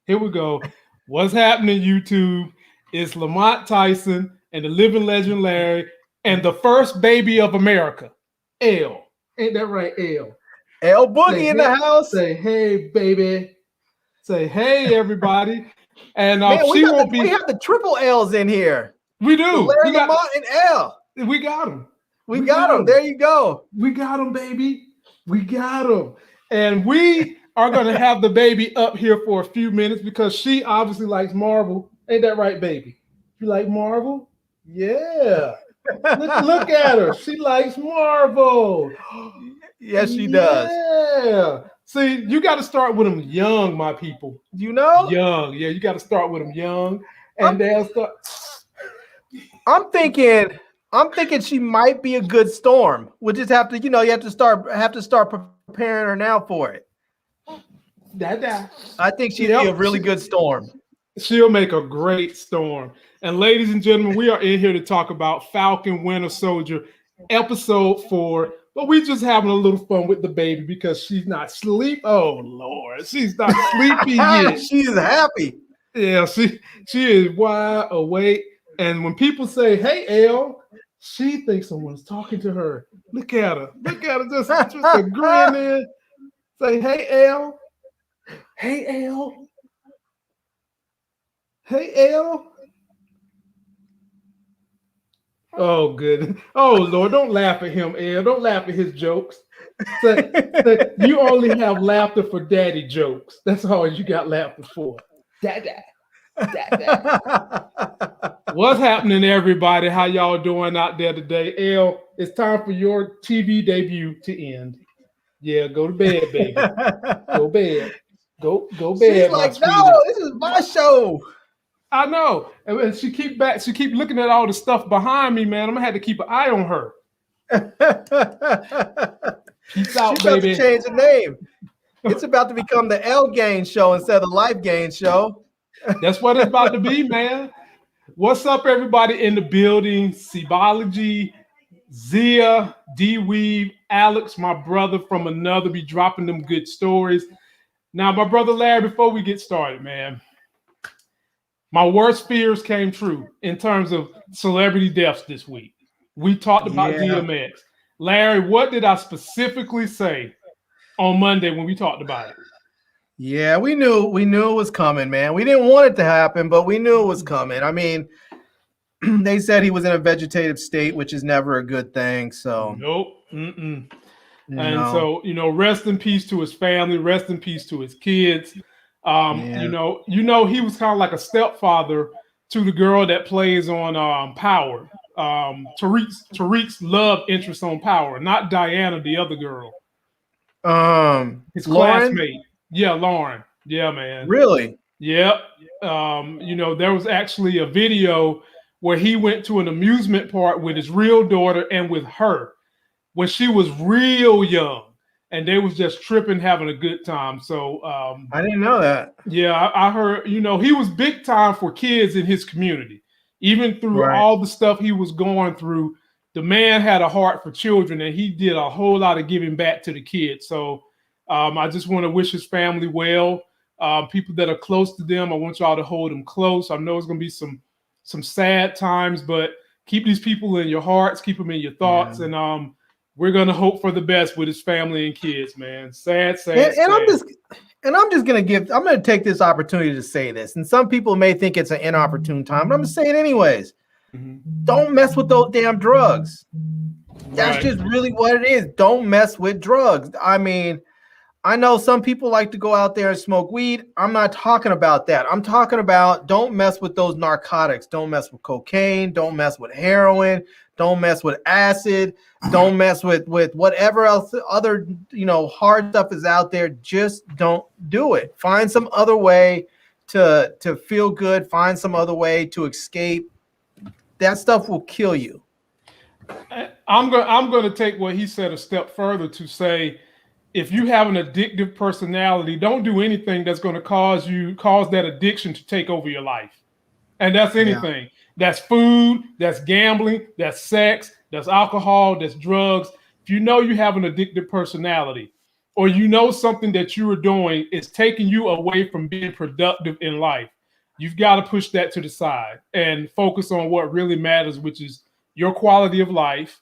Here we go. What's happening, YouTube? It's Lamont Tyson and the living legend Larry and the first baby of America, L. Ain't that right, L? L Boogie in the house. Say hey, baby. Say hey, everybody. And Man, we have the triple L's in here. We do. Larry, Lamont, and L. We got them. We got them. There you go. We got them, baby. We got them. And we are going to have the baby up here for a few minutes because she obviously likes Marvel. Ain't that right, baby? You like Marvel? Yeah. Look at her. She likes Marvel. Yes, she does. Yeah. See, you got to start with them young, my people. You know? Young. Yeah, you got to start with them young. And they'll start. I'm thinking she might be a good storm. We'll just have to, you have to start preparing her now for it. I think she'd be a really good storm. She'll make a great storm. And ladies and gentlemen, we are in here to talk about Falcon Winter Soldier episode 4. But we just having a little fun with the baby because she's not sleep. Oh Lord, she's not sleepy yet. She's happy. Yeah, she is wide awake. And when people say, "Hey, L," she thinks someone's talking to her. Look at her. Just a grin in. Say, "Hey, L." Hey, L. Hey, L. Oh, good. Oh, Lord, don't laugh at him, L. Don't laugh at his jokes. Say, you only have laughter for daddy jokes. That's all you got laughter for. Dada. What's happening, everybody? How y'all doing out there today? L, it's time for your TV debut to end. Yeah, go to bed, baby. Go bed. Go bed. She's like, no, this is my show. I know. And she keep looking at all the stuff behind me, man. I'm gonna have to keep an eye on her. Peace out, she baby. She change the name. It's about to become the L Gain show instead of the Life Gain show. That's what it's about to be, man. What's up, everybody in the building? Cebology, Zia, D-Weave, Alex, my brother from another, be dropping them good stories. Now, my brother Larry, before we get started, man, my worst fears came true in terms of celebrity deaths this week. We talked about DMX. Larry, what did I specifically say on Monday when we talked about it? Yeah, we knew it was coming, man. We didn't want it to happen, but we knew it was coming. I mean, they said he was in a vegetative state, which is never a good thing. So nope. And so, rest in peace to his family, rest in peace to his kids. He was kind of like a stepfather to the girl that plays on Power. Tariq's love interest on Power, not Diana, the other girl. His classmate. Yeah, Lauren. Yeah, man. Really? Yep. There was actually a video where he went to an amusement park with his real daughter and with her when she was real young, and they was just tripping, having a good time. So I didn't know that. Yeah, I heard, he was big time for kids in his community. Even through all the stuff he was going through, the man had a heart for children, and he did a whole lot of giving back to the kids. So I just want to wish his family well. People that are close to them, I want y'all to hold them close. I know it's going to be some sad times, but keep these people in your hearts, keep them in your thoughts, and we're going to hope for the best with his family and kids, man. Sad. I'm going to take this opportunity to say this. And some people may think it's an inopportune time, but I'm going to say it anyways. Mm-hmm. Don't mess with those damn drugs. That's just really what it is. Don't mess with drugs. I mean, I know some people like to go out there and smoke weed. I'm not talking about that. I'm talking about don't mess with those narcotics. Don't mess with cocaine. Don't mess with heroin. Don't mess with acid. Don't mess with whatever else other hard stuff is out there. Just don't do it. Find some other way to feel good. Find some other way to escape. That stuff will kill you. I'm going to take what he said a step further to say, if you have an addictive personality, don't do anything that's going to cause that addiction to take over your life. And that's anything. Yeah. That's food, that's gambling, that's sex, that's alcohol, that's drugs. If you know you have an addictive personality, or you know something that you are doing is taking you away from being productive in life, you've got to push that to the side and focus on what really matters, which is your quality of life,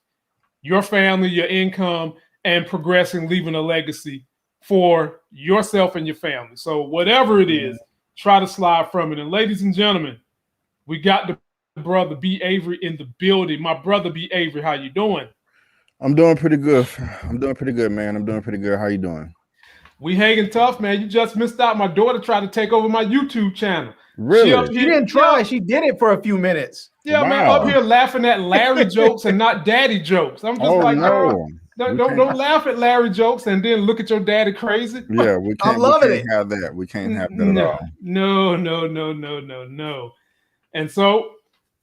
your family, your income, and progressing, leaving a legacy for yourself and your family. So whatever it is, try to slide from it. And ladies and gentlemen, we got the brother B. Avery in the building. My brother B. Avery, how you doing? I'm doing pretty good. I'm doing pretty good, man. I'm doing pretty good. How you doing? We hanging tough, man. You just missed out. My daughter tried to take over my YouTube channel. Really? She didn't try. She did it for a few minutes. Yeah, wow. Man, up here laughing at Larry jokes and not daddy jokes. I'm just no. Don't laugh at Larry jokes and then look at your daddy crazy. Yeah, we can't. I'm loving it. Have that. We can't have that at all. No. And so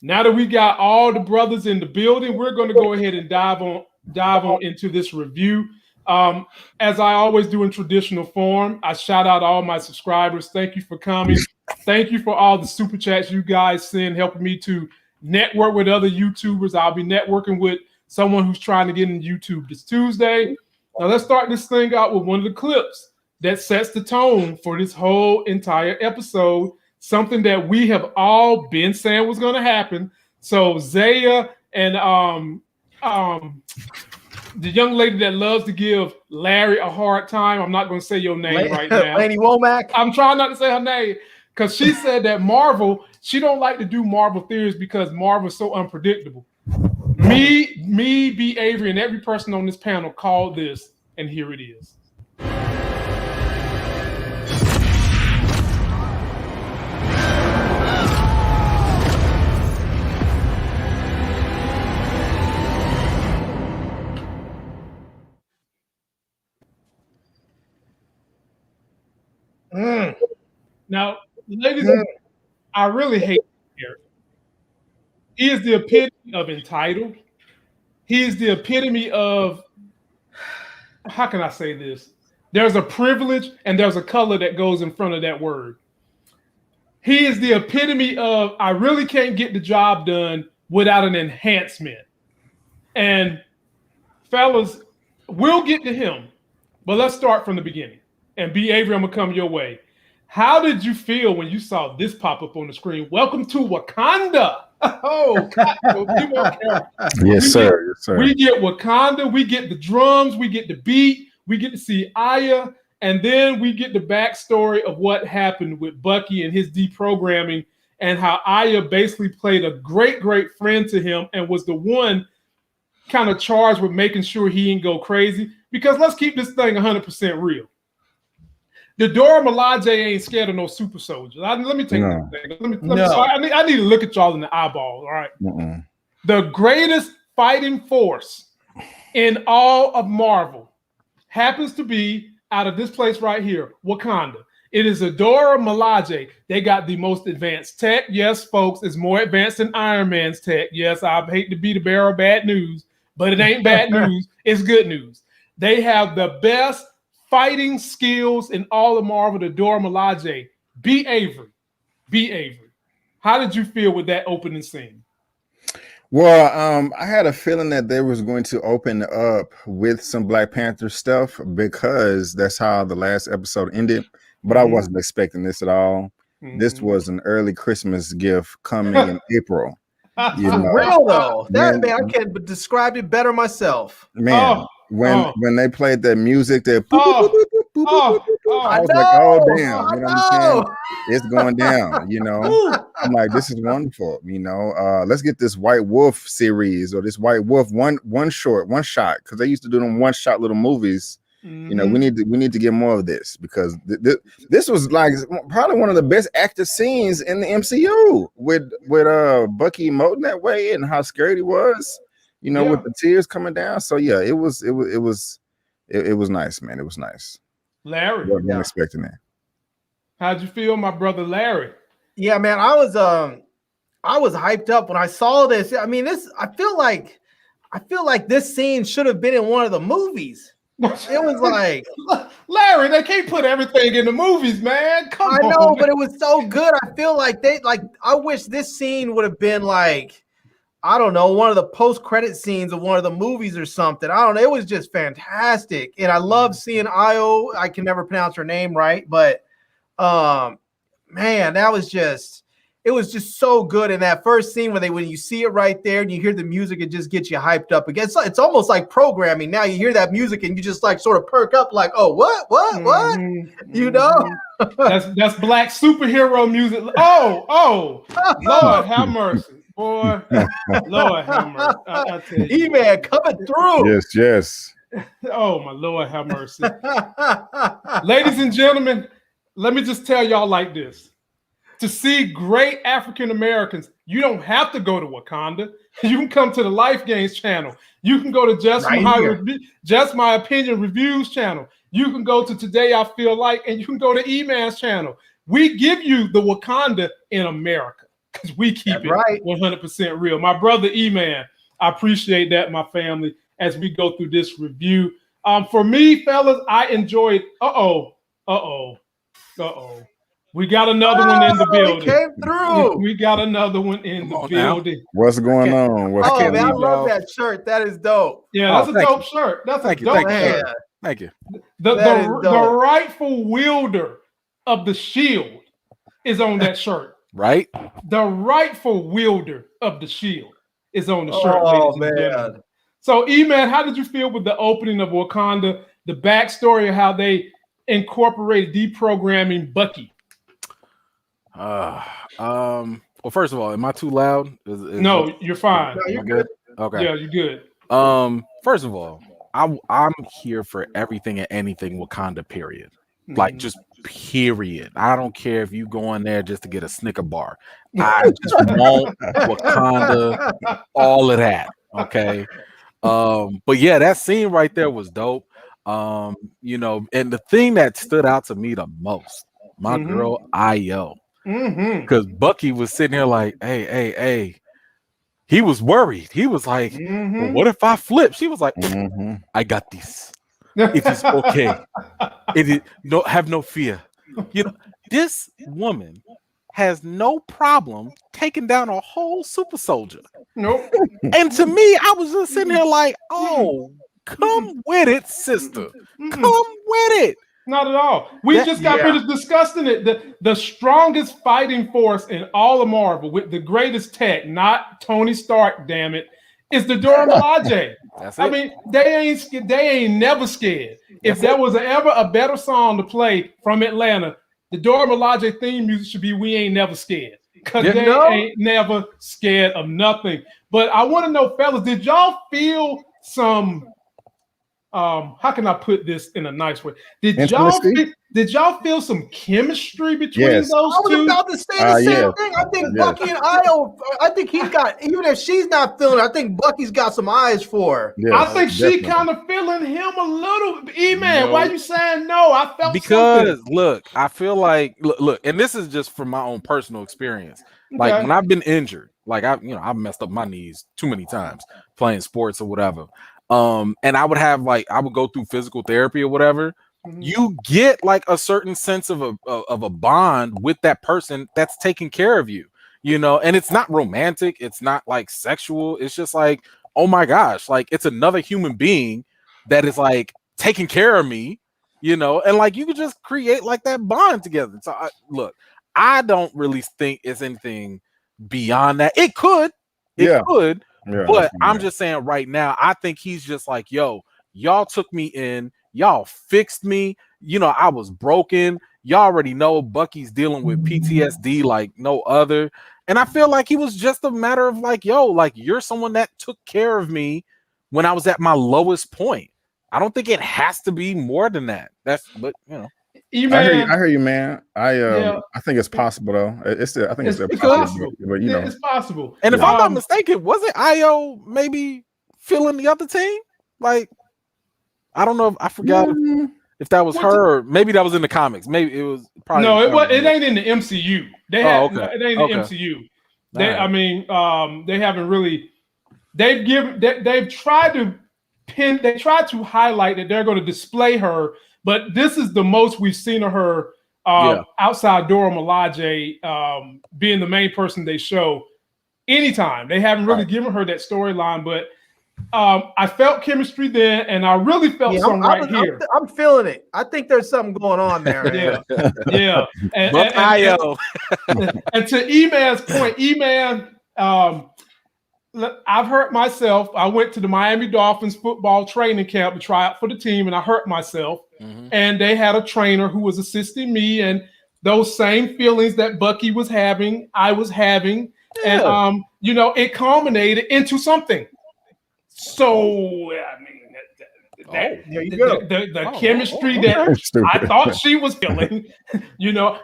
now that we got all the brothers in the building, we're going to go ahead and dive on into this review. As I always do in traditional form, I shout out all my subscribers. Thank you for coming. Thank you for all the super chats you guys send, helping me to network with other YouTubers. I'll be networking with someone who's trying to get in YouTube this Tuesday. Now let's start this thing out with one of the clips that sets the tone for this whole entire episode. Something that we have all been saying was going to happen. So Zaya and the young lady that loves to give Larry a hard time. I'm not going to say your name right now. Lady Womack. I'm trying not to say her name because she said that Marvel, she don't like to do Marvel theories because Marvel's so unpredictable. Me, B. Avery, and every person on this panel called this, and here it is. Now, ladies, I really hate this character. He is the epitome of entitled. He is the epitome of, how can I say this? There's a privilege and there's a color that goes in front of that word. He is the epitome of, I really can't get the job done without an enhancement. And fellas, we'll get to him, but let's start from the beginning. And B. Avery, I'm going to come your way. How did you feel when you saw this pop up on the screen? Welcome to Wakanda. Oh, yes, sir. We get Wakanda. We get the drums. We get the beat. We get to see Aya. And then we get the backstory of what happened with Bucky and his deprogramming and how Aya basically played a great, great friend to him and was the one kind of charged with making sure he didn't go crazy. Because let's keep this thing 100% real. The Dora Milaje ain't scared of no super soldier. Let me take that thing. I need to look at y'all in the eyeball. All right. The greatest fighting force in all of Marvel happens to be out of this place right here, Wakanda. It is a Dora Milaje. They got the most advanced tech. Yes, folks, it's more advanced than Iron Man's tech. Yes, I hate to be the bearer of bad news, but it ain't bad news. It's good news. They have the best fighting skills in all of Marvel, the Dora Milaje. B. Avery. How did you feel with that opening scene? Well, I had a feeling that they was going to open up with some Black Panther stuff because that's how the last episode ended. But I wasn't expecting this at all. This was an early Christmas gift coming in April. You know? Real though, man, I can't describe it better myself. Man. When they played that music, I was like, oh damn, you know what I'm saying? It's going down, you know. I'm like, this is wonderful, you know. Let's get this White Wolf series or this White Wolf one shot, because they used to do them one shot little movies. You know, we need to get more of this because this was like probably one of the best acted scenes in the MCU with Bucky emoting that way and how scared he was. You know, with the tears coming down. So yeah, it was nice, man. It was nice. Larry, wasn't expecting that. How'd you feel, my brother Larry? Yeah, man, I was hyped up when I saw this. I mean, I feel like this scene should have been in one of the movies. It was like, Larry, they can't put everything in the movies, man. Come on. I know, but it was so good. I feel like I wish this scene would have been like I don't know, one of the post-credit scenes of one of the movies or something. I don't know. It was just fantastic. And I love seeing Io. I can never pronounce her name right, but man, it was just so good in that first scene when you see it right there and you hear the music, it just gets you hyped up again. It's almost like programming. Now you hear that music and you just like sort of perk up like, oh, what? You know? That's black superhero music. Oh, Lord have mercy. Boy, Lord have mercy. I tell you. E-Man coming through. Yes. Oh, my Lord have mercy. Ladies and gentlemen, let me just tell y'all like this. To see great African Americans, you don't have to go to Wakanda. You can come to the Life Gains channel. You can go to Just My Opinion Reviews channel. You can go to Today I Feel Like, and you can go to E-Man's channel. We give you the Wakanda in America because we keep it 100% real. My brother E-Man, I appreciate that, my family, as we go through this review. For me, fellas, I enjoyed. We got another one in the building. Came through. We got another one in the building. What's going on? Man, I love that shirt. That is dope. Yeah, that's a dope shirt. That's a dope shirt. Thank you. The rightful wielder of the shield is on that shirt. Right? The rightful wielder of the shield is on the shirt. Oh, man. So, E-Man, how did you feel with the opening of Wakanda, the backstory of how they incorporated deprogramming Bucky? Well, first of all, am I too loud? No, you're fine. No, you're good. Okay. Yeah, you're good. First of all, I'm here for everything and anything Wakanda, period. Like, just period. I don't care if you go in there just to get a Snicker bar. I just want Wakanda, all of that. Okay. But yeah, that scene right there was dope. You know, and the thing that stood out to me the most, my girl Io. Because Bucky was sitting here like, hey. He was worried. He was like, well, what if I flip? She was like, I got this. It is okay. It is have no fear. You know, this woman has no problem taking down a whole super soldier. Nope. And to me, I was just sitting here like, oh, come with it, sister. Come with it. Not at all. We just got finished discussing it. The strongest fighting force in all of Marvel with the greatest tech, not Tony Stark, damn it, is the Dora Milaje. I mean, they ain't never scared. If there was ever a better song to play from Atlanta, the Dora Milaje theme music should be "We Ain't Never Scared," because they ain't never scared of nothing. But I want to know, fellas, did y'all feel some? How can I put this in a nice way? Did y'all feel some chemistry between those two? I was about to say the same thing. I think Bucky and Io, I think he's got, even if she's not feeling it, I think Bucky's got some eyes for her. Yes, I think she kind of feeling him a little. E-Man, why you saying no? I felt something. Look, I feel like look, and this is just from my own personal experience. Like when I've been injured, like I've messed up my knees too many times playing sports or whatever. And I would go through physical therapy or whatever. You get like a certain sense of a bond with that person that's taking care of you, you know, and it's not romantic. It's not like sexual. It's just like, oh my gosh, like it's another human being that is like taking care of me, you know, and like you could just create like that bond together. So I don't really think it's anything beyond that. It could. Yeah, but I'm just saying right now, I think he's just like, yo, y'all took me in, y'all fixed me. You know, I was broken. Y'all already know Bucky's dealing with PTSD like no other. And I feel like he was just a matter of like, yo, like you're someone that took care of me when I was at my lowest point. I don't think it has to be more than that. But you know. I hear you, man. I think it's possible though. It's possible. But you know, it's possible. And if I'm not mistaken, wasn't Io maybe feeling the other team? Like, I don't know if I forgot if that was her or maybe that was in the comics. Maybe it was probably it ain't in the MCU. It ain't in the MCU. They haven't really they've tried to highlight that they're going to display her. But this is the most we've seen of her outside Dora Milaje being the main person they show anytime. They haven't really given her that storyline, but I felt chemistry then, and I really felt something here. I'm feeling it. I think there's something going on there. Yeah. And to E-Man's point, E-Man, I've hurt myself. I went to the Miami Dolphins football training camp to try out for the team, and I hurt myself. And they had a trainer who was assisting me, and those same feelings that Bucky was having, I was having, and it culminated into something. So I mean, the chemistry that I thought she was feeling,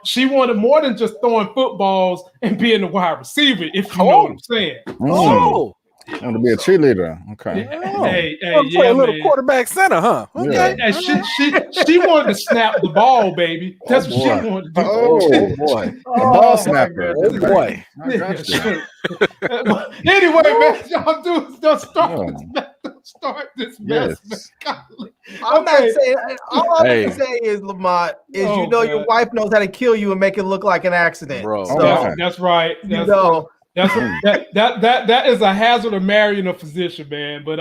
she wanted more than just throwing footballs and being a wide receiver, if you know what I'm saying. I want to be a cheerleader. Okay. Hey, play a little quarterback center, huh? Okay. Yeah. She wanted to snap the ball, baby. That's what she wanted to do. Oh boy. Ball snapper. Oh boy. Anyway, man, y'all don't start this mess. Yes. I'm not saying. All I'm gonna say is, Lamont, is your wife knows how to kill you and make it look like an accident. Bro. So, that's right. That is a hazard of marrying a physician, man. But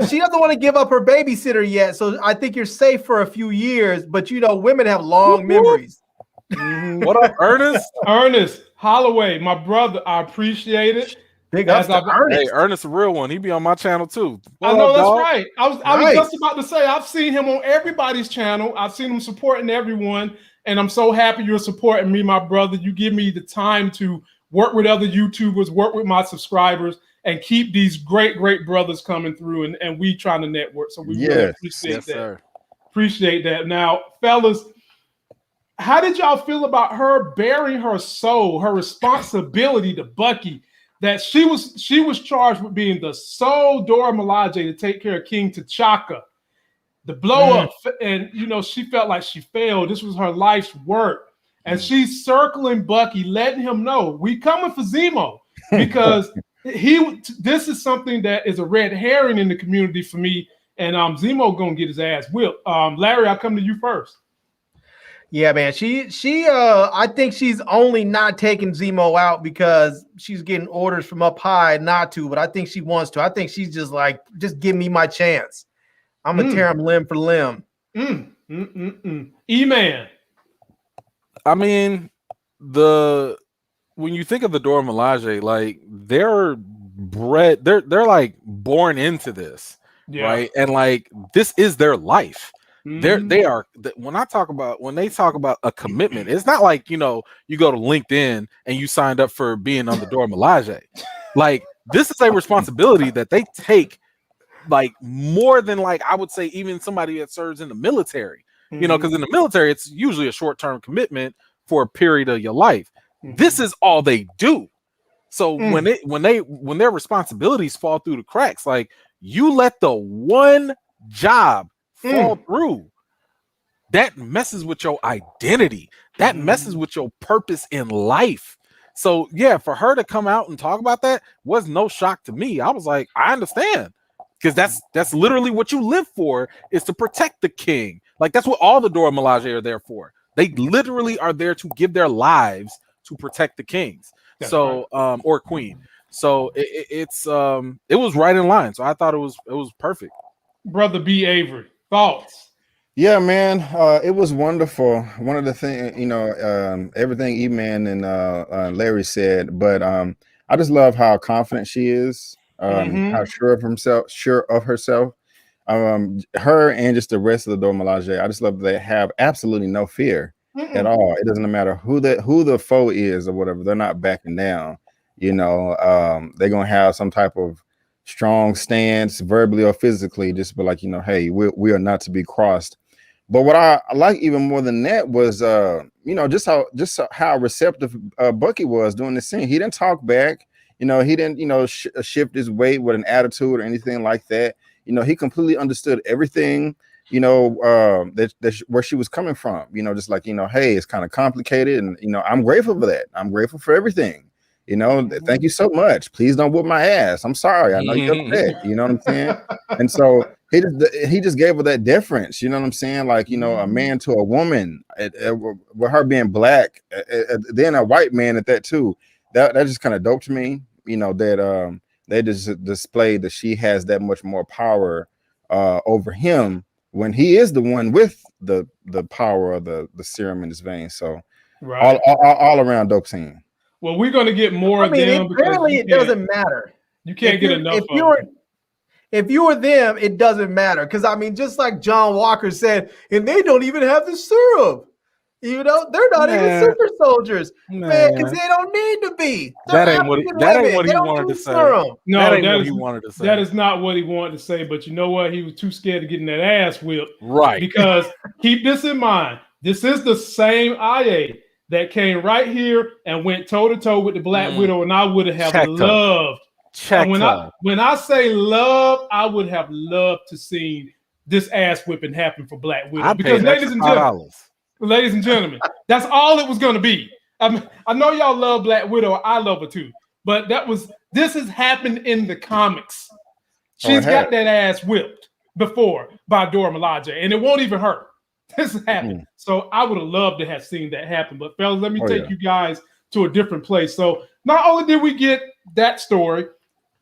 she doesn't want to give up her babysitter yet, so I think you're safe for a few years. But women have long memories. What up, Ernest? Ernest Holloway, my brother, I appreciate it. Big ups to Ernest. Hey, Ernest, a real one. He be on my channel too. I know that's right. I was just about to say I've seen him on everybody's channel. I've seen him supporting everyone, and I'm so happy you're supporting me, my brother. You give me the time to work with other YouTubers, work with my subscribers, and keep these great brothers coming through, and we trying to network. So we really appreciate that. Sir. Appreciate that. Now, fellas, how did y'all feel about her bearing her soul, her responsibility to Bucky, that she was charged with being the sole Dora Milaje to take care of King T'Chaka, the blow up, and she felt like she failed. This was her life's work. And she's circling Bucky, letting him know we coming for Zemo, because this is something that is a red herring in the community for me. And Zemo gonna get his ass whipped. Larry, I'll come to you first. Yeah, man. She I think she's only not taking Zemo out because she's getting orders from up high not to, but I think she wants to. I think she's just like, just give me my chance. I'm gonna tear him limb for limb. E-Man. I mean, when you think of the Dora Milaje, like they're like born into this, right? And like this is their life. They are. When they talk about a commitment, it's not like you go to LinkedIn and you signed up for being on the Dora Milaje. Like this is a responsibility that they take, like more than like I would say even somebody that serves in the military. Because in the military, it's usually a short-term commitment for a period of your life. This is all they do. So when their responsibilities fall through the cracks, like you let the one job fall through, that messes with your identity. That messes with your purpose in life. So yeah, for her to come out and talk about that was no shock to me. I was like, I understand. Because that's literally what you live for, is to protect the king. Like that's what all the Dora Milaje are there for. They literally are there to give their lives to protect the kings. That's so right. Or queen. So it was right in line. So I thought it was perfect. Brother B. Avery, thoughts? Yeah, man, it was wonderful. One of the things, everything E-Man and Larry said, but I just love how confident she is, how sure of herself. Her and just the rest of the Dora Milaje, I just love that they have absolutely no fear at all. It doesn't matter who the foe is or whatever. They're not backing down. They're gonna have some type of strong stance, verbally or physically, just be like, hey, we are not to be crossed. But what I like even more than that was, just how receptive Bucky was during the scene. He didn't talk back. He didn't, shift his weight with an attitude or anything like that. He completely understood everything, that where she was coming from, just like, hey, it's kind of complicated. And, I'm grateful for that. I'm grateful for everything. Thank you so much. Please don't whoop my ass. I'm sorry. I know you're upset. You know what I'm saying? And so he just gave her that deference. You know what I'm saying? Like, a man to a woman, with her being black, then a white man at that too. That just kind of dope to me. that they just displayed that she has that much more power over him when he is the one with the power of the serum in his veins. So all around dope scene. Well, we're going to get more of them. Apparently it doesn't matter. You can't get enough if you were them, it doesn't matter. Because I mean, just like John Walker said, and they don't even have the serum. They're not even super soldiers, man, because they don't need to be. That ain't what he wanted to say. No, that ain't what he wanted to say. That is not what he wanted to say. But you know what? He was too scared of getting that ass whipped. Right. Because keep this in mind. This is the same IA that came right here and went toe to toe with the Black Widow, and I would have loved. When I say love, I would have loved to see this ass whipping happen for Black Widow. Because ladies and gentlemen, that's all it was going to be. I know y'all love Black Widow. I love her too. But this has happened in the comics. She's got that ass whipped before by Dora Milaje, and it won't even hurt. This has happened. So I would have loved to have seen that happen. But fellas, let me take you guys to a different place. So not only did we get that story,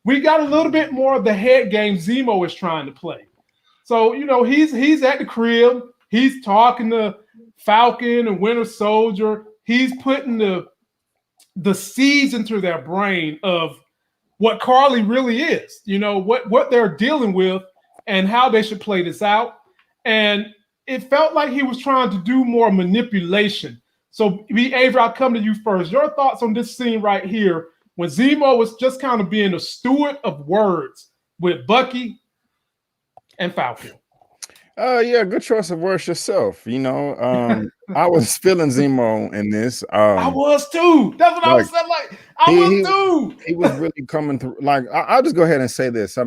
we got a little bit more of the head game Zemo is trying to play. So, he's at the crib. He's talking to Falcon and Winter Soldier. He's putting the seeds into their brain of what Carly really is, what they're dealing with and how they should play this out. And it felt like he was trying to do more manipulation. So, Avery, I'll come to you first. Your thoughts on this scene right here when Zemo was just kind of being a steward of words with Bucky and Falcon. Yeah, good choice of words yourself. I was feeling Zemo in this. I was too. That's what I was saying. Like, I was too. He was really coming through. Like, I'll just go ahead and say this.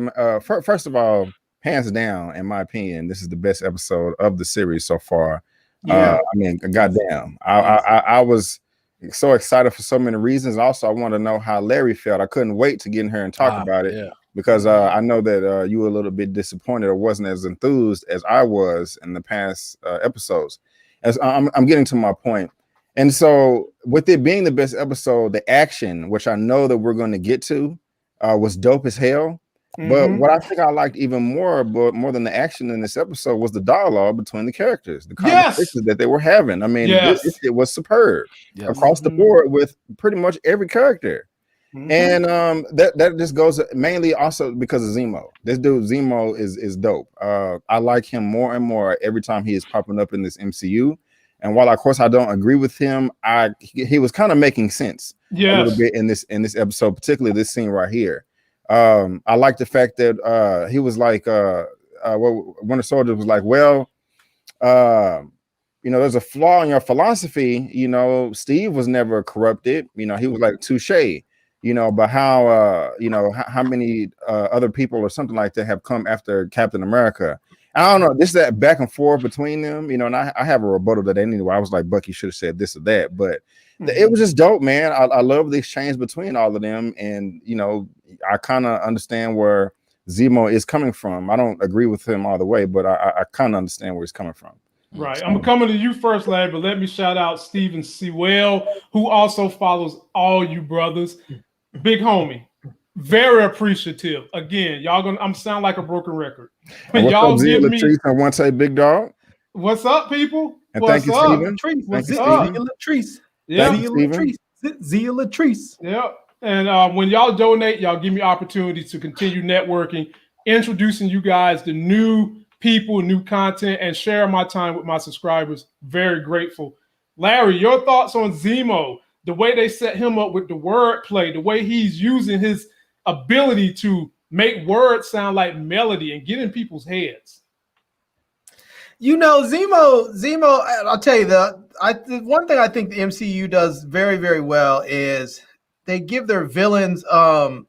First of all, hands down, in my opinion, this is the best episode of the series so far. Yeah. Goddamn. I was so excited for so many reasons. Also, I want to know how Larry felt. I couldn't wait to get in here and talk about it. Yeah. Because I know that you were a little bit disappointed or wasn't as enthused as I was in the past episodes. As I'm getting to my point. And so with it being the best episode, the action, which I know that we're going to get to, was dope as hell. But what I think I liked even more than the action in this episode was the dialogue between the characters, the conversations that they were having. I mean, it was superb across the board with pretty much every character. And that just goes mainly also because of Zemo. This dude Zemo is dope. I like him more and more every time he is popping up in this MCU. And while of course I don't agree with him, he was kind of making sense a little bit in this episode, particularly this scene right here. I like the fact that he was like Winter Soldier was like, well, there's a flaw in your philosophy. Steve was never corrupted. He was like touche. But how many other people or something like that have come after Captain America? I don't know. This is that back and forth between them, and I have a rebuttal to that anyway. I was like, Bucky should have said this or that, but it was just dope, man. I love the exchange between all of them, and I kind of understand where Zemo is coming from. I don't agree with him all the way, but I kind of understand where he's coming from. Right. I'm coming to you first, Larry, but let me shout out Steven Sewell, who also follows all you brothers. Big homie. Very appreciative. Again, I'm sound like a broken record. Y'all give me. I want to say, big dog. What's up, people? And thank you, Steven. What's up, Latrice? Yeah, Zia Latrice. Yep. And when y'all donate, y'all give me opportunities to continue networking, introducing you guys to new people, new content, and sharing my time with my subscribers. Very grateful. Larry, your thoughts on Zemo? The way they set him up with the wordplay, the way he's using his ability to make words sound like melody and get in people's heads. Zemo, I'll tell you the one thing I think the MCU does very, very well is they give their villains some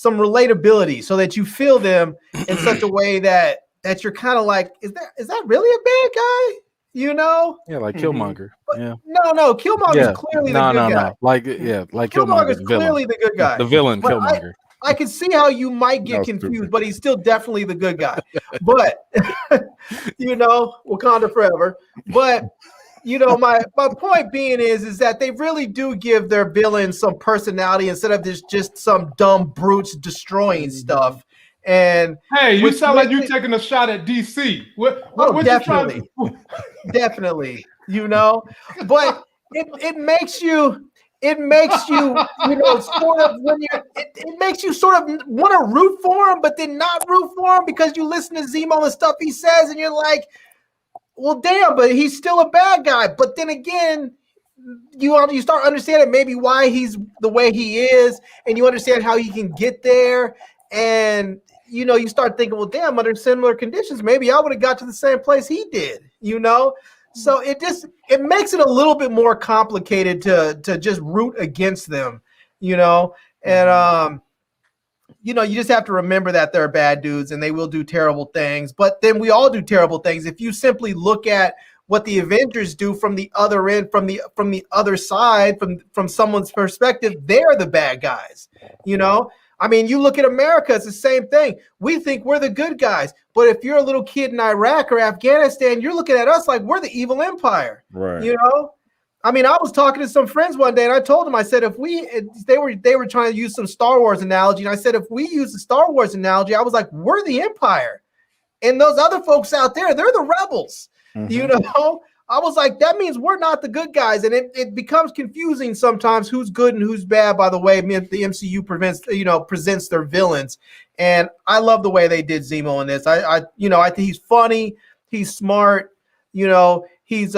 relatability so that you feel them in such a way that you're kind of like, is that really a bad guy? Like Killmonger. Yeah. No, Killmonger is clearly the good guy. Like Killmonger is clearly the good guy. The villain, but Killmonger. I can see how you might get confused, but he's still definitely the good guy. But Wakanda forever. But you know, my point being is that they really do give their villains some personality instead of just some dumb brutes destroying stuff. And hey, you sound like you taking a shot at DC. What definitely, you trying to definitely, you know, but it makes you you know, sort of it makes you sort of want to root for him, but then not root for him because you listen to Zemo and stuff he says, and you're like, well, damn, but he's still a bad guy. But then again, you start understanding maybe why he's the way he is, and you understand how he can get there, and you know, you start thinking, well, damn, under similar conditions, maybe I would have got to the same place he did, you know. So it makes it a little bit more complicated to just root against them, you know. And you know, you just have to remember that they're bad dudes and they will do terrible things. But then we all do terrible things. If you simply look at what the Avengers do from the other end, from the other side, from someone's perspective, they're the bad guys, you know. I mean, you look at America, it's the same thing. We think we're the good guys. But if you're a little kid in Iraq or Afghanistan, you're looking at us like we're the evil empire. Right. You know? I mean, I was talking to some friends one day and I told them, I said, they were trying to use some Star Wars analogy. And I said, if we use the Star Wars analogy, I was like, we're the empire. And those other folks out there, they're the rebels. Mm-hmm. You know? I was like, that means we're not the good guys. And it becomes confusing sometimes who's good and who's bad, by the way, the MCU presents their villains. And I love the way they did Zemo in this. I think he's funny, he's smart, you know, he's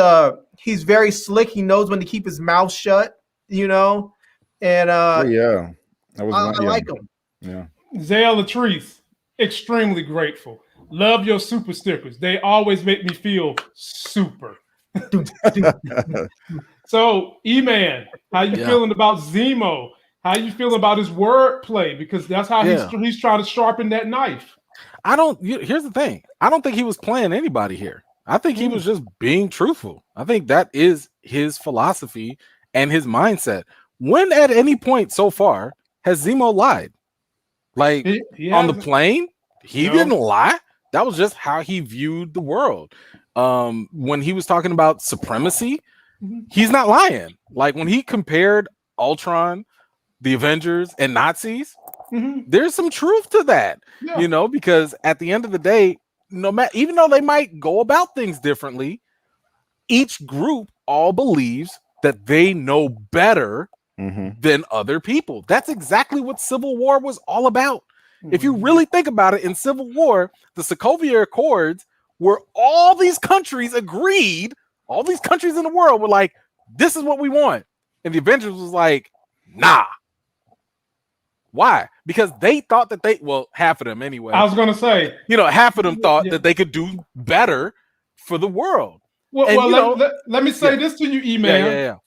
very slick. He knows when to keep his mouth shut, you know. And I like him. Yeah. Zale Latrice, extremely grateful. Love your super stickers. They always make me feel super. So, E-Man, how you feeling about Zemo? How you feeling about his wordplay? Because that's how he's trying to sharpen that knife. Here's the thing. I don't think he was playing anybody here. I think he was just being truthful. I think that is his philosophy and his mindset. When at any point so far has Zemo lied? Like on the plane, he didn't lie. That was just how he viewed the world. When he was talking about supremacy, he's not lying. Like when he compared Ultron, the Avengers, and Nazis, there's some truth to that, you know, because at the end of the day, even though they might go about things differently, each group all believes that they know better than other people. That's exactly what Civil War was all about. If you really think about it, in Civil War, the Sokovia Accords, where all these countries agreed, all these countries in the world were like, this is what we want. And the Avengers was like, nah. Why? Because they thought that half of them anyway. I was going to say. You know, half of them thought that they could do better for the world. Well, let me say this to you, E-Man.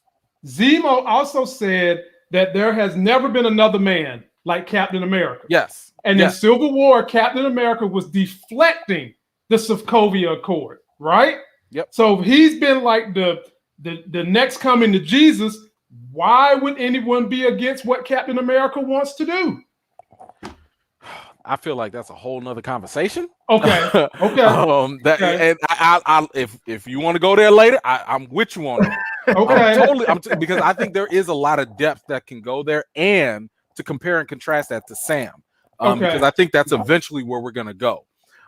Zemo also said that there has never been another man like Captain America. Yes. And in Civil War, Captain America was deflecting the Sokovia Accord, right? Yep. So if he's been like the next coming to Jesus, why would anyone be against what Captain America wants to do? I feel like that's a whole nother conversation. Okay. Okay. And if you want to go there later, I'm with you on it. Okay. Because I think there is a lot of depth that can go there, and to compare and contrast that to Sam. Because I think that's eventually where we're going to go.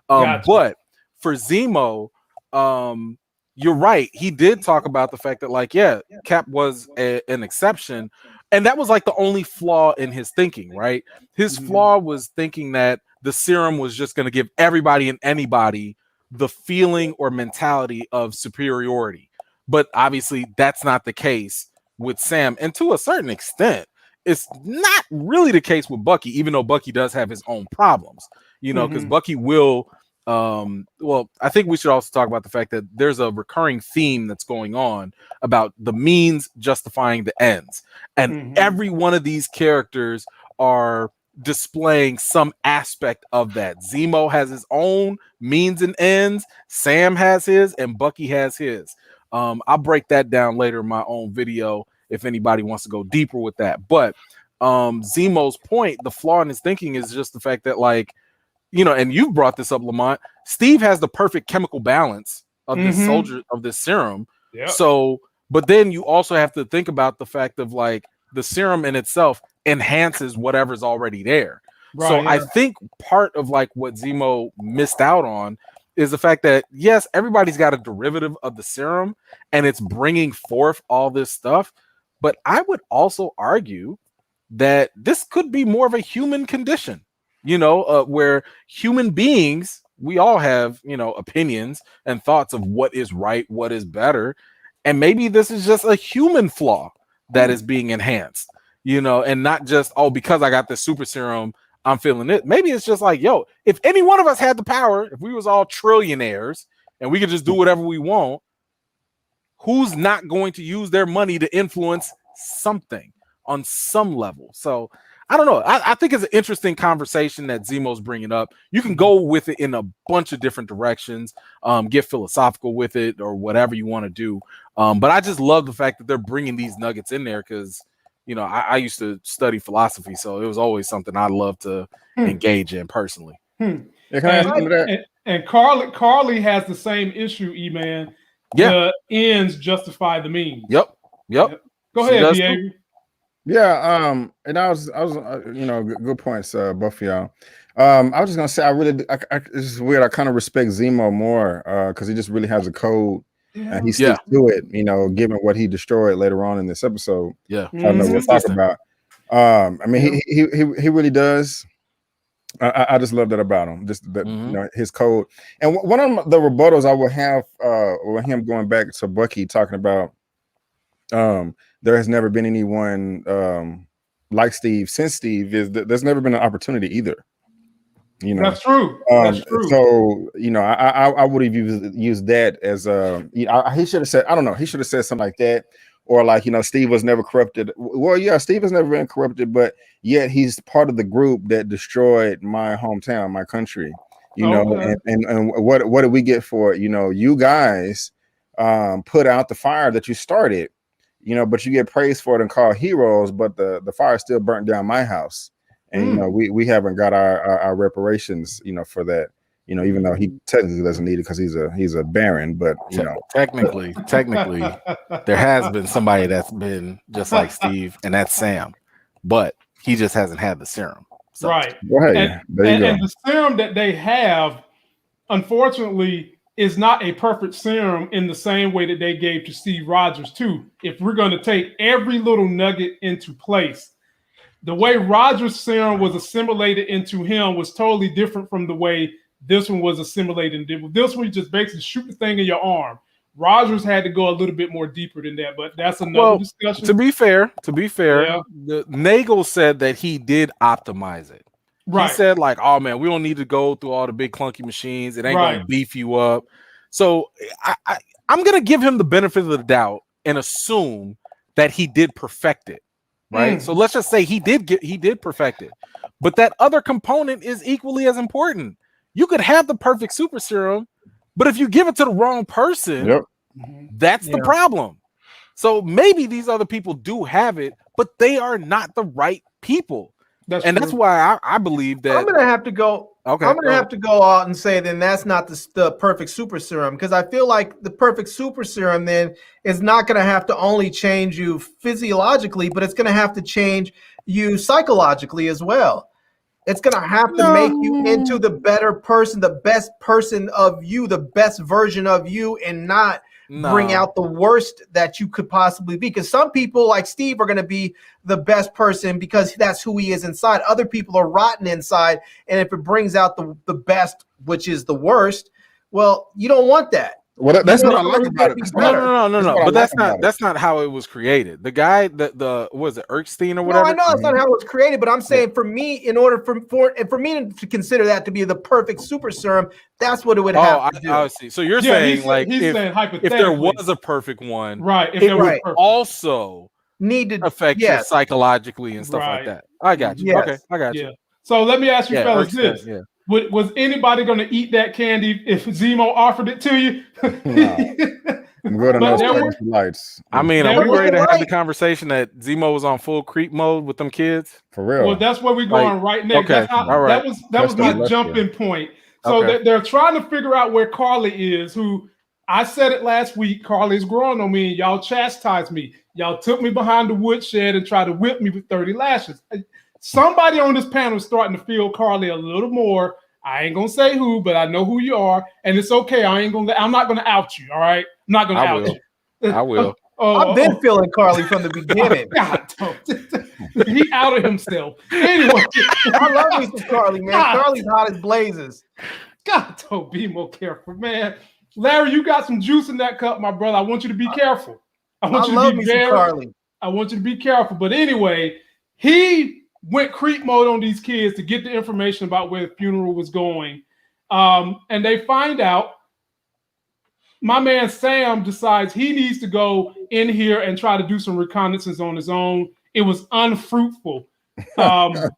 But for Zemo, you're right. He did talk about the fact that, Cap was an exception. And that was like the only flaw in his thinking, right? His flaw was thinking that the serum was just going to give everybody and anybody the feeling or mentality of superiority. But obviously, that's not the case with Sam. And to a certain extent, it's not really the case with Bucky, even though Bucky does have his own problems, you know, because Bucky will. I think we should also talk about the fact that there's a recurring theme that's going on about the means justifying the ends. And every one of these characters are displaying some aspect of that. Zemo has his own means and ends. Sam has his, and Bucky has his. I'll break that down later in my own video if anybody wants to go deeper with that. But Zemo's point, the flaw in his thinking is just the fact that, and you've brought this up, Lamont, Steve has the perfect chemical balance of this soldier, of this serum, Yeah. So, but then you also have to think about the fact of like the serum in itself enhances whatever's already there. Right, so yeah. I think part of like what Zemo missed out on is the fact that yes, everybody's got a derivative of the serum and it's bringing forth all this stuff. But I would also argue that this could be more of a human condition, where human beings, we all have, opinions and thoughts of what is right, what is better. And maybe this is just a human flaw that is being enhanced, and not just, oh, because I got this super serum, I'm feeling it. Maybe it's just like, yo, if any one of us had the power, if we was all trillionaires and we could just do whatever we want, who's not going to use their money to influence something on some level? So I don't know. I think it's an interesting conversation that Zemo's bringing up. You can go with it in a bunch of different directions, get philosophical with it or whatever you want to do. But I just love the fact that they're bringing these nuggets in there because, I used to study philosophy, so it was always something I love to engage in personally. And Carly has the same issue, E-Man. Yeah. The ends justify the means. Yep. Go ahead, B.A. Yeah, and I was, good points, both of y'all. I was just gonna say, it's weird. I kind of respect Zemo more because he just really has a code and he sticks to it. Given what he destroyed later on in this episode. Yeah, I don't know what we'll talk about. I mean, he really does. I just love that about him. Just that his code. And one of the rebuttals I would have with him going back to Bucky talking about there has never been anyone like Steve since Steve is there's never been an opportunity either. That's true. That's true. So I would have used that as he should have said, I don't know, he should have said something like that, or like Steve was never corrupted. Well, yeah, Steve has never been corrupted, but yet he's part of the group that destroyed my hometown, my country. And what did we get for it? You guys put out the fire that you started. But you get praised for it and called heroes, but the fire still burnt down my house. And we haven't got our reparations, for that. Even though he technically doesn't need it because he's a baron, but technically, there has been somebody that's been just like Steve, and that's Sam, but he just hasn't had the serum. So. Right. Well, hey, and the serum that they have, unfortunately, is not a perfect serum in the same way that they gave to Steve Rogers too. If we're going to take every little nugget into place, the way Rogers' serum was assimilated into him was totally different from the way this one was assimilated. This one, you just basically shoot the thing in your arm. Rogers had to go a little bit more deeper than that, but that's another discussion. To be fair, the Nagel said that he did optimize it. Right. He said, like, oh man, we don't need to go through all the big clunky machines. It ain't gonna beef you up. So I'm gonna give him the benefit of the doubt and assume that he did perfect it. Right. So let's just say he did perfect it. But that other component is equally as important. You could have the perfect super serum, but if you give it to the wrong person, that's the problem. So maybe these other people do have it, but they are not the right people. That's why I believe that I'm gonna have to go. Okay, I'm gonna have to go out and say then that's not the perfect super serum, because I feel like the perfect super serum then is not gonna have to only change you physiologically, but it's gonna have to change you psychologically as well. It's gonna have to make you into the better person, the best person of you, the best version of you, and not bring out the worst that you could possibly be. Because some people like Steve are going to be the best person because that's who he is inside. Other people are rotten inside. And if it brings out the best, which is the worst, well, you don't want that. Well, that's what I like about it. No. But that's not how it was created. The guy was it Erskine or whatever? No, I know that's not how it was created, but I'm saying for me, in order for me to consider that to be the perfect super serum, that's what it would have to do. I see. So you're saying he's like saying if there was a perfect one, right? If it would also need to affect you psychologically and stuff like that. I got you. Yes. Okay, I got you. So let me ask you fellas this. Was anybody going to eat that candy if Zemo offered it to you? Lights. I mean, are we ready to have the conversation that Zemo was on full creep mode with them kids? For real. Well, that's where we're going right now. Okay. That was my jumping point. So they're trying to figure out where Carly is, who I said it last week. Carly's growing on me, and y'all chastised me. Y'all took me behind the woodshed and tried to whip me with 30 lashes. Somebody on this panel is starting to feel Carly a little more. I ain't gonna say who, but I know who you are, and it's okay. I'm not gonna out you. All right, I'm not gonna out you. I will. I've been feeling Carly from the beginning. God, he outed himself. Anyway, I love me some Carly, man. God. Carly's hot as blazes. God, don't be more careful, man. Larry, you got some juice in that cup, my brother. I want you to be careful. I want you to be careful. But anyway, he went creep mode on these kids to get the information about where the funeral was going. And they find out my man Sam decides he needs to go in here and try to do some reconnaissance on his own. It was unfruitful. And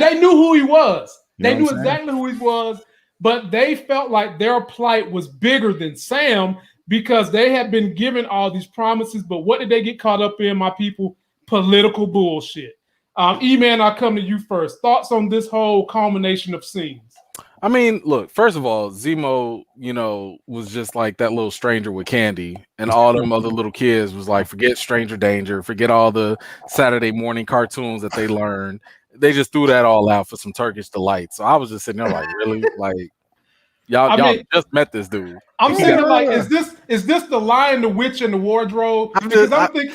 they knew who he was. They knew exactly who he was, but they felt like their plight was bigger than Sam because they had been given all these promises. But what did they get caught up in, my people? Political bullshit. E-Man, I'll come to you first. Thoughts on this whole culmination of scenes? I mean, look, first of all, Zemo, was just like that little stranger with candy, and all them other little kids was like, forget stranger danger, forget all the Saturday morning cartoons that they learned. They just threw that all out for some Turkish delight. So I was just sitting there like, really? Like, y'all just met this dude. I'm thinking like, is this the Lion, the Witch, and the Wardrobe? Because I'm thinking,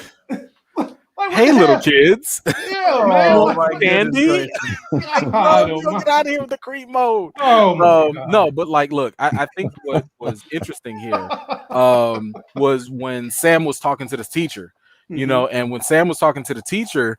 hey, little kids. Yeah, man. Oh, my Candy. Get out of here with the creep mode. Oh, my God. No, but like, look, I think what was interesting here was when Sam was talking to this teacher, and when Sam was talking to the teacher,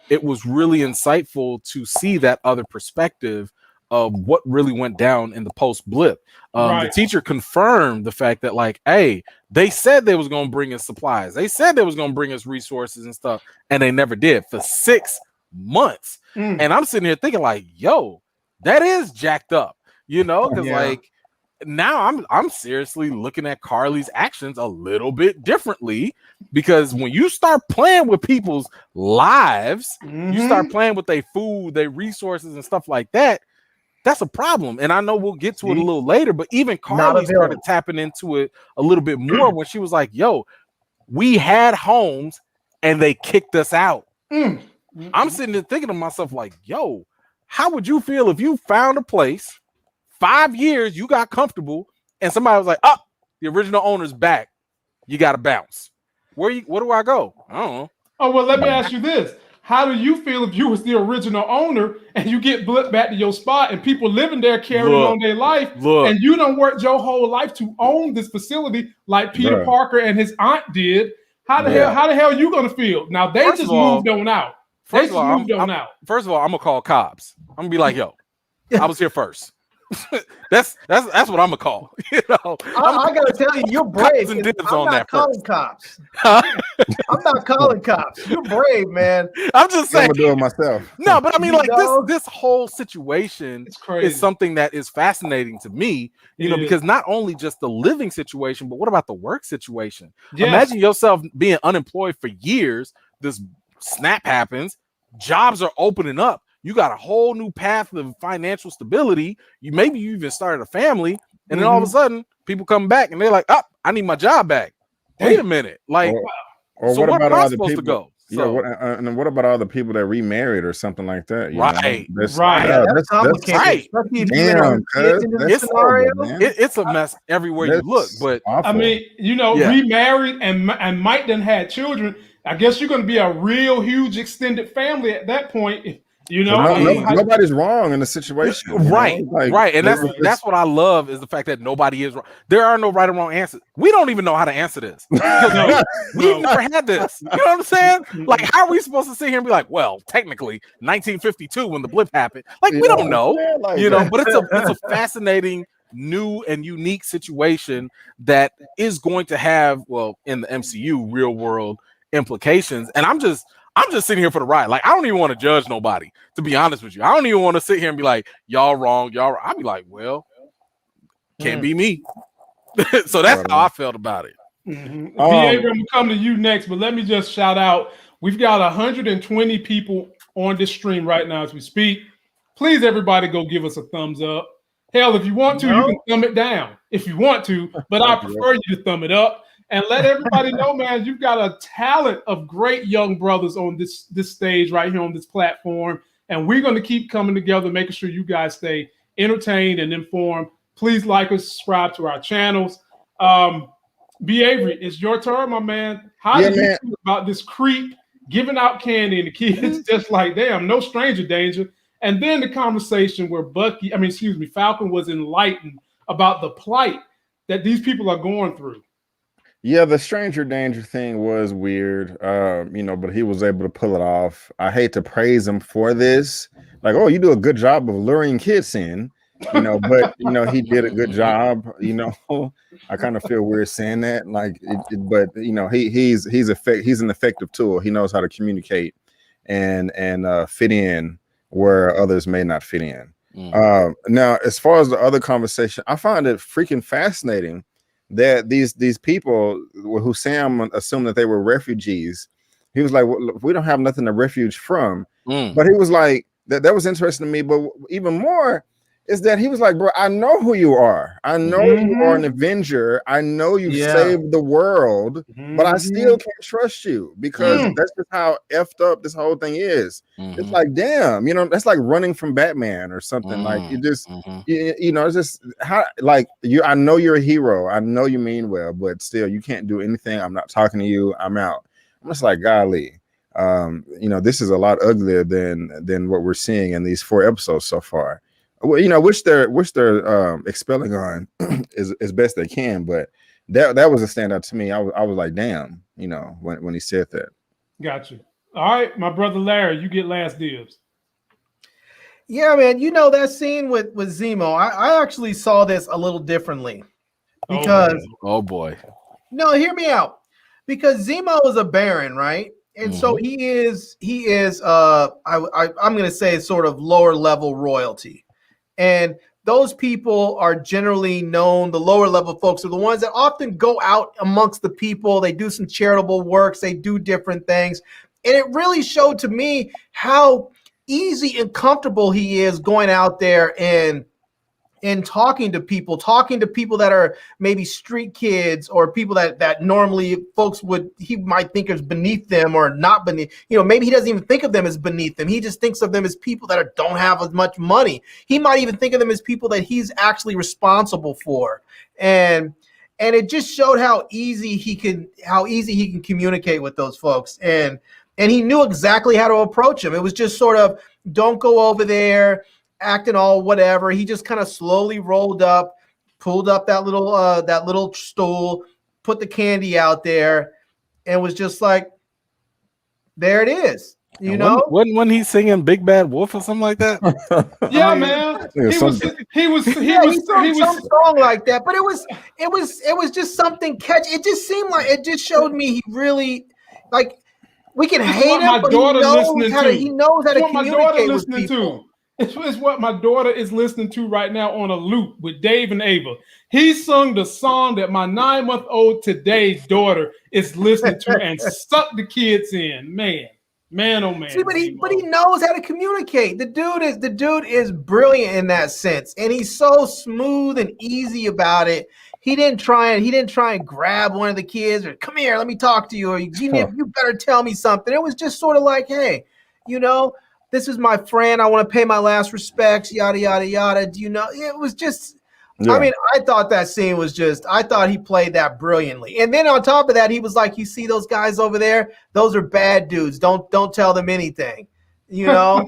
it was really insightful to see that other perspective of what really went down in the post blip. The teacher confirmed the fact that, like, hey, they said they was going to bring us supplies. They said they was going to bring us resources and stuff, and they never did for 6 months. And I'm sitting here thinking like, yo, that is jacked up, because like now I'm seriously looking at Carly's actions a little bit differently, because when you start playing with people's lives, you start playing with their food, their resources and stuff like that. That's a problem. And I know we'll get to it a little later, but even Carly started tapping into it a little bit more when she was like, yo, we had homes and they kicked us out. I'm sitting there thinking to myself like, yo, how would you feel if you found a place, 5 years, you got comfortable, and somebody was like, oh, the original owner's back. You got to bounce. Where do I go? I don't know. Oh, well, let me ask you this. How do you feel if you was the original owner and you get blipped back to your spot and people living there carrying on their life and you don't work your whole life to own this facility like Peter Parker and his aunt did? How the hell are you gonna feel? Now they just moved on out. First of all, I'm gonna call cops. I'm gonna be like, yo, I was here first. that's what I'm gonna call. I gotta tell you, you're brave. I'm not calling cops. I'm not calling cops. You're brave, man. I'm just saying. I'm gonna do it myself. No, but I mean, like this whole situation is something that is fascinating to me. Because not only just the living situation, but what about the work situation? Yes. Imagine yourself being unemployed for years. This snap happens. Jobs are opening up. You got a whole new path of financial stability. You even started a family, and then all of a sudden, people come back and they're like, "Oh, I need my job back." Wait a minute, like, or so what about am I all the supposed people? To go? So, and what about all the people that remarried or something like that? That's complicated. Damn, it's a mess everywhere you look. But awful. I mean, remarried and Mike done had children. I guess you're going to be a real huge extended family at that point. Nobody's wrong in the situation, right? And that's what I love is the fact that nobody is wrong. There are no right or wrong answers. We don't even know how to answer this. We've never had this. You know what I'm saying? Like, how are we supposed to sit here and be like, well, technically, 1952 when the blip happened? Like, we don't know, But it's a fascinating, new and unique situation that is going to have, well, in the MCU, real world implications. And I'm just sitting here for the ride. Like, I don't even want to judge nobody, to be honest with you. I don't even want to sit here and be like, y'all wrong. I'll be like, well, can't be me. So that's how I felt about it. I'm going to come to you next, but let me just shout out. We've got 120 people on this stream right now as we speak. Please, everybody, go give us a thumbs up. Hell, if you want to, you can thumb it down if you want to, but I prefer you to thumb it up and let everybody know, man, you've got a talent of great young brothers on this stage right here on this platform. And we're going to keep coming together, making sure you guys stay entertained and informed. Please like us, subscribe to our channels. B. Avery, it's your turn, my man. How did you feel about this creep giving out candy and the kids just like, damn, no stranger danger? And then the conversation where Falcon was enlightened about the plight that these people are going through. Yeah, the stranger danger thing was weird, but he was able to pull it off. I hate to praise him for this. Like, oh, you do a good job of luring kids in, but, he did a good job, I kind of feel weird saying that, but he's an effective tool. He knows how to communicate and fit in where others may not fit in. Now, as far as the other conversation, I find it freaking fascinating that these people who Sam assumed that they were refugees, he was like, well, we don't have nothing to refuge from. But he was like, that was interesting to me. But even more is that he was like, bro, I know who you are. I know you are an Avenger. I know you've saved the world, but I still can't trust you because that's just how effed up this whole thing is. It's like, damn, that's like running from Batman or something. Like you just, it's just how, like I know you're a hero. I know you mean well, but still you can't do anything. I'm not talking to you. I'm out. I'm just like, golly, this is a lot uglier than what we're seeing in these 4 episodes so far. Well, which they're expelling on as best they can, but that was a standout to me. I was like, damn, when he said that. Gotcha. All right, my brother Larry, you get last dibs. Yeah, man. That scene with Zemo, I actually saw this a little differently because oh boy. No, hear me out. Because Zemo is a Baron, right? And so he is I'm gonna say sort of lower level royalty. And those people are generally known, the lower level folks are the ones that often go out amongst the people. They do some charitable works. They do different things. And it really showed to me how easy and comfortable he is going out there and talking to people that are maybe street kids or people that normally he might think is beneath them or not beneath, maybe he doesn't even think of them as beneath them. He just thinks of them as people that don't have as much money. He might even think of them as people that he's actually responsible for. And it just showed how easy he can communicate with those folks. And he knew exactly how to approach them. It was just sort of, don't go over there acting all whatever. He just kind of slowly rolled up, pulled up that little stool, put the candy out there, and was just like, there it is. Wasn't he singing Big Bad Wolf or something like that? Yeah, man. He was some song like that, but it was just something catchy. It just seemed like it just showed me he really like. We can hate him, but he knows how to communicate with people. It's what my daughter is listening to right now on a loop with Dave and Ava. He sung the song that my 9-month-old today's daughter is listening to and sucked the kids in. Man, oh man. See, but he knows how to communicate. The dude is brilliant in that sense, and he's so smooth and easy about it. He didn't try and grab one of the kids or come here, let me talk to you, or you better tell me something. It was just sort of like, hey, this is my friend. I want to pay my last respects, yada, yada, yada. It was just, I mean, I thought that scene was I thought he played that brilliantly. And then on top of that, he was like, you see those guys over there? Those are bad dudes. Don't tell them anything. He did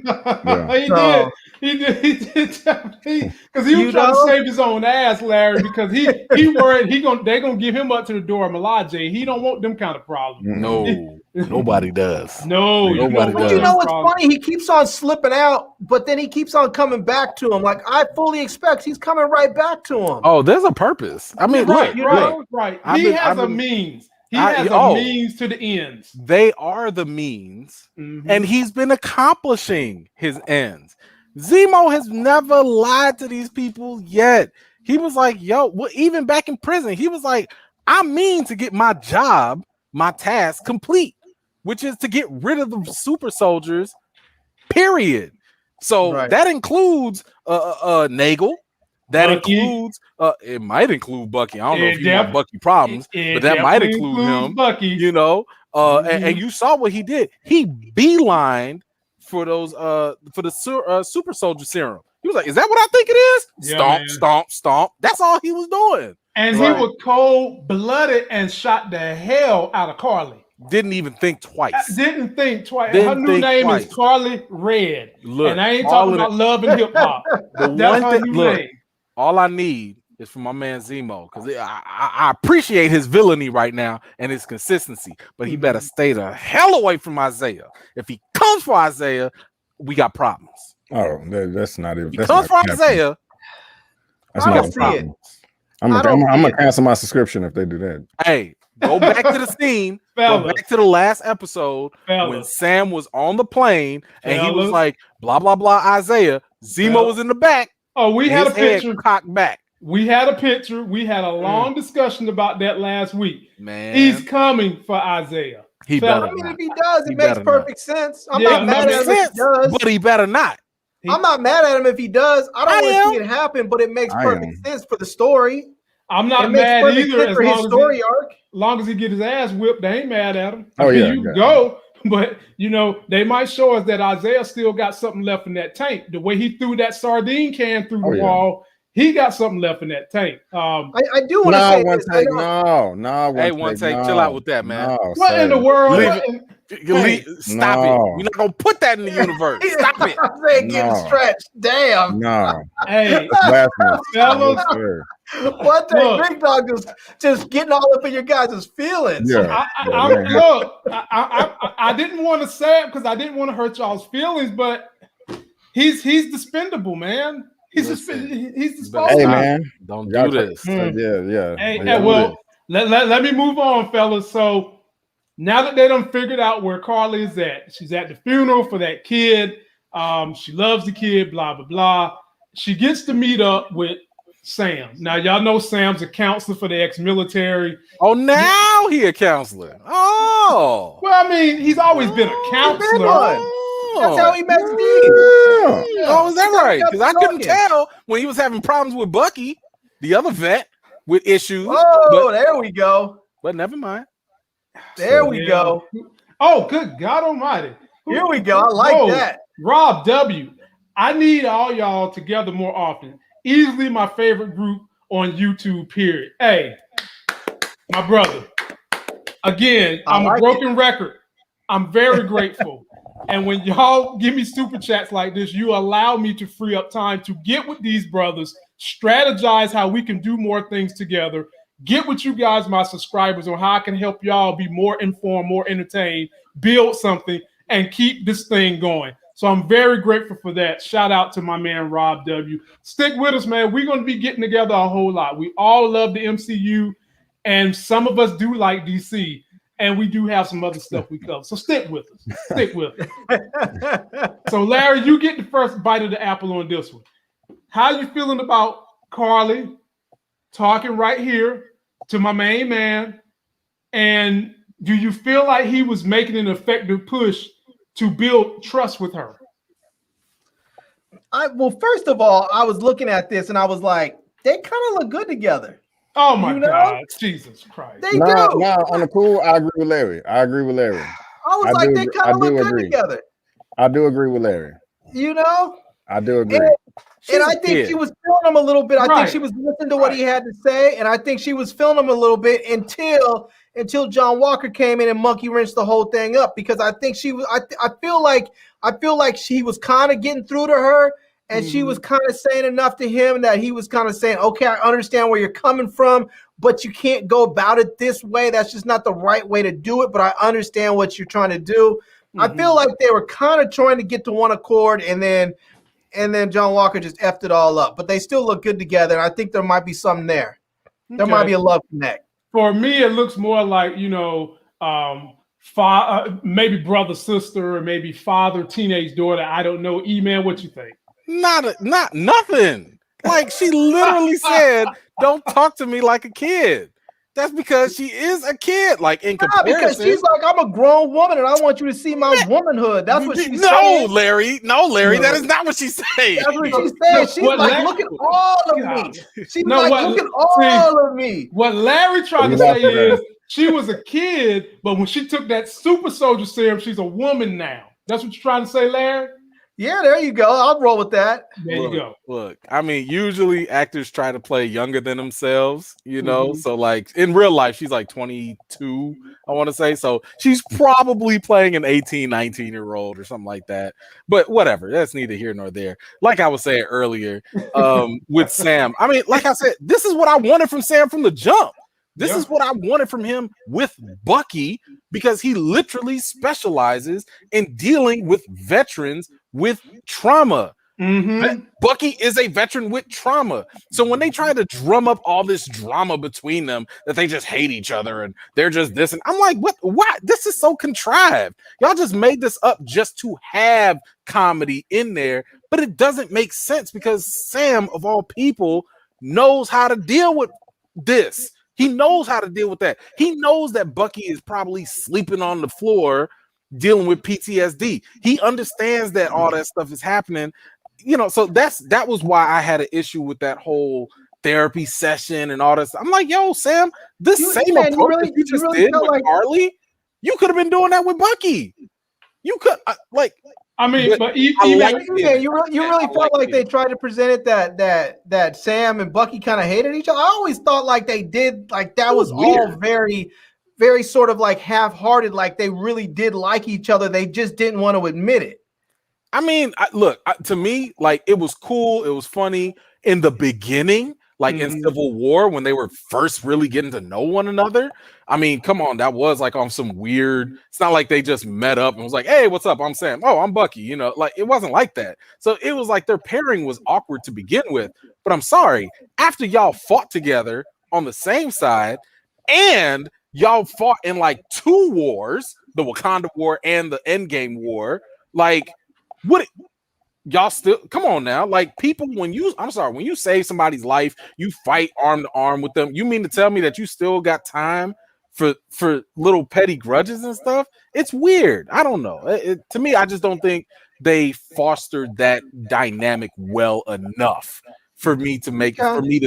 because he was trying to save his own ass, Larry, because he worried they're gonna give him up to the Dora Milaje. He don't want them kind of problems. No, nobody does. Nobody does. But what's funny? He keeps on slipping out, but then he keeps on coming back to him. Like I fully expect he's coming right back to him. Oh, there's a purpose. I mean, right. He has a means. He has a means to the ends. They are the means, and he's been accomplishing his ends. Zemo has never lied to these people yet. He was like, even back in prison, he was like, I mean to get my job, my task complete, which is to get rid of the super soldiers, period. So that includes Nagel, That Bucky. includes it might include Bucky. I don't know if he got Bucky problems, but that might include him. Bucky. You know, and you saw what he did. He beelined for those for the Super Soldier Serum. He was like, "Is that what I think it is?" Yeah, stomp, man. stomp, stomp. That's all he was doing. And he was cold-blooded and shot the hell out of Carly. Didn't even think twice. Didn't think twice. Didn't Her new think name twice. is Carly Red. Look, and I ain't talking about love and hip hop. That's her new name. All I need is for my man Zemo, because I appreciate his villainy right now and his consistency, but he better stay the hell away from Isaiah. If he comes for Isaiah, we got problems. Oh, that's not even. If he comes for Isaiah, that's I not don't see it. I'm gonna cancel my subscription if they do that. Hey, go back to the scene. Go back to the last episode when Sam was on the plane and he was like, blah, blah, blah, Isaiah. Zemo was in the back. Oh, we had a picture. Cocked back. We had a picture. We had a long discussion about that last week. Man, he's coming for Isaiah. He better. I mean, if he does, it makes perfect sense. I'm not mad at him if he does. But he better not. I'm not mad at him if he does. I don't want to see it happen, but it makes perfect sense for the story. I'm not mad either. As for his story arc. Long as he get his ass whipped, they ain't mad at him. Oh, yeah, you go. But, you know, they might show us that Isaiah still got something left in that tank. The way he threw that sardine can through the wall, he got something left in that tank. I do want to say one this. take. No. Hey, one take. Chill out with that, man. What in the world? Stop it. We're not going to put that in the universe. Stop it. I'm saying getting stretched. Damn. No. Hey, fellas. What the big dog just getting all up in your guys' feelings. Yeah. I didn't want to say it because I didn't want to hurt y'all's feelings, but he's dispendable, man. He's dispensable. Hey, man, don't do this. Yeah. Hey, well, let me move on, fellas. So now that they done figured out where Carly is at, she's at the funeral for that kid. She loves the kid. Blah blah blah. She gets to meet up with Sam. Now, y'all know Sam's a counselor for the ex-military. Oh, now he a counselor. Oh. Well, I mean, he's always been a counselor. That's how he met Steve. Oh, is that right? Because I couldn't tell when he was having problems with Bucky, the other vet, with issues. Oh, there we go. But never mind. There we go. Oh, good God almighty. Here we go. I like that. Rob W. I need all y'all together more often. Easily my favorite group on YouTube, period. Hey, my brother. Again, I'm a broken record. I'm very grateful. And when y'all give me super chats like this, you allow me to free up time to get with these brothers, strategize how we can do more things together, get with you guys, my subscribers, on how I can help y'all be more informed, more entertained, build something, and keep this thing going. So I'm very grateful for that. Shout out to my man, Rob W. Stick with us, man. We're going to be getting together a whole lot. We all love the MCU, and some of us do like DC, and we do have some other stuff we cover. So stick with us. Stick with us. So, Larry, you get the first bite of the apple on this one. How you feeling about Carly talking right here to my main man? And do you feel like he was making an effective push to build trust with her? Well, first of all, I was looking at this and I was like, they kind of look good together. Oh my God, Jesus Christ! They do. No, on the cool, I agree with Larry. I was like, they kind of look good together. I do agree with Larry. You know, I do agree. And I think she was feeling him a little bit. I think she was listening to what he had to say, and I think she was feeling him a little bit until John Walker came in and monkey wrenched the whole thing up. Because I think she was. I feel like she was kind of getting through to her, and she was kind of saying enough to him that he was kind of saying, "Okay, I understand where you're coming from, but you can't go about it this way. That's just not the right way to do it. But I understand what you're trying to do." I feel like they were kind of trying to get to one accord, and then John Walker just effed it all up. But they still look good together, and I think there might be something there. There might be a love connect. For me, it looks more like, maybe brother, sister, or maybe father, teenage daughter. I don't know. E-Man, what you think? Not nothing. Like, she literally said, "Don't talk to me like a kid." That's because she is a kid. Like in comparison, because she's like, I'm a grown woman and I want you to see my womanhood. That's what she's saying. Larry. No, Larry. That is not what she's saying. That's what she's saying. She's like, look at all of me. She's like, look at all of me. What Larry tried to say is she was a kid, but when she took that Super Soldier Serum, she's a woman now. That's what you're trying to say, Larry? Yeah, there you go. I'll roll with that. There you go. Look, I mean, usually actors try to play younger than themselves, you know? So, like, in real life, she's like 22, I want to say. So, she's probably playing an 18, 19-year-old or something like that. But whatever. That's neither here nor there. Like I was saying earlier with Sam. I mean, like I said, this is what I wanted from Sam from the jump. This is what I wanted from him with Bucky, because he literally specializes in dealing with veterans with trauma. Bucky is a veteran with trauma. So when they try to drum up all this drama between them, that they just hate each other and they're just this, and I'm like, what? This is so contrived. Y'all just made this up just to have comedy in there, but it doesn't make sense because Sam, of all people, knows how to deal with this. He knows how to deal with that. He knows that Bucky is probably sleeping on the floor dealing with PTSD. He understands that all that stuff is happening. You know, so that was why I had an issue with that whole therapy session and all this. I'm like, yo, Sam, this same approach that you just did with Harley, you could have been doing that with Bucky. You could I mean, but you really felt like they tried to present it that Sam and Bucky kind of hated each other. I always thought like they did, like that was all very, very sort of like half-hearted, like they really did like each other. They just didn't want to admit it. I mean, to me, like it was cool. It was funny in the beginning, like in Civil War when they were first really getting to know one another. I mean, come on, that was like on some weird. It's not like they just met up and was like, "Hey, what's up? I'm Sam. Oh, I'm Bucky." You know, like it wasn't like that. So it was like their pairing was awkward to begin with. But I'm sorry, after y'all fought together on the same side, and y'all fought in like 2 wars, the Wakanda War and the Endgame War, like. What y'all still come on now? Like people, when you save somebody's life, you fight arm to arm with them. You mean to tell me that you still got time for little petty grudges and stuff? It's weird. I don't know. To me, I just don't think they fostered that dynamic well enough for me to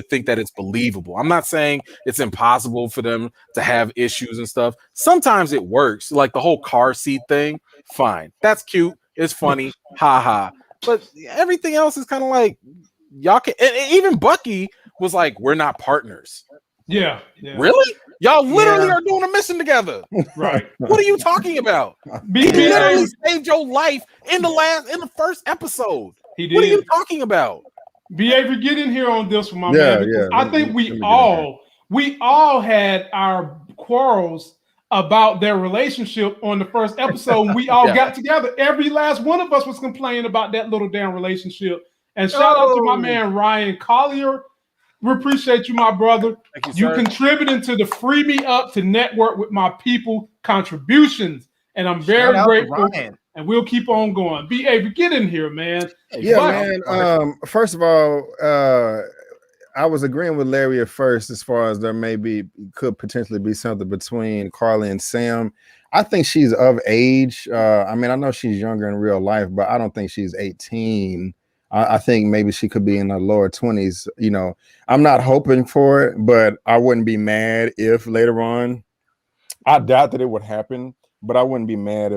think that it's believable. I'm not saying it's impossible for them to have issues and stuff. Sometimes it works, like the whole car seat thing. Fine, that's cute. It's funny, haha. But everything else is kind of like y'all can. And even Bucky was like, "We're not partners." Yeah. Really? Y'all literally are doing a mission together, right? What are you talking about? He literally saved your life in the first episode. He did. What are you talking about? Behavior, get in here on this one, my man. Yeah. I think we all had our quarrels about their relationship on the first episode. We all got together. Every last one of us was complaining about that little damn relationship. And shout out to my man Ryan Collier. We appreciate you, my brother. You contributing to the Free Me Up to network with my people contributions. And I'm very grateful. And we'll keep on going. B.A., get in here, man. Man. First of all, I was agreeing with Larry at first as far as could potentially be something between Carly and Sam. I think she's of age. I mean, I know she's younger in real life, but I don't think she's 18. I think maybe she could be in the lower 20s. You know, I'm not hoping for it, but I wouldn't be mad if later on. I doubt that it would happen, but I wouldn't be mad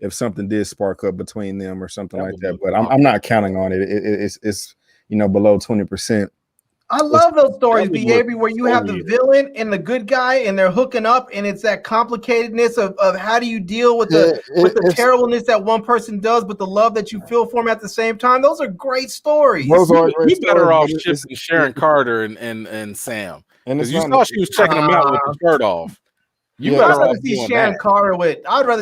if something did spark up between them or something like that. But I'm not counting on it. It's below 20%. I love those stories, B.A., where you have the villain and the good guy, and they're hooking up, and it's that complicatedness of how do you deal with the terribleness that one person does, but the love that you feel for him at the same time. Those are great stories. You better off shipping Sharon Carter and Sam, because you saw she was checking them out with the shirt off. I'd rather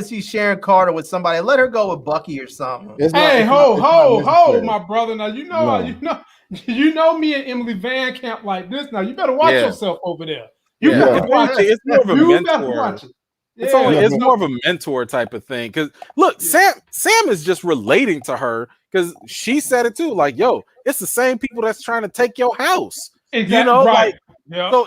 see Sharon Carter with somebody. Let her go with Bucky or something. Hey, ho, my brother. Now you know me and Emily Van Camp like this. Now you better watch yourself over there. It's more of a mentor. It's more of a mentor type of thing. Because look, Sam is just relating to her because she said it too. Like, yo, it's the same people that's trying to take your house. Exactly. Yeah. So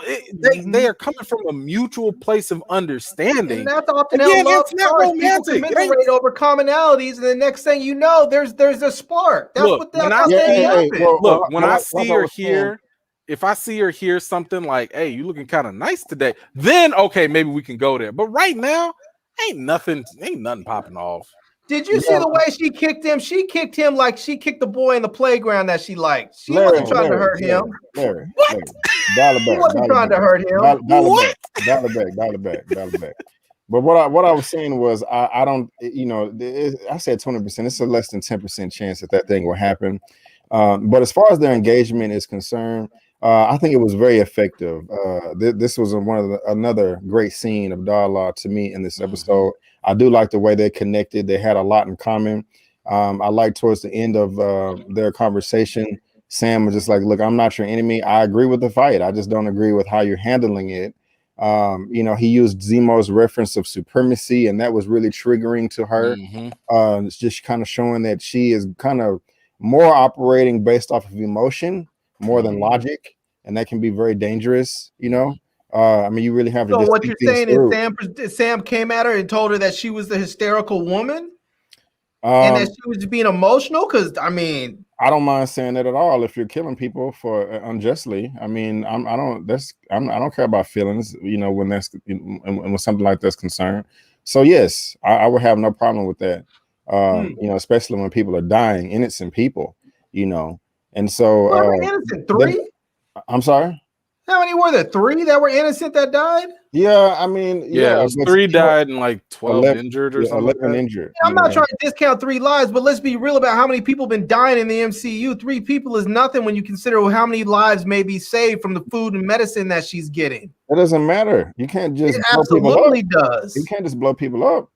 they are coming from a mutual place of understanding. And that's often Again, how love it's not starts. romantic. People commiserate over commonalities, and the next thing you know, there's a spark. That's Look, what how things happen. When I see or hear, if I see or hear something like, "Hey, you looking kind of nice today," then okay, maybe we can go there. But right now, ain't nothing popping off. Did you see the way she kicked him? She kicked him like she kicked the boy in the playground that she liked. She wasn't trying to hurt him. What? Dollar back. She wasn't trying to hurt him. Dollar back. But what I was saying was I don't, I said 20%. It's a less than 10% chance that thing will happen. But as far as their engagement is concerned, I think it was very effective. This was another great scene of dialogue to me in this episode. I do like the way they connected. They had a lot in common. I like towards the end of their conversation, Sam was just like, "Look, I'm not your enemy. I agree with the fight. I just don't agree with how you're handling it." He used Zemo's reference of supremacy, and that was really triggering to her. It's just kind of showing that she is kind of more operating based off of emotion more than logic, and that can be very dangerous. You really have to. So what you're saying is Sam came at her and told her that she was the hysterical woman, and that she was being emotional. Because I don't mind saying that at all. If you're killing people for unjustly, I don't care about feelings. When when something like that's concerned. So yes, I would have no problem with that. Especially when people are dying, innocent people. And so innocent 3. I'm sorry. How many were there? 3 that were innocent that died? Yeah, it was 3 died and like 12 injured or something. 11 injured. I'm not trying to discount 3 lives, but let's be real about how many people have been dying in the MCU. 3 people is nothing when you consider how many lives may be saved from the food and medicine that she's getting. It doesn't matter. You can't just it absolutely does. You can't just blow people up.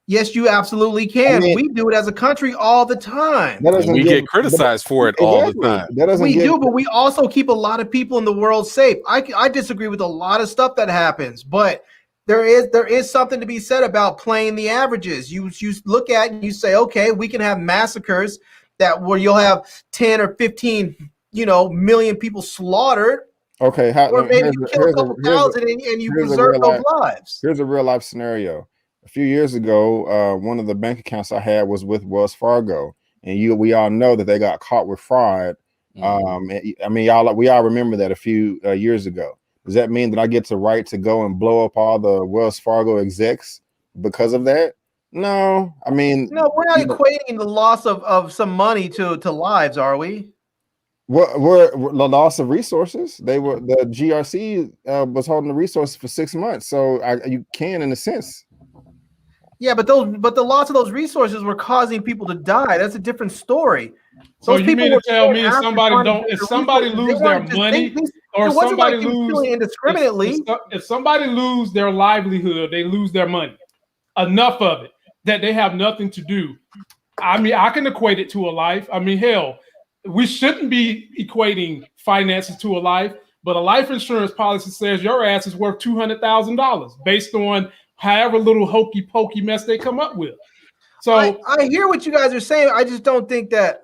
Yes, you absolutely can. We do it as a country all the time. We get criticized for it all the time. But we also keep a lot of people in the world safe. I disagree with a lot of stuff that happens, but there is something to be said about playing the averages. You look at and you say, okay, we can have massacres where you'll have 10 or 15, million people slaughtered. Okay, or maybe you kill a couple thousand and you preserve those lives. Here's a real life scenario. A few years ago, one of the bank accounts I had was with Wells Fargo, and we all know that they got caught with fraud. We all remember that a few years ago. Does that mean that I get the right to go and blow up all the Wells Fargo execs because of that? No, no, we're not equating the loss of some money to lives, are we? We're the loss of resources. The GRC was holding the resources for 6 months, so you can, in a sense. Yeah, but the loss of those resources were causing people to die. That's a different story. So you mean to tell me if somebody lose their money or somebody lose indiscriminately? If somebody lose their livelihood, they lose their money. Enough of it that they have nothing to do. I can equate it to a life. Hell, we shouldn't be equating finances to a life, but a life insurance policy says your ass is worth $200,000 based on however little hokey pokey mess they come up with. So I hear what you guys are saying. I just don't think that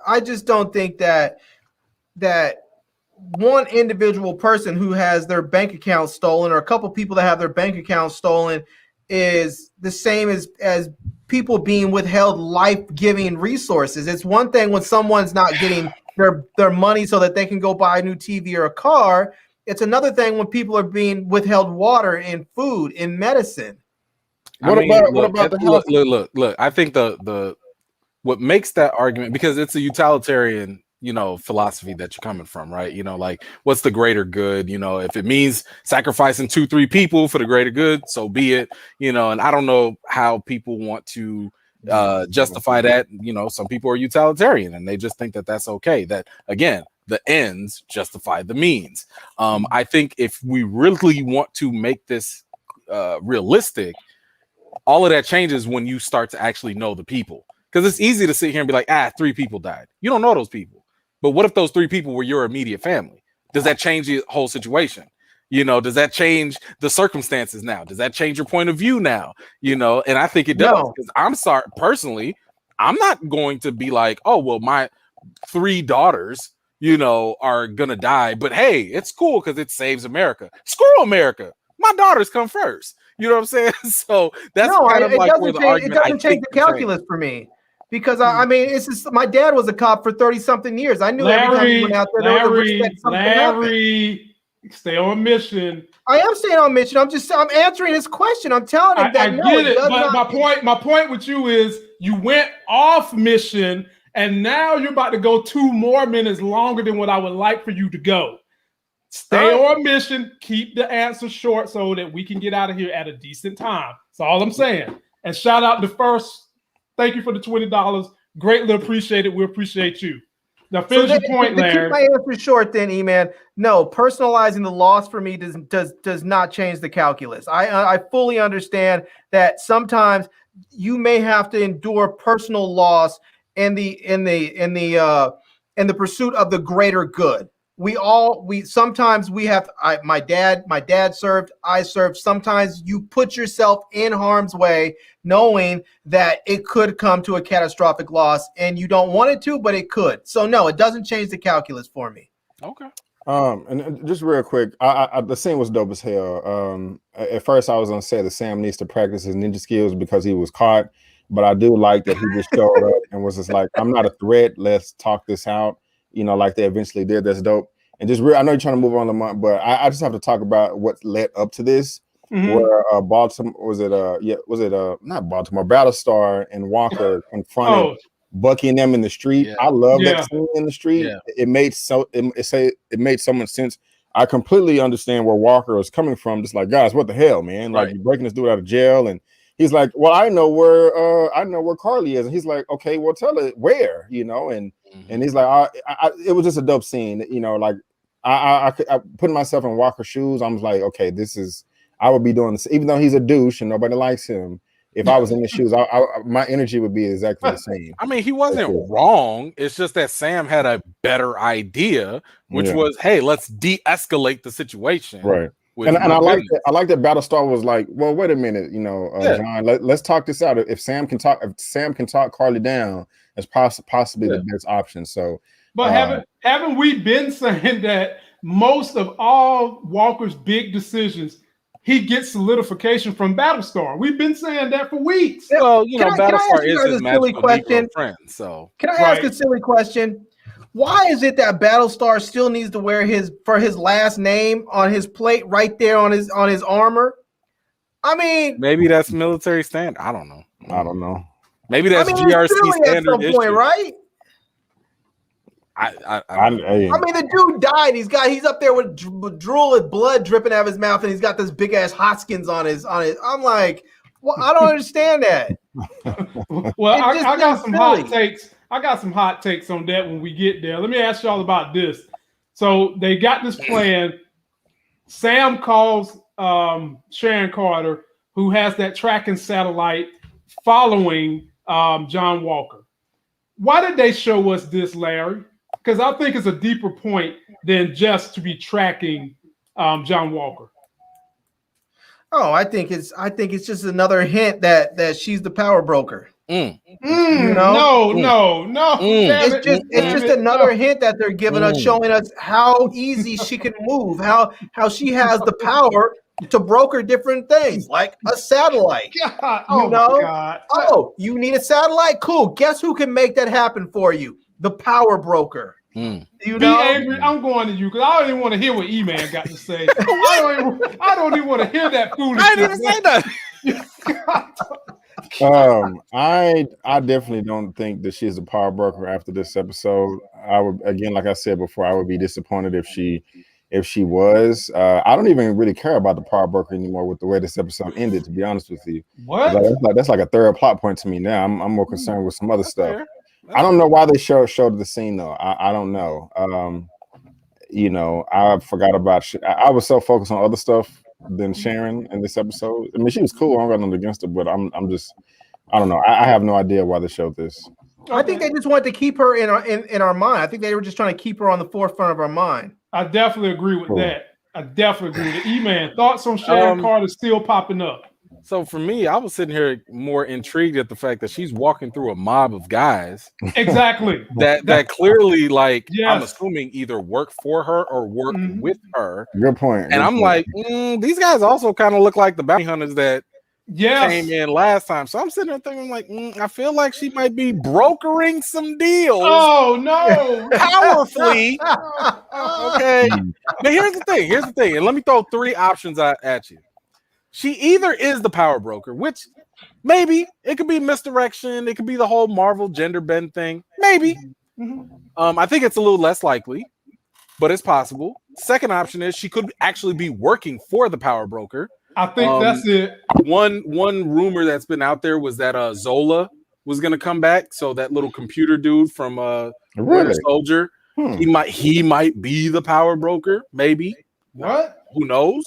one individual person who has their bank account stolen or a couple people that have their bank account stolen is the same as people being withheld life-giving resources. It's one thing when someone's not getting their money so that they can go buy a new TV or a car. It's another thing when people are being withheld water and food and medicine. What about the health? Look, I think the what makes that argument, because it's a utilitarian, philosophy that you're coming from, right? Like what's the greater good? If it means sacrificing 2-3 people for the greater good, so be it. And I don't know how people want to justify that. Some people are utilitarian and they just think that that's okay. That again, the ends justify the means. I think if we really want to make this realistic, all of that changes when you start to actually know the people. Because it's easy to sit here and be like, 3 people died. You don't know those people. But what if those 3 people were your immediate family? Does that change the whole situation? Does that change the circumstances now? Does that change your point of view now? And I think it does. Because I'm sorry, personally, I'm not going to be like, oh, well, my 3 daughters, are gonna die. But hey, it's cool because it saves America. Screw America. My daughters come first. You know what I'm saying? So that's kind of like where the argument. It doesn't change the calculus for me. Because I mean, it's just my dad was a cop for 30-something years. I knew every time he went out there, there was a risk that something happened. Stay on mission. I am staying on mission. I'm answering his question. I'm telling him that. I get it, but my point with you is you went off mission, and now you're about to go 2 more minutes longer than what I would like for you to go. Stay on mission. Keep the answer short so that we can get out of here at a decent time. That's all I'm saying. And shout out to First. Thank you for the $20. Greatly appreciate it. We appreciate you. Now finish your point, Larry. Keep my answer short, then, E-Man. No, personalizing the loss for me does not change the calculus. I fully understand that sometimes you may have to endure personal loss in the pursuit of the greater good. Sometimes we have. My dad served. I served. Sometimes you put yourself in harm's way, knowing that it could come to a catastrophic loss, and you don't want it to, but it could. So no, it doesn't change the calculus for me. Okay. And just real quick, the scene was dope as hell. At first, I was gonna say that Sam needs to practice his ninja skills because he was caught, but I do like that he just showed up and was just like, "I'm not a threat. Let's talk this out." Like they eventually did. That's dope. And just I know you're trying to move on the month, but I just have to talk about what led up to this. Mm-hmm. Where Baltimore not Baltimore, Battlestar and Walker confronted Bucky and them in the street. Yeah. I love that scene in the street. Yeah. It made so much sense. I completely understand where Walker was coming from. Just like, guys, what the hell, man? Like, you're breaking this dude out of jail, and he's like, well, I know where Carly is, and he's like, okay, well, tell it where, and he's like, it was just a dope scene, like I putting myself in Walker's shoes. I was like, okay, I would be doing this, even though he's a douche and nobody likes him. If I was in his shoes, my energy would be exactly the same. I mean, he wasn't wrong. It's just that Sam had a better idea, which was, hey, let's de-escalate the situation. Right. And I like that Battlestar was like, well, wait a minute, John, let's talk this out. If Sam can talk Carly down, that's possibly the best option. So, but haven't we been saying that most of all Walker's big decisions, he gets solidification from Battlestar? We've been saying that for weeks. Well, Battlestar is his magical Negro friend. So, can I ask a silly question? Why is it that Battlestar still needs to wear his last name on his plate right there on his armor? I mean, maybe that's military standard. I don't know. Maybe that's GRC standard at some point, right? I mean, the dude died. He's up there with drool and blood dripping out of his mouth, and he's got this big ass Hoskins on his. I'm like, well, I don't understand that. Well, I got some hot takes. I got some hot takes on that when we get there. Let me ask y'all about this. So they got this plan. Sam calls Sharon Carter, who has that tracking satellite following John Walker. Why did they show us this, Larry? Because I think it's a deeper point than just to be tracking John Walker. Oh, I think it's just another hint that she's the power broker. No. It's just another hint that they're giving us, showing us how easy she can move, how she has the power to broker different things, like a satellite. God, God. Oh, you need a satellite? Cool. Guess who can make that happen for you? The power broker. Avery, I'm going to you because I don't even want to hear what E-Man got to say. I don't even want to hear that foolishness. I didn't even say that. I definitely don't think that she's a power broker after this episode. I would, again, like I said before, I would be disappointed if she was. I don't even really care about the power broker anymore with the way this episode ended, to be honest with you. What? That's like a third plot point to me now. I'm more concerned with some other stuff. I don't know why they showed the scene though. I don't know. I forgot about. I was so focused on other stuff than Sharon in this episode. I mean, she was cool. I don't got nothing against her, but I'm just. I don't know. I have no idea why they showed this. I think they just wanted to keep her in our mind. I think they were just trying to keep her on the forefront of our mind. I definitely agree with that. I definitely agree with it. E-Man, thoughts on Sharon Carter still popping up? So for me, I was sitting here more intrigued at the fact that she's walking through a mob of guys Exactly. that clearly, like, Yes. I'm assuming either work for her or work with her. Good point. And I'm like, these guys also kind of look like the bounty hunters that came in last time. So I'm sitting there thinking, like, I feel like she might be brokering some deals. Oh no, powerfully. Okay. But here's the thing. And let me throw 3 options at you. She either is the power broker, which maybe it could be misdirection. It could be the whole Marvel gender bend thing. Maybe. I think it's a little less likely, but it's possible. Second option is she could actually be working for the power broker. I think that's it. One rumor that's been out there was that Zola was going to come back. So that little computer dude from Winter Soldier, he might be the power broker. Maybe. What? Who knows?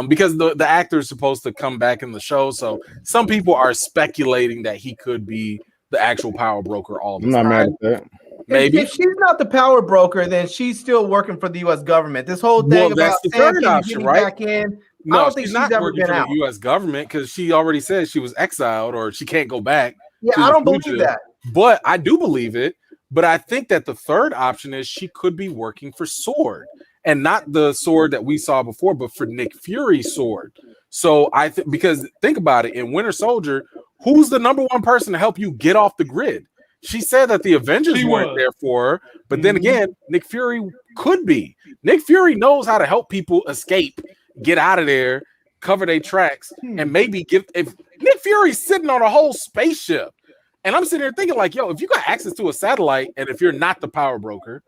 Because the actor is supposed to come back in the show, so some people are speculating that he could be the actual power broker all the time. I'm not mad at that. Maybe if she's not the power broker, then she's still working for the U.S. government. This whole thing about the third option, right? Back in, no, I don't think she's not ever working been for out. the U.S. government because she already said she was exiled or she can't go back. Yeah, I don't believe that. But I do believe it. But I think that the third option is she could be working for Sword. And not the sword that we saw before, but for Nick Fury's sword. So because think about it, in Winter Soldier, who's the number one person to help you get off the grid? She said that the Avengers weren't there for her, but then again, Nick Fury could be. Nick Fury knows how to help people escape, get out of there, cover their tracks, and maybe if Nick Fury's sitting on a whole spaceship, and I'm sitting there thinking like, yo, if you got access to a satellite, and if you're not the power broker,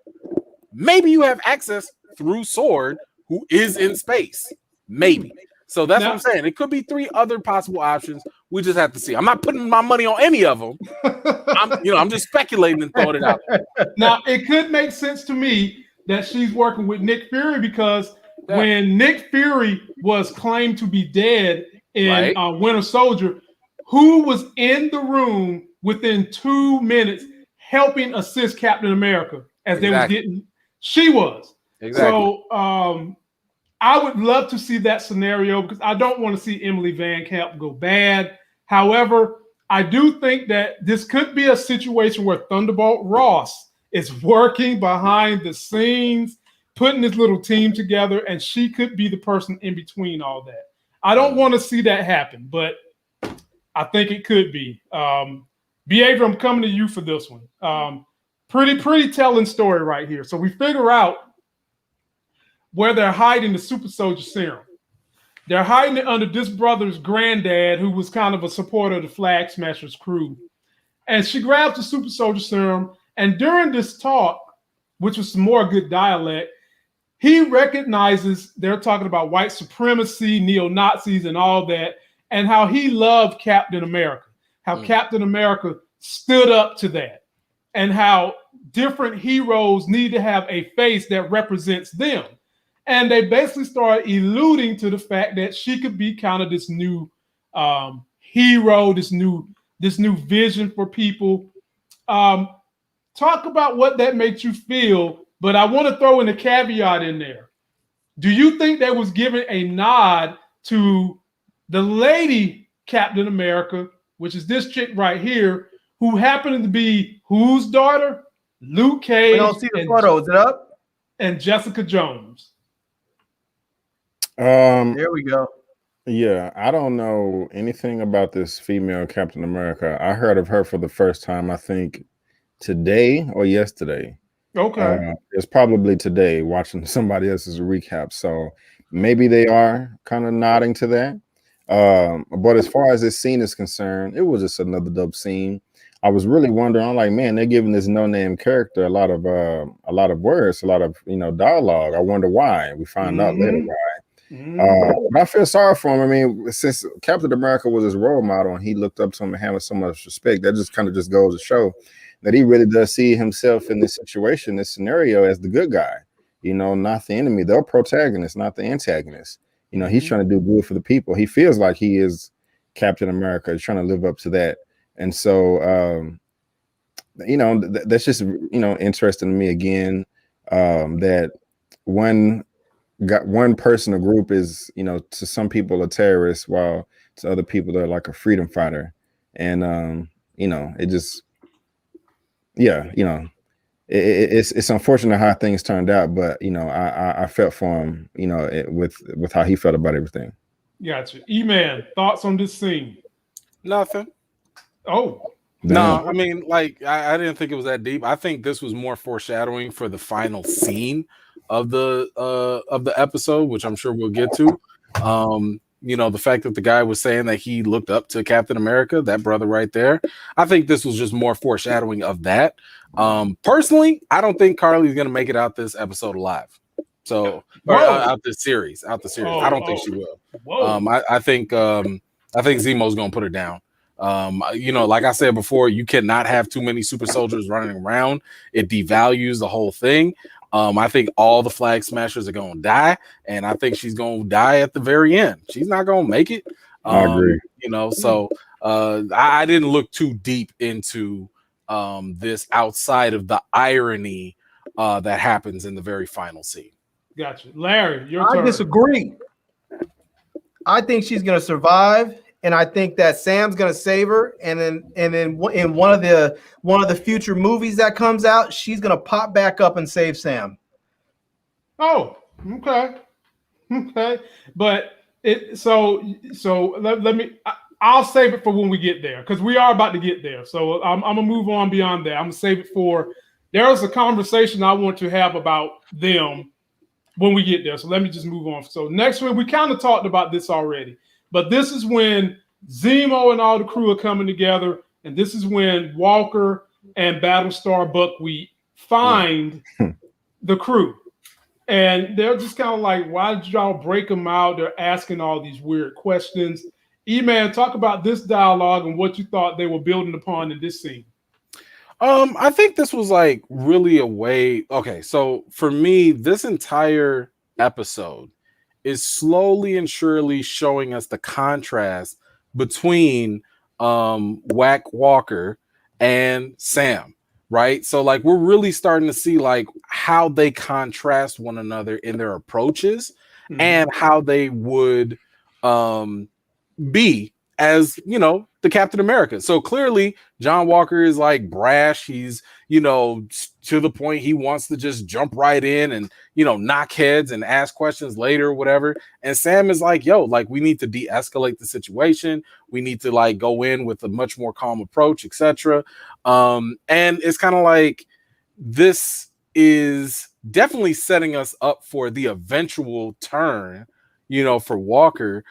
maybe you have access through Sword, who is in space. Maybe. So that's what I'm saying. It could be 3 other possible options. We just have to see. I'm not putting my money on any of them. I'm just speculating and throwing it out there. Now, it could make sense to me that she's working with Nick Fury because when Nick Fury was claimed to be dead in Winter Soldier, who was in the room within 2 minutes helping assist Captain America as they were getting? She was. Exactly. So I would love to see that scenario because I don't want to see Emily Van Camp go bad. However, I do think that this could be a situation where Thunderbolt Ross is working behind the scenes, putting his little team together, and she could be the person in between all that. I don't want to see that happen, but I think it could be. Beaver, I'm coming to you for this one. Pretty telling story right here. So we figure out where they're hiding the Super Soldier Serum. They're hiding it under this brother's granddad, who was kind of a supporter of the Flag Smashers crew. And she grabs the Super Soldier Serum, and during this talk, which was some more good dialect, he recognizes they're talking about white supremacy, neo-Nazis, and all that, and how he loved Captain America, how Captain America stood up to that, and how different heroes need to have a face that represents them. And they basically started alluding to the fact that she could be kind of this new hero, this new vision for people. Talk about what that makes you feel, but I want to throw in a caveat in there. Do you think that was given a nod to the lady Captain America, which is this chick right here, who happened to be whose daughter? Luke Cage. We don't see the photo. Is it up? And Jessica Jones. There we go. Yeah, I don't know anything about this female Captain America. I heard of her for the first time, I think, today or yesterday. Okay. It's probably today, watching somebody else's recap. So maybe they are kind of nodding to that. But as far as this scene is concerned, it was just another dope scene. I was really wondering, I'm like, man, they're giving this no-name character a lot of words, a lot of dialogue. I wonder why. We find out later why. But I feel sorry for him. I mean, since Captain America was his role model and he looked up to him and having so much respect, that just kind of just goes to show that he really does see himself in this situation, this scenario, as the good guy, not the enemy, the protagonist, not the antagonist. He's trying to do good for the people. He feels like he is Captain America. He's trying to live up to that. And so, that's just, interesting to me again, that one person or group is, to some people a terrorist, while to other people that are like a freedom fighter. And you know, it just, yeah, you know, it's unfortunate how things turned out, but you know, I felt for him, you know, with how he felt about everything. Gotcha. E-Man, thoughts on this scene? Nothing. Oh. No, I mean, like, I didn't think it was that deep. I think this was more foreshadowing for the final scene of the episode, which I'm sure we'll get to. You know, the fact that the guy was saying that he looked up to Captain America, that brother right there. I think this was just more foreshadowing of that. Personally, I don't think Carly's gonna make it out this episode alive. So, or out the series. I don't think she will. I think Zemo's gonna put her down. You know, like I said before, you cannot have too many super soldiers running around. It devalues the whole thing. I think all the flag smashers are going to die, and I think she's going to die at the very end. She's not going to make it. I agree. You know, so I didn't look too deep into this outside of the irony that happens in the very final scene. Gotcha. Larry, your turn. I disagree. I think she's going to survive. And I think that Sam's gonna save her, and then in one of the future movies that comes out, she's gonna pop back up and save Sam. Oh, okay. But I'll save it for when we get there, because we are about to get there. So I'm gonna move on beyond that. I'm gonna save it for. There is a conversation I want to have about them when we get there. So let me just move on. So next week, we kind of talked about this already. But this is when Zemo and all the crew are coming together, and this is when Walker and Battlestar Buckwheat find the crew. And they're just kind of like, why did y'all break them out? They're asking all these weird questions. E-Man, talk about this dialogue and what you thought they were building upon in this scene. I think this was like really a way. Okay, so for me, this entire episode is slowly and surely showing us the contrast between Whack Walker and Sam, right? So like we're really starting to see like how they contrast one another in their approaches and how they would be as, you know, the Captain America. So clearly John Walker is like brash. He's, you know, to the point he wants to just jump right in and, you know, knock heads and ask questions later or whatever. And Sam is like, yo, like we need to de-escalate the situation. We need to like go in with a much more calm approach, etc. And it's kind of like this is definitely setting us up for the eventual turn, you know, for Walker.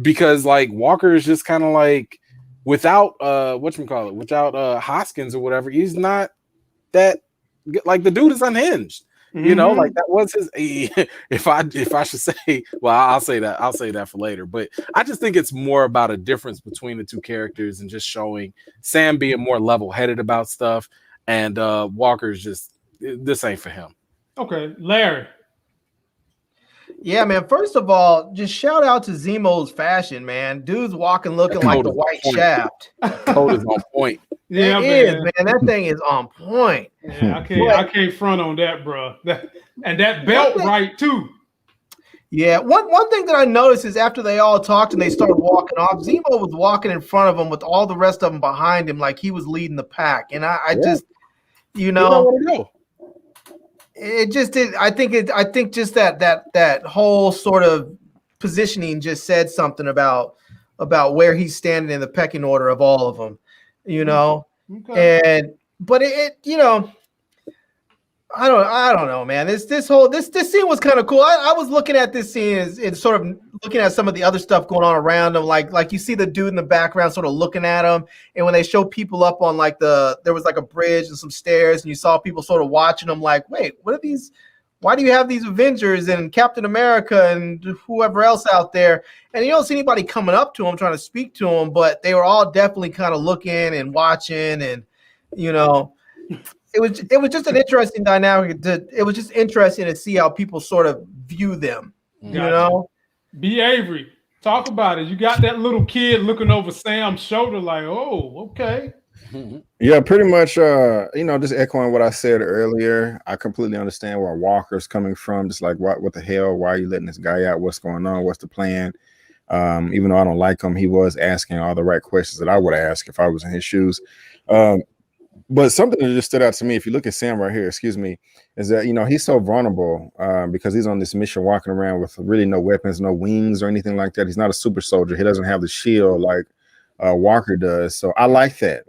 Because like Walker is just kind of like without without Hoskins or whatever, he's not that like the dude is unhinged. You know, like that was his if I should say, well, I'll say that for later. But I just think it's more about a difference between the two characters and just showing Sam being more level-headed about stuff, and Walker's just this ain't for him. Okay, Larry. Yeah, man. First of all, just shout out to Zemo's fashion, man. Dude's walking looking like the White Shaft. Coat is on point. Yeah, man. That thing is on point. Yeah, I can't front on that, bro. And that belt right too. Yeah, one thing that I noticed is after they all talked and they started walking off, Zemo was walking in front of them with all the rest of them behind him, like he was leading the pack. And I just, you know. It just did. I think just that whole sort of positioning just said something about where he's standing in the pecking order of all of them, you know. Okay. But it you know, I don't know, man. This scene was kind of cool. I was looking at this scene and sort of looking at some of the other stuff going on around him. Like you see the dude in the background sort of looking at him. And when they show people up on like there was like a bridge and some stairs and you saw people sort of watching them like, wait, what are these? Why do you have these Avengers and Captain America and whoever else out there? And you don't see anybody coming up to him trying to speak to him, but they were all definitely kind of looking and watching and, you know, It was just an interesting dynamic. It was just interesting to see how people sort of view them. You know, B. Avery, talk about it. You got that little kid looking over Sam's shoulder, like, oh, okay. Yeah, pretty much. You know, just echoing what I said earlier. I completely understand where Walker's coming from. Just like, what the hell? Why are you letting this guy out? What's going on? What's the plan? Even though I don't like him, he was asking all the right questions that I would ask if I was in his shoes. But something that just stood out to me, if you look at Sam right here, excuse me, is that, he's so vulnerable because he's on this mission walking around with really no weapons, no wings or anything like that. He's not a super soldier. He doesn't have the shield like Walker does. So I like that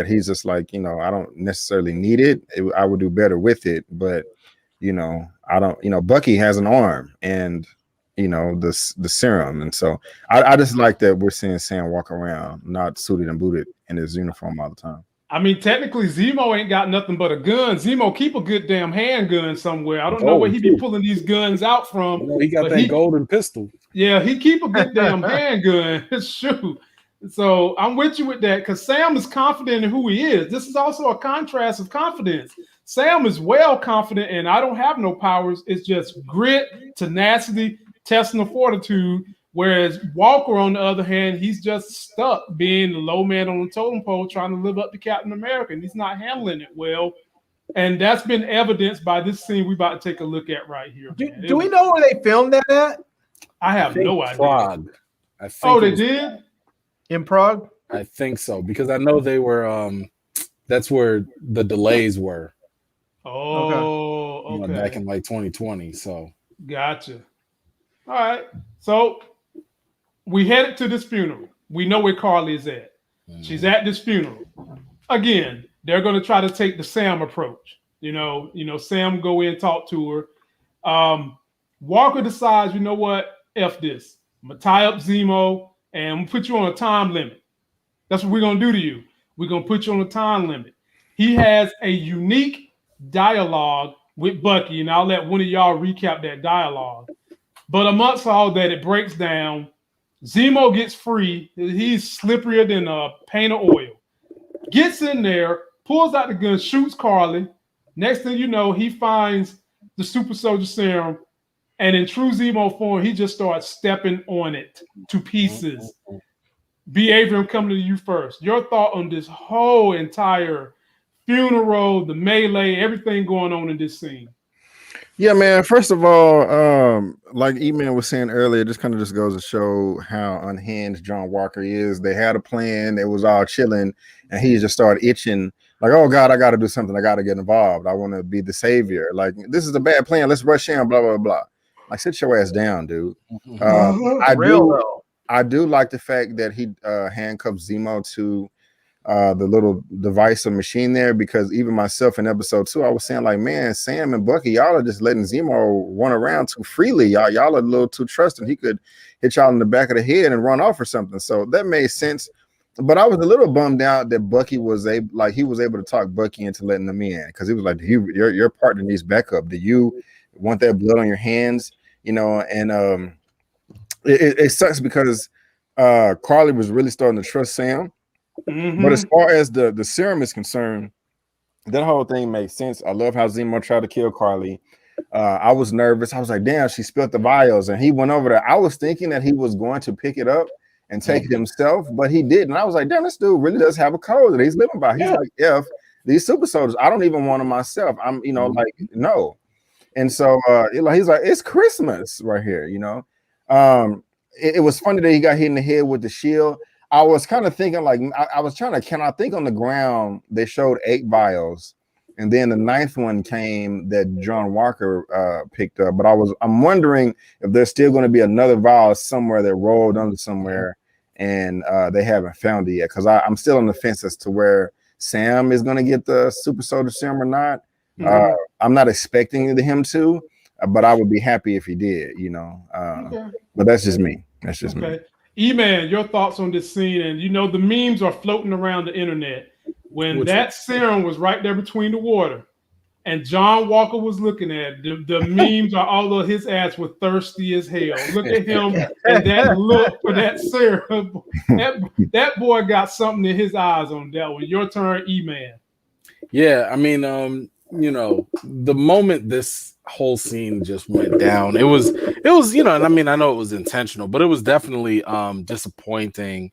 he's just like, I don't necessarily need it. I would do better with it. But, I don't, Bucky has an arm and, the serum. And so I just like that we're seeing Sam walk around, not suited and booted in his uniform all the time. I mean, technically, Zemo ain't got nothing but a gun. Zemo keep a good damn handgun somewhere. I don't know where he be pulling these guns out from. He got that golden pistol. Yeah, he keep a good damn handgun. Shoot. So I'm with you with that because Sam is confident in who he is. This is also a contrast of confidence. Sam is well confident and I don't have no powers. It's just grit, tenacity, testing of fortitude. Whereas Walker, on the other hand, he's just stuck being the low man on the totem pole trying to live up to Captain America, and he's not handling it well. And that's been evidenced by this scene we're about to take a look at right here. Do we know where they filmed that at? I have no idea. Prague. They did? In Prague? I think so, because I know they were that's where the delays were. Okay. Back in like 2020. So gotcha. All right. So we headed to this funeral. We know where Carly is at. She's at this funeral. Again, they're going to try to take the Sam approach. Sam go in, talk to her. Walker decides, you know what? F this. I'm going to tie up Zemo and I'm going to put you on a time limit. That's what we're going to do to you. We're going to put you on a time limit. He has a unique dialogue with Bucky, and I'll let one of y'all recap that dialogue. But amongst all that, it breaks down. Zemo gets free. He's slipperier than a paint of oil. Gets in there, pulls out the gun, shoots Carly. Next thing you know, he finds the Super Soldier Serum. And in true Zemo form, he just starts stepping on it to pieces. B. Abraham, coming to you first. Your thought on this whole entire funeral, the melee, everything going on in this scene. Yeah, man. First of all, like E-Man was saying earlier, this kind of just goes to show how unhinged John Walker is. They had a plan. It was all chilling. And he just started itching. Like, oh, God, I got to do something. I got to get involved. I want to be the savior. Like, this is a bad plan. Let's rush in, blah, blah, blah. Like, sit your ass down, dude. I do like the fact that he handcuffed Zemo to the little device or machine there, because even myself in episode 2, I was saying like, man, Sam and Bucky, y'all are just letting Zemo run around too freely. Y'all are a little too trusting. He could hit y'all in the back of the head and run off or something. So that made sense. But I was a little bummed out that Bucky was able to talk Bucky into letting them in, because he was like, your partner needs backup. Do you want that blood on your hands? And it sucks because Carly was really starting to trust Sam. Mm-hmm. But as far as the serum is concerned, that whole thing makes sense. I love how Zemo tried to kill Carly. I was nervous. I was like, damn, she spilled the vials. And he went over there. I was thinking that he was going to pick it up and take it himself, but he didn't. I was like, damn, this dude really does have a code that he's living by. He's like, F, these super soldiers, I don't even want them myself. I'm, like, no. And so he's like, it's Christmas right here, It was funny that he got hit in the head with the shield. I was kind of thinking, like, I was trying to, can I think on the ground, they showed 8 vials, and then the 9th one came that John Walker picked up. But I'm wondering if there's still going to be another vial somewhere that rolled under somewhere, and they haven't found it yet. Because I'm still on the fence as to where Sam is going to get the Super Soldier Serum or not. Mm-hmm. I'm not expecting him to, but I would be happy if he did, But that's just me. That's just me. E-Man, your thoughts on this scene? And the memes are floating around the internet when that serum was right there between the water, and John Walker was looking at it. The memes are all of his ass were thirsty as hell. Look at him and that look for that serum. That boy got something in his eyes on that one. Your turn, E-Man. Yeah, I mean, the moment this whole scene just went down, it was, and I mean, I know it was intentional, but it was definitely disappointing,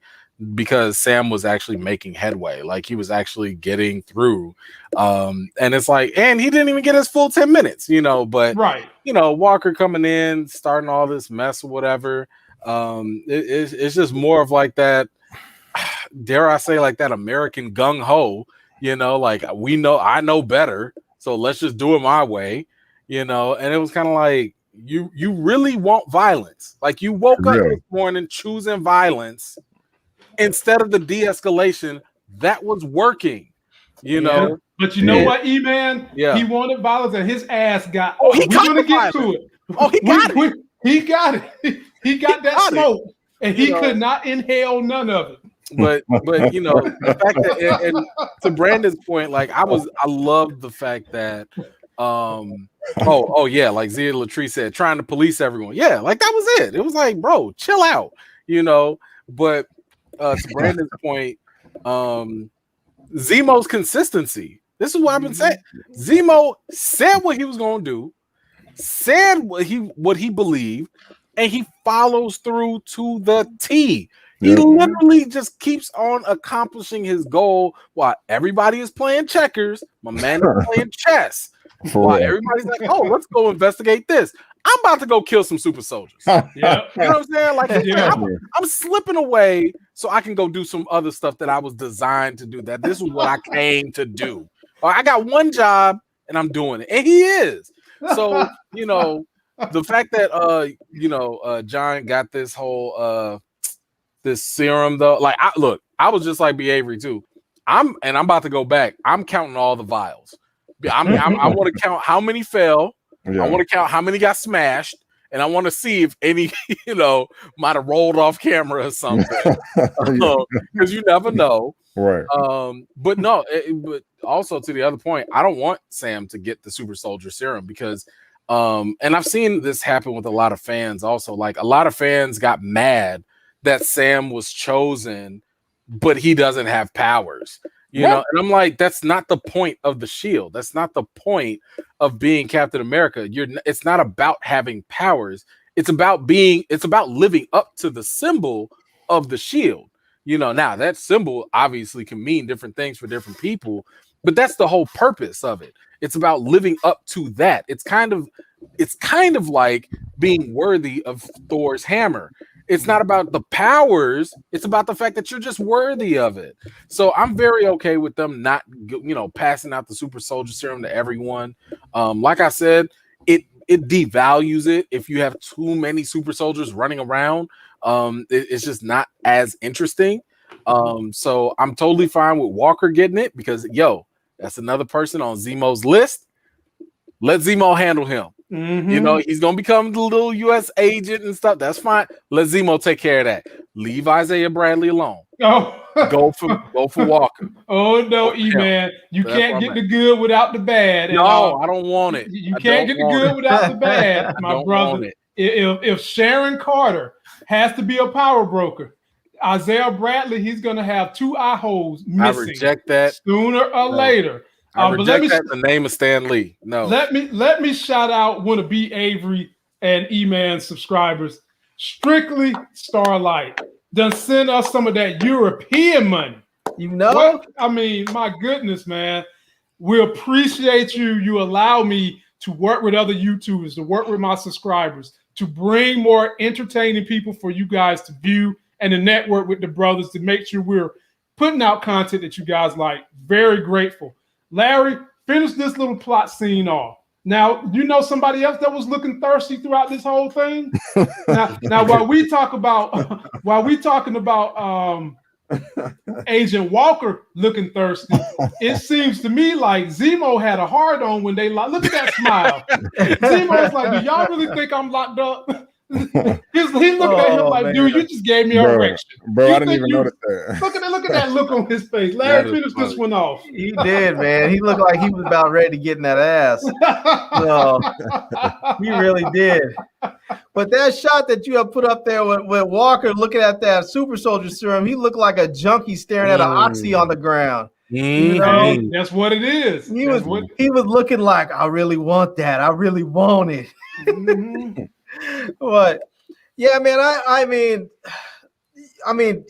because Sam was actually making headway. Like, he was actually getting through. And it's like, and he didn't even get his full 10 minutes, but right. Walker coming in, starting all this mess or whatever. It's just more of like that, dare I say, like that American gung ho, like I know better, so let's just do it my way, and it was kind of like you really want violence. Like you woke up this morning choosing violence instead of the de-escalation that was working, know. But you know what, E-Man? Yeah. He wanted violence and his ass got. Oh, we're gonna get to it. Oh, he got it. He got it. He got that smoke, and he could not inhale none of it. But the fact that, and to Brandon's point, like I love the fact that like Zia Latree said, trying to police everyone. Yeah, like that was it. It was like, bro, chill out, But to Brandon's point, Zemo's consistency. This is what I've been saying. Zemo said what he was gonna do, said what he believed, and he follows through to the T. He literally just keeps on accomplishing his goal while everybody is playing checkers. My man is playing chess. While everybody's like, "Oh, let's go investigate this." I'm about to go kill some super soldiers. You know what I'm saying? Like, I'm slipping away so I can go do some other stuff that I was designed to do. That this is what I came to do. I got one job and I'm doing it, and he is. So the fact that John got this whole this serum though, like I was just like B. Avery too. I'm about to go back. I'm counting all the vials. I want to count how many fell. Yeah. I want to count how many got smashed, and I want to see if any, might have rolled off camera or something. Because you never know. Right. But but also to the other point, I don't want Sam to get the Super Soldier Serum because, and I've seen this happen with a lot of fans also. Like a lot of fans got mad that Sam was chosen, but he doesn't have powers. And I'm like, that's not the point of the shield. That's not the point of being Captain America. It's not about having powers. It's about living up to the symbol of the shield. Now that symbol obviously can mean different things for different people, but that's the whole purpose of it. It's about living up to that. It's kind of like being worthy of Thor's hammer. It's not about the powers. It's about the fact that you're just worthy of it. So I'm very okay with them not, passing out the Super Soldier Serum to everyone. Like I said, it devalues it if you have too many super soldiers running around. It's just not as interesting. So I'm totally fine with Walker getting it because, that's another person on Zemo's list. Let Zemo handle him. Mm-hmm. He's gonna become the little U.S. agent and stuff. That's fine. Let Zemo take care of that. Leave Isaiah Bradley alone. Oh, go for Walker. Oh no, E-Man, you can't get the good without the bad. No, I don't want it. You can't get the good without the bad, my brother. If Sharon Carter has to be a power broker, Isaiah Bradley, he's gonna have two eye holes missing. I reject that sooner or later. I reject that in the name of Stan Lee. No. Let me shout out one of B. Avery and E-Man subscribers. Strictly Starlight done send us some of that European money. What? I mean, my goodness, man. We appreciate you. You allow me to work with other YouTubers, to work with my subscribers, to bring more entertaining people for you guys to view and to network with the brothers to make sure we're putting out content that you guys like. Very grateful. Larry, finish this little plot scene off. Now, somebody else that was looking thirsty throughout this whole thing? now while we talking about Agent Walker looking thirsty, it seems to me like Zemo had a hard on when they look at that smile. Zemo's like, do y'all really think I'm locked up? He's looking at him like, dude, you just gave me a erection. Bro, I didn't even notice that. Look at that look on his face. Larry, finish this one off. He did, man. He looked like he was about ready to get in that ass. So, he really did. But that shot that you have put up there with Walker looking at that Super Soldier Serum, he looked like a junkie staring at an oxy on the ground. That's what it is. He was looking like, I really want that. I really want it. But yeah, man, I mean,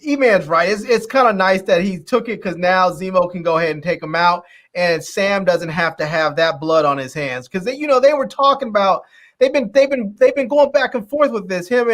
E-Man's right. It's kind of nice that he took it because now Zemo can go ahead and take him out, and Sam doesn't have to have that blood on his hands because they were talking about they've been going back and forth with this him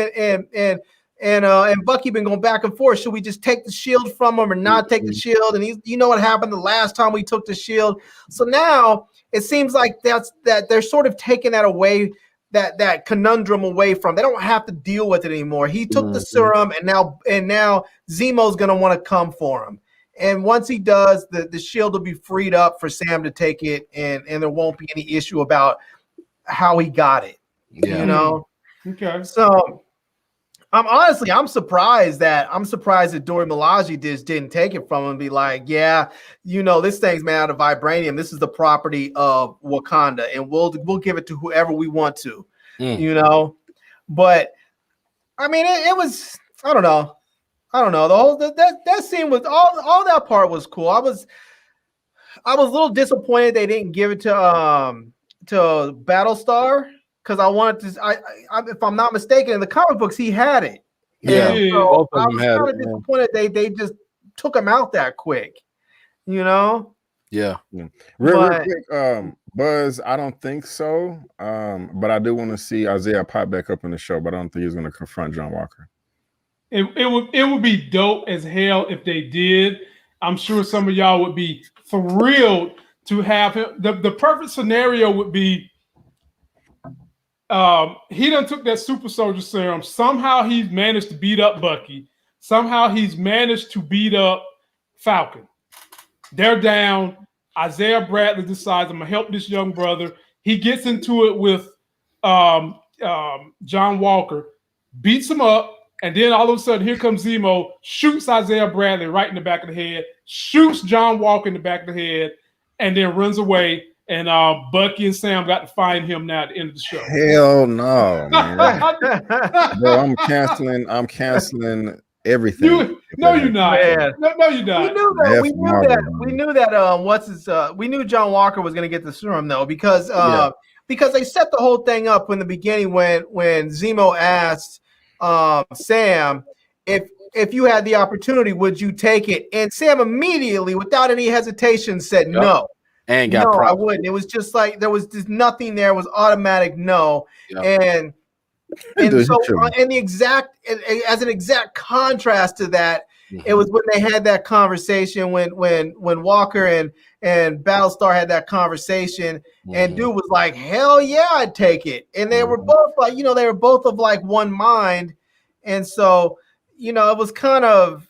and Bucky been going back and forth. Should we just take the shield from him or not take the shield? And you know what happened the last time we took the shield. So now it seems like that they're sort of taking that away, that conundrum away from. They don't have to deal with it anymore. He took the serum, and now Zemo's gonna want to come for him. And once he does, the shield will be freed up for Sam to take it, and there won't be any issue about how he got it. Yeah. You know. Okay. So. I'm surprised that Dora Milaje didn't take it from him and be like, yeah, you know, this thing's made out of vibranium. This is the property of Wakanda, and we'll give it to whoever we want to, you know. But I mean, it was, I don't know. The whole that scene was all that part was cool. I was a little disappointed they didn't give it to Battlestar. Because I wanted to, if I'm not mistaken, in the comic books he had it. Yeah, so I was kind of disappointed they just took him out that quick. You know? Yeah. Real quick, Buzz, I don't think so. But I do want to see Isaiah pop back up in the show, but I don't think he's going to confront John Walker. It would be dope as hell if they did. I'm sure some of y'all would be thrilled to have him. The perfect scenario would be. He done took that Super Soldier Serum. Somehow he's managed to beat up Bucky. Somehow he's managed to beat up Falcon. They're down. Isaiah Bradley decides, I'm going to help this young brother. He gets into it with John Walker, beats him up, and then all of a sudden, here comes Zemo, shoots Isaiah Bradley right in the back of the head, shoots John Walker in the back of the head, and then runs away. And Bucky and Sam got to find him now at the end of the show. Hell no, man. Bro, I'm canceling everything. No, you're not. No, you're not. We knew that we knew John Walker was going to get the serum though, because they set the whole thing up in the beginning when Zemo asked Sam if you had the opportunity, would you take it? And Sam immediately, without any hesitation, said no. And got I wouldn't. It was just like there was just nothing there. It was automatic no. And so as an exact contrast to that, it was when they had that conversation when Walker and Battlestar had that conversation, and dude was like, hell yeah, I'd take it. And they were both like, they were both of like one mind. And so, it was kind of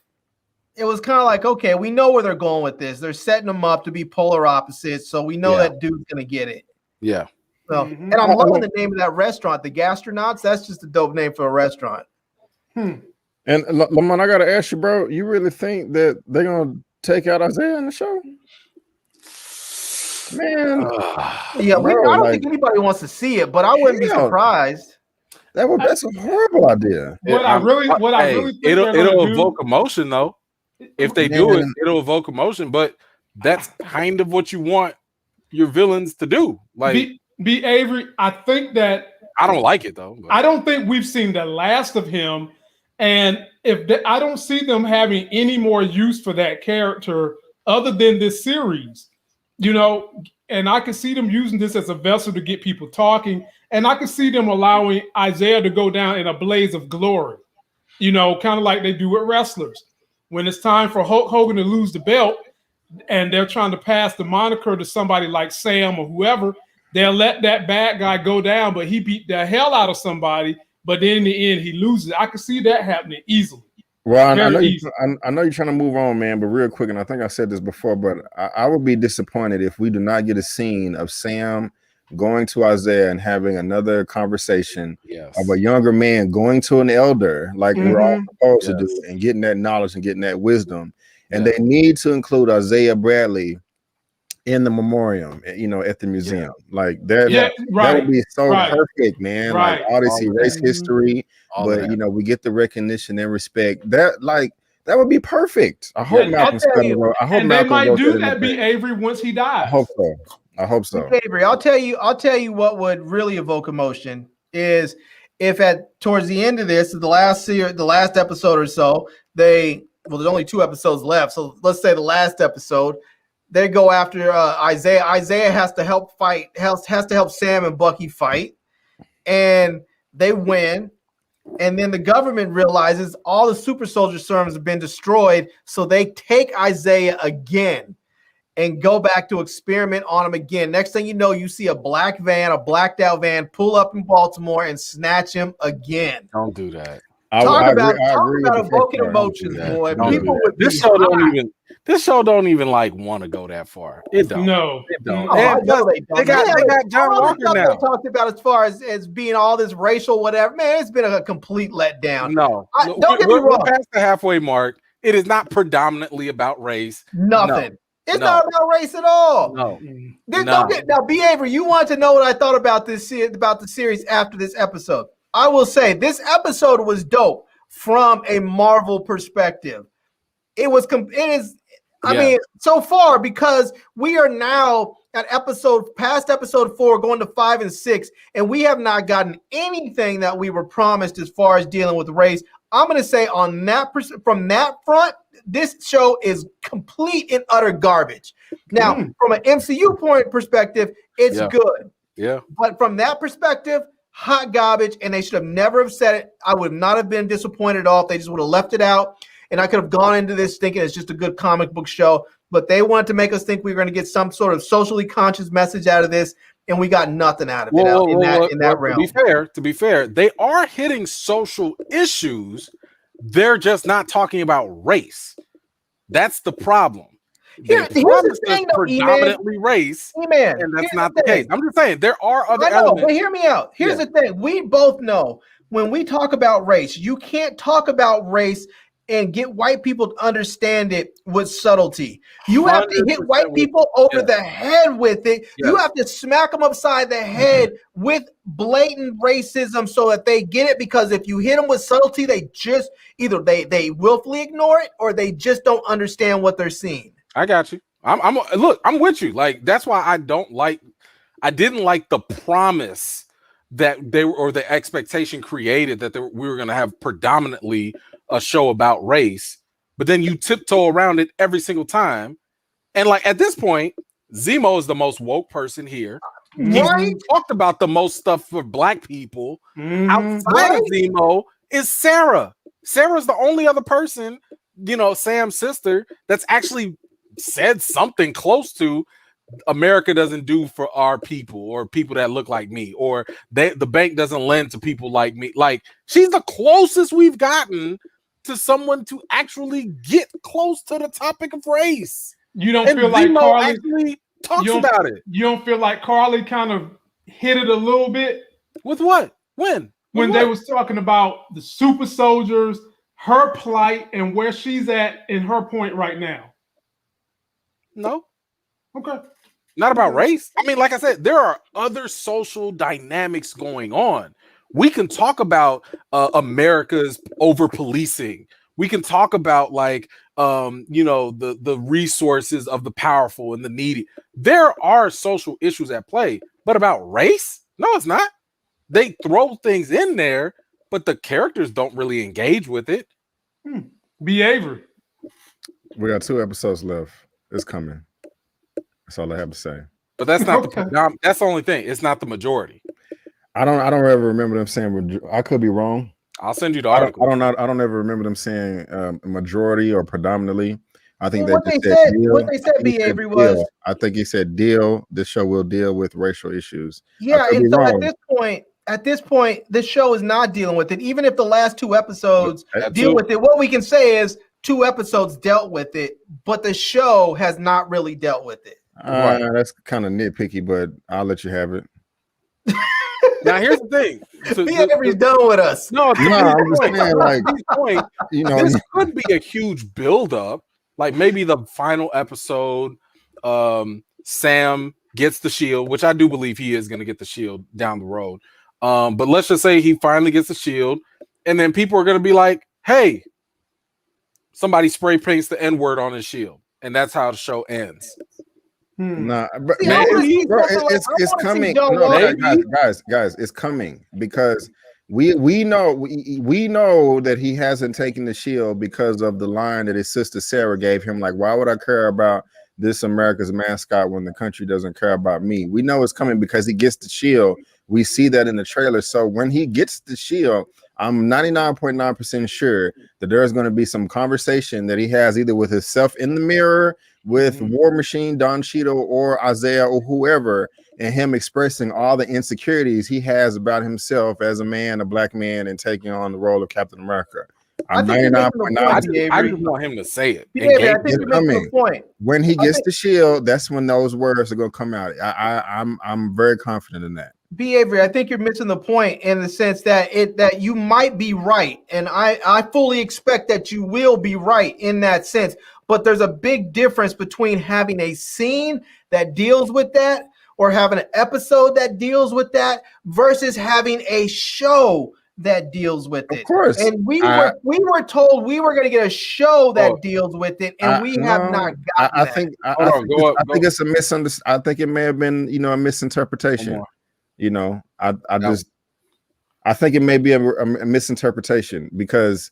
like, okay, we know where they're going with this. They're setting them up to be polar opposites, so we know that dude's gonna get it. Yeah. So, and I'm loving the name of that restaurant, the Gastronauts. That's just a dope name for a restaurant. And Lamont, I gotta ask you, bro. You really think that they're gonna take out Isaiah in the show? Man, I don't think anybody wants to see it, but I wouldn't be surprised. That's a horrible idea. It'll evoke emotion though. If they do it, it'll evoke emotion, but that's kind of what you want your villains to do. Like be Avery, I think that I don't like it though. I don't think we've seen the last of him, and I don't see them having any more use for that character other than this series, and I can see them using this as a vessel to get people talking, and I can see them allowing Isaiah to go down in a blaze of glory, kind of like they do with wrestlers. When it's time for Hulk Hogan to lose the belt and they're trying to pass the moniker to somebody like Sam or whoever, they'll let that bad guy go down, but he beat the hell out of somebody, but then in the end he loses. I can see that happening easily. Well, I know you're trying to move on, man, but real quick, and I think I said this before, but I would be disappointed if we do not get a scene of Sam going to Isaiah and having another conversation of a younger man going to an elder, like we're all supposed to do, and getting that knowledge and getting that wisdom. And they need to include Isaiah Bradley in the memoriam, at the museum. Like that, that would be so perfect, man. Like Odyssey, race history, but we get the recognition and respect. That would be perfect. I hope Malcolm's coming. I hope Malcolm might do that. Be Avery once he dies. I hope so. Avery, I'll tell you what would really evoke emotion is if towards the end of this, the last episode or so, there's only 2 episodes left. So let's say the last episode, they go after Isaiah. Isaiah has to help fight, has to help Sam and Bucky fight, and they win. And then the government realizes all the super soldier serums have been destroyed. So they take Isaiah again and go back to experiment on him again. Next thing you know, you see a blacked out van pull up in Baltimore and snatch him again. Don't do that. Talk about evoking emotions, boy. People with this show don't even like want to go that far. It don't. No, it don't. They got John Walker now. They talked about as far as being all this racial whatever. Man, it's been a complete letdown. No, don't get me wrong. We're past the halfway mark. It is not predominantly about race. Nothing. It's not about race at all. No. Now, B. Avery, you want to know what I thought about the series after this episode. I will say this episode was dope from a Marvel perspective. It is. I mean, so far, because we are now at past episode 4, going to 5 and 6, and we have not gotten anything that we were promised as far as dealing with race. I'm going to say from that front, this show is complete and utter garbage. Now, from an MCU perspective, it's good. Yeah. But from that perspective, hot garbage, and they should have never have said it. I would not have been disappointed at all if they just would have left it out, and I could have gone into this thinking it's just a good comic book show. But they wanted to make us think we were going to get some sort of socially conscious message out of this, and we got nothing out of it in that realm. To be fair, they are hitting social issues. They're just not talking about race. That's the problem. Here's the thing, though, predominantly race, and that's not the case. I'm just saying there are other elements. But hear me out. Here's the thing: we both know when we talk about race, you can't talk about race and get white people to understand it with subtlety. You have to hit white people over the head with it. You have to smack them upside the head with blatant racism so that they get it, because if you hit them with subtlety, they just either they willfully ignore it or they just don't understand what they're seeing. I got you. I'm with you. Like, that's why I didn't like the promise that the expectation created that we were going to have predominantly a show about race, but then you tiptoe around it every single time. And like, at this point, Zemo is the most woke person here. He talked about the most stuff for black people. Outside of Zemo is Sarah. Sarah's the only other person, Sam's sister, that's actually said something close to America doesn't do for our people or people that look like me, or the bank doesn't lend to people like me. Like, she's the closest we've gotten to someone to actually get close to the topic of race. You don't feel like Carly actually talks about it. You don't feel like Carly kind of hit it a little bit? With what? When they was talking about the super soldiers, her plight, and where she's at in her point right now. No. Okay. Not about race. I mean, like I said, there are other social dynamics going on. We can talk about America's over policing. We can talk about the resources of the powerful and the needy. There are social issues at play, but about race? No, it's not. They throw things in there, but the characters don't really engage with it. B. Avery. We got 2 episodes left. It's coming. That's all I have to say. But that's not that's the only thing. It's not the majority. I don't ever remember them saying. I could be wrong. I'll send you the article. I don't ever remember them saying majority or predominantly. I think what they said, B. Avery, was. I think he said deal. This show will deal with racial issues. Yeah, and so at this point, this show is not dealing with it. Even if the last 2 episodes deal with it, what we can say is 2 episodes dealt with it, but the show has not really dealt with it. That's kind of nitpicky, but I'll let you have it. Now, here's the thing. Avery's done with us. No, I'm just saying, like, this could be a huge buildup. Like, maybe the final episode, Sam gets the shield, which I do believe he is going to get the shield down the road. But let's just say he finally gets the shield, and then people are going to be like, hey, somebody spray paints the N-word on his shield, and that's how the show ends. Nah, but it's coming. No, guys, it's coming because we know that he hasn't taken the shield because of the line that his sister Sarah gave him. Like, why would I care about this America's mascot when the country doesn't care about me? We know it's coming because he gets the shield. We see that in the trailer. So when he gets the shield, I'm 99.9% sure that there's going to be some conversation that he has either with himself in the mirror, with War Machine, Don Cheadle, or Isaiah, or whoever, and him expressing all the insecurities he has about himself as a man, a black man, and taking on the role of Captain America. I'm 99.9%. I just want him to say it. It's coming. When he gets the shield, that's when those words are going to come out. I'm very confident in that. B. Avery, I think you're missing the point in the sense that that you might be right, and I fully expect that you will be right in that sense. But there's a big difference between having a scene that deals with that, or having an episode that deals with that, versus having a show that deals with it. Of course. And we were told we were going to get a show that deals with it, and we have not gotten I think it's a misunderstanding. I think it may have been, a misinterpretation. I think it may be a misinterpretation, because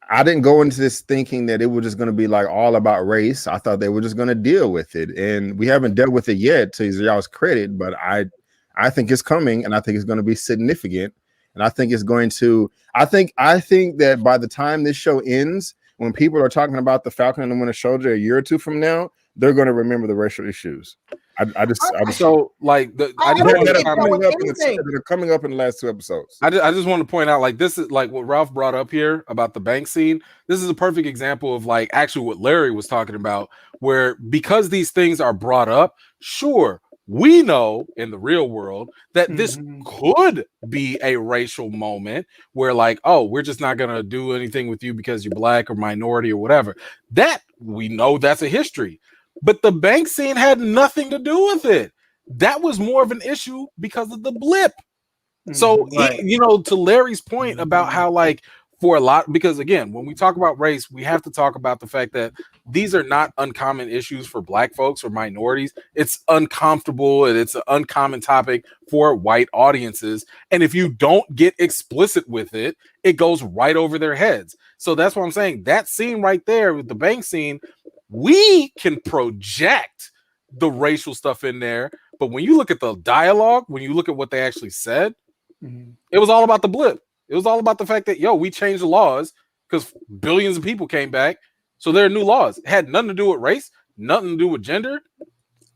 I didn't go into this thinking that it was just going to be like all about race. I thought they were just going to deal with it, and we haven't dealt with it yet, to y'all's credit. But I think it's coming, and I think it's going to be significant, and I think it's going to. I think that by the time this show ends, when people are talking about the Falcon and the Winter Soldier a year or two from now, they're going to remember the racial issues. They're coming up in the last two episodes. I just want to point out, like, this is like what Ralph brought up here about the bank scene. This is a perfect example of like actually what Larry was talking about, where because these things are brought up, sure, we know in the real world that this could be a racial moment where, like, oh, we're just not going to do anything with you because you're black or minority or whatever. That we know that's a history. But the bank scene had nothing to do with it. That was more of an issue because of the blip. So, to Larry's point about how, like, for a lot, because again, when we talk about race, we have to talk about the fact that these are not uncommon issues for black folks or minorities. It's uncomfortable, and it's an uncommon topic for white audiences. And if you don't get explicit with it, it goes right over their heads. So that's what I'm saying. That scene right there with the bank scene, we can project the racial stuff in there, but when you look at the dialogue, when you look at what they actually said, it was all about the blip. It was all about the fact that, we changed the laws because billions of people came back, so there are new laws. It had nothing to do with race, nothing to do with gender.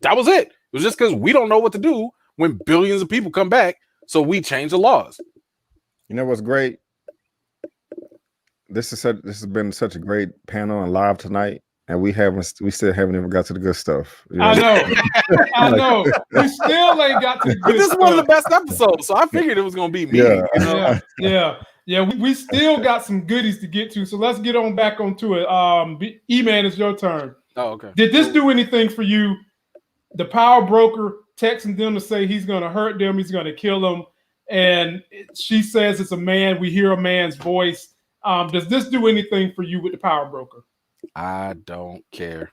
That was it. It was just because we don't know what to do when billions of people come back, so we changed the laws. You know what's great? This has been such a great panel and live tonight. And we still haven't even got to the good stuff. I know. We still ain't got to the good stuff. But this is one of the best episodes, so I figured it was going to be me. Yeah. We still got some goodies to get to, so let's get on back onto it. E-Man, it's your turn. Oh, okay. Did this do anything for you? The power broker texting them to say he's going to hurt them, he's going to kill them, and she says it's a man. We hear a man's voice. Does this do anything for you with the power broker? I don't care.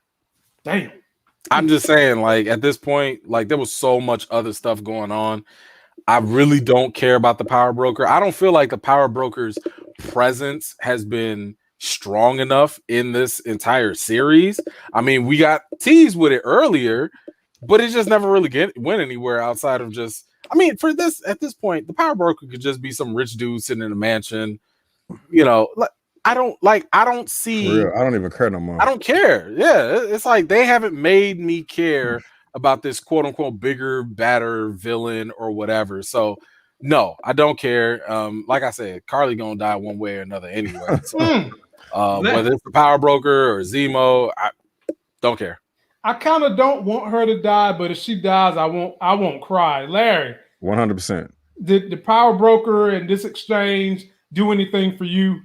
Damn. I'm just saying, like, at this point, like, there was so much other stuff going on. I really don't care about the power broker. I don't feel like the power broker's presence has been strong enough in this entire series. I mean, we got teased with it earlier, but it just never really went anywhere outside of just, I mean, at this point, the power broker could just be some rich dude sitting in a mansion, I don't see. For real, I don't even care no more. I don't care. Yeah, it's like they haven't made me care about this quote unquote bigger, badder villain or whatever. So no, I don't care. Like I said, Carly gonna die one way or another anyway. So, whether it's the power broker or Zemo, I don't care. I kind of don't want her to die, but if she dies, I won't cry. Larry, 100%. Did the power broker and this exchange do anything for you?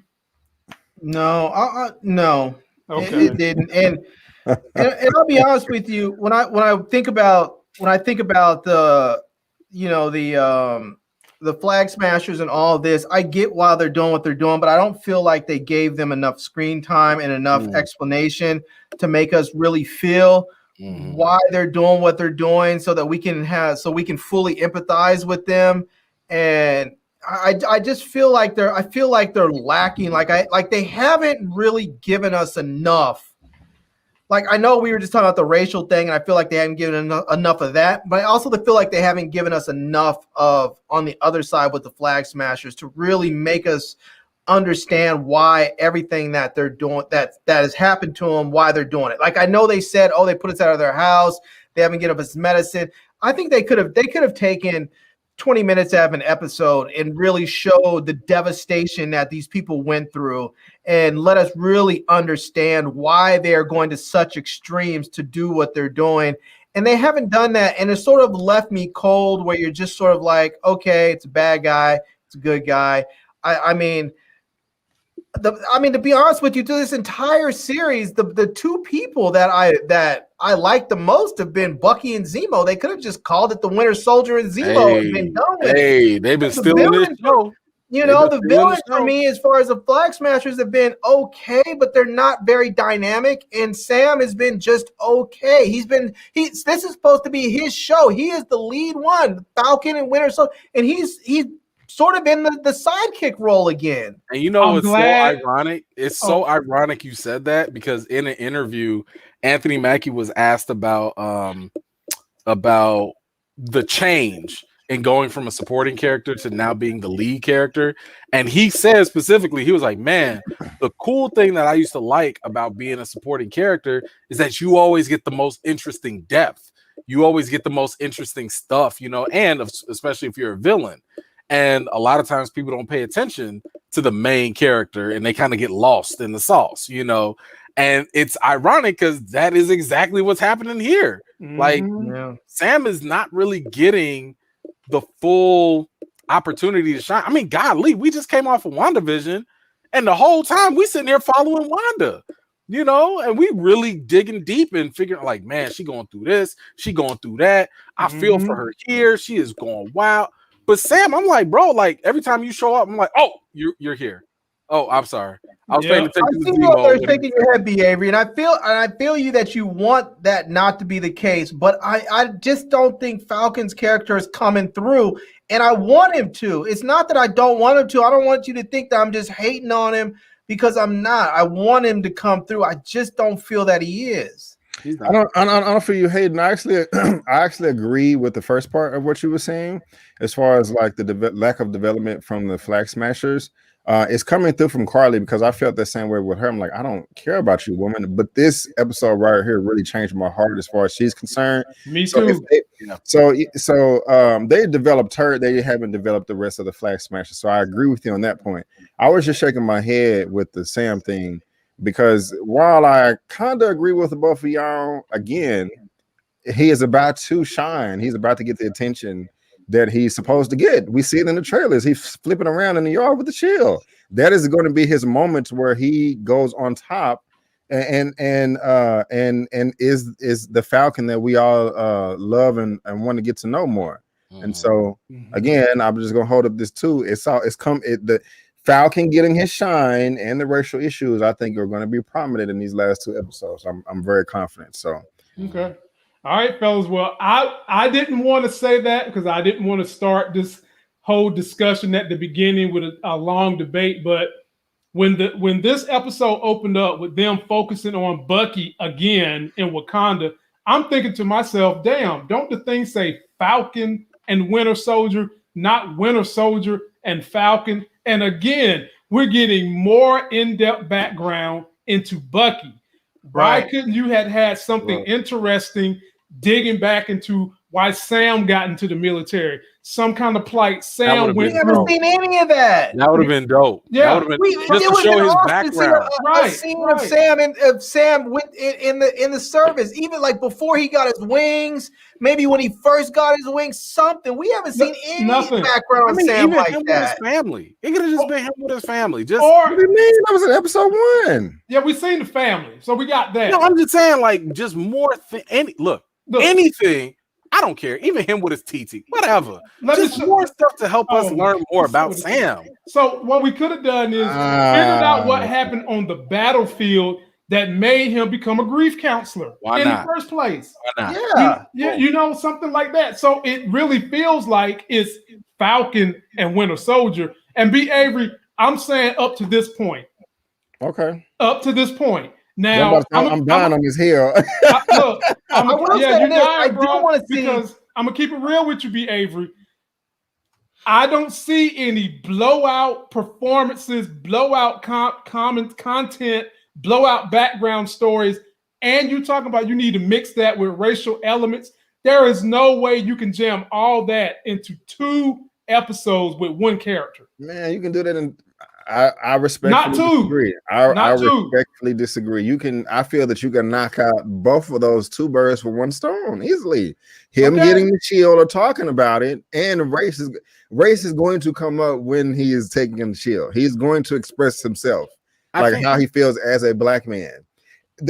No, no, okay. It didn't. And I'll be honest with you, when I think about the flag smashers and all of this, I get why they're doing what they're doing, but I don't feel like they gave them enough screen time and enough explanation to make us really feel why they're doing what they're doing, so that we can fully empathize with them. And I just feel like they're lacking. Like they haven't really given us enough. like I know we were just talking about the racial thing, and I feel like they haven't given enough of that, but I also feel like they haven't given us enough of on the other side with the Flag Smashers to really make us understand why everything that they're doing that has happened to them, why they're doing it. Like I know they said, oh, they put us out of their house, they haven't given us medicine. I think they could have taken 20 minutes out of an episode and really showed the devastation that these people went through and let us really understand why they're going to such extremes to do what they're doing. And they haven't done that. And it sort of left me cold where you're just sort of like, okay, it's a bad guy, it's a good guy. I mean, to be honest with you, through this entire series, the two people that I like the most have been Bucky and Zemo. They could have just called it the Winter Soldier and Zemo and been done with it. They've been stealing this show. You know, the villains for me, as far as the Flag Smashers, have been okay, but they're not very dynamic. And Sam has been just okay. This is supposed to be his show. He is the lead one, Falcon and Winter Soldier, and he's sort of in the sidekick role again. And you know what's so ironic? It's so ironic you said that, because in an interview, Anthony Mackie was asked about the change in going from a supporting character to now being the lead character. And he said specifically, he was like, man, the cool thing that I used to like about being a supporting character is that you always get the most interesting depth. You always get the most interesting stuff, you know, and especially if you're a villain. And a lot of times people don't pay attention to the main character and they kind of get lost in the sauce, you know. And it's ironic because that is exactly what's happening here. Like, Sam is not really getting the full opportunity to shine. I mean, golly, we just came off of WandaVision, and the whole time we sitting there following Wanda, you know, and we really digging deep and figuring like, man, she going through this, she going through that. I feel for her here. She is going wild. But Sam, I'm like, bro, like every time you show up, I'm like, oh, you're here. Oh, I'm sorry. I was paying attention to Zemo. They're shaking your head, Avery, and I feel you that you want that not to be the case, but I just don't think Falcon's character is coming through, and I want him to. It's not that I don't want him to. I don't want you to think that I'm just hating on him, because I'm not. I want him to come through. I just don't feel that he is. I don't feel you hating. I actually agree with the first part of what you were saying, as far as like the lack of development from the Flag Smashers. It's coming through from Carly, because I felt the same way with her. I'm like, I don't care about you, woman. But this episode right here really changed my heart as far as she's concerned. Me too. They developed her. They haven't developed the rest of the Flag Smashers. So I agree with you on that point. I was just shaking my head with the Sam thing, because while I kind of agree with both of y'all, again, he is about to shine. He's about to get the attention that he's supposed to get. We see it in the trailers. He's flipping around in the yard with the shield. That is going to be his moment where he goes on top and is the Falcon that we all love and want to get to know more. And so again, I'm just gonna hold up this too. The Falcon getting his shine and the racial issues, I think, are going to be prominent in these last two episodes. I'm very confident. So okay. All right, fellas. Well, I didn't want to say that because I didn't want to start this whole discussion at the beginning with a long debate. But when this episode opened up with them focusing on Bucky again in Wakanda, I'm thinking to myself, damn, don't the thing say Falcon and Winter Soldier, not Winter Soldier and Falcon? And again, we're getting more in-depth background into Bucky. Why couldn't you have had something interesting digging back into why Sam got into the military? Some kind of plight Sam went through. We haven't seen any of that. That would have been dope. Yeah, that would have been just to show his background. A scene of Sam in the service, even like before he got his wings, maybe when he first got his wings, something. We haven't seen any background on Sam even like him that. With his family. It could have just been him with his family. Just what do you mean? That was in episode 1. Yeah, we seen the family, so we got that. No, I'm just saying, like, just more. Look, anything. I don't care. Even him with his TT, whatever. Just more stuff to help us learn more about Sam. So what we could have done is figured out what happened on the battlefield that made him become a grief counselor the first place. Why not? Yeah, you know, something like that. So it really feels like it's Falcon and Winter Soldier. And B. Avery, I'm saying up to this point. Okay. Up to this point. Now I'm dying on his hill. Look, you're dying, I bro, do want to see, because I'm gonna keep it real with you, B. Avery. I don't see any blowout performances, blowout content, blowout background stories, and you're talking about you need to mix that with racial elements. There is no way you can jam all that into 2 episodes with one character. Man, you can do that in. I respectfully disagree. I respectfully disagree. You can. I feel that you can knock out both of those 2 birds with 1 stone easily. Him getting the shield or talking about it, and race is going to come up when he is taking the shield. He's going to express himself, how he feels as a black man.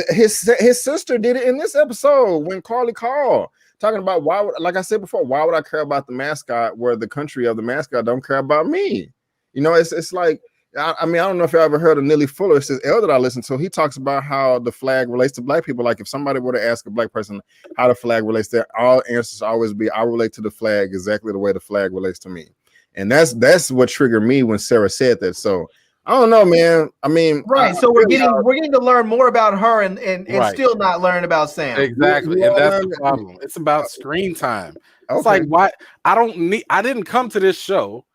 His sister did it in this episode when Carly called, talking about like I said before, why would I care about the mascot where the country of the mascot don't care about me? You know, it's like. I mean, I don't know if you ever heard of Neely Fuller. It's this elder that I listen to. He talks about how the flag relates to black people. Like if somebody were to ask a black person how the flag relates to, all answers always be, I relate to the flag exactly the way the flag relates to me. And that's what triggered me when Sarah said that. So I don't know, man. I mean, so we're getting to learn more about her and still not learn about Sam. Exactly. And that's the problem. It's about screen time. It's like, why I didn't come to this show.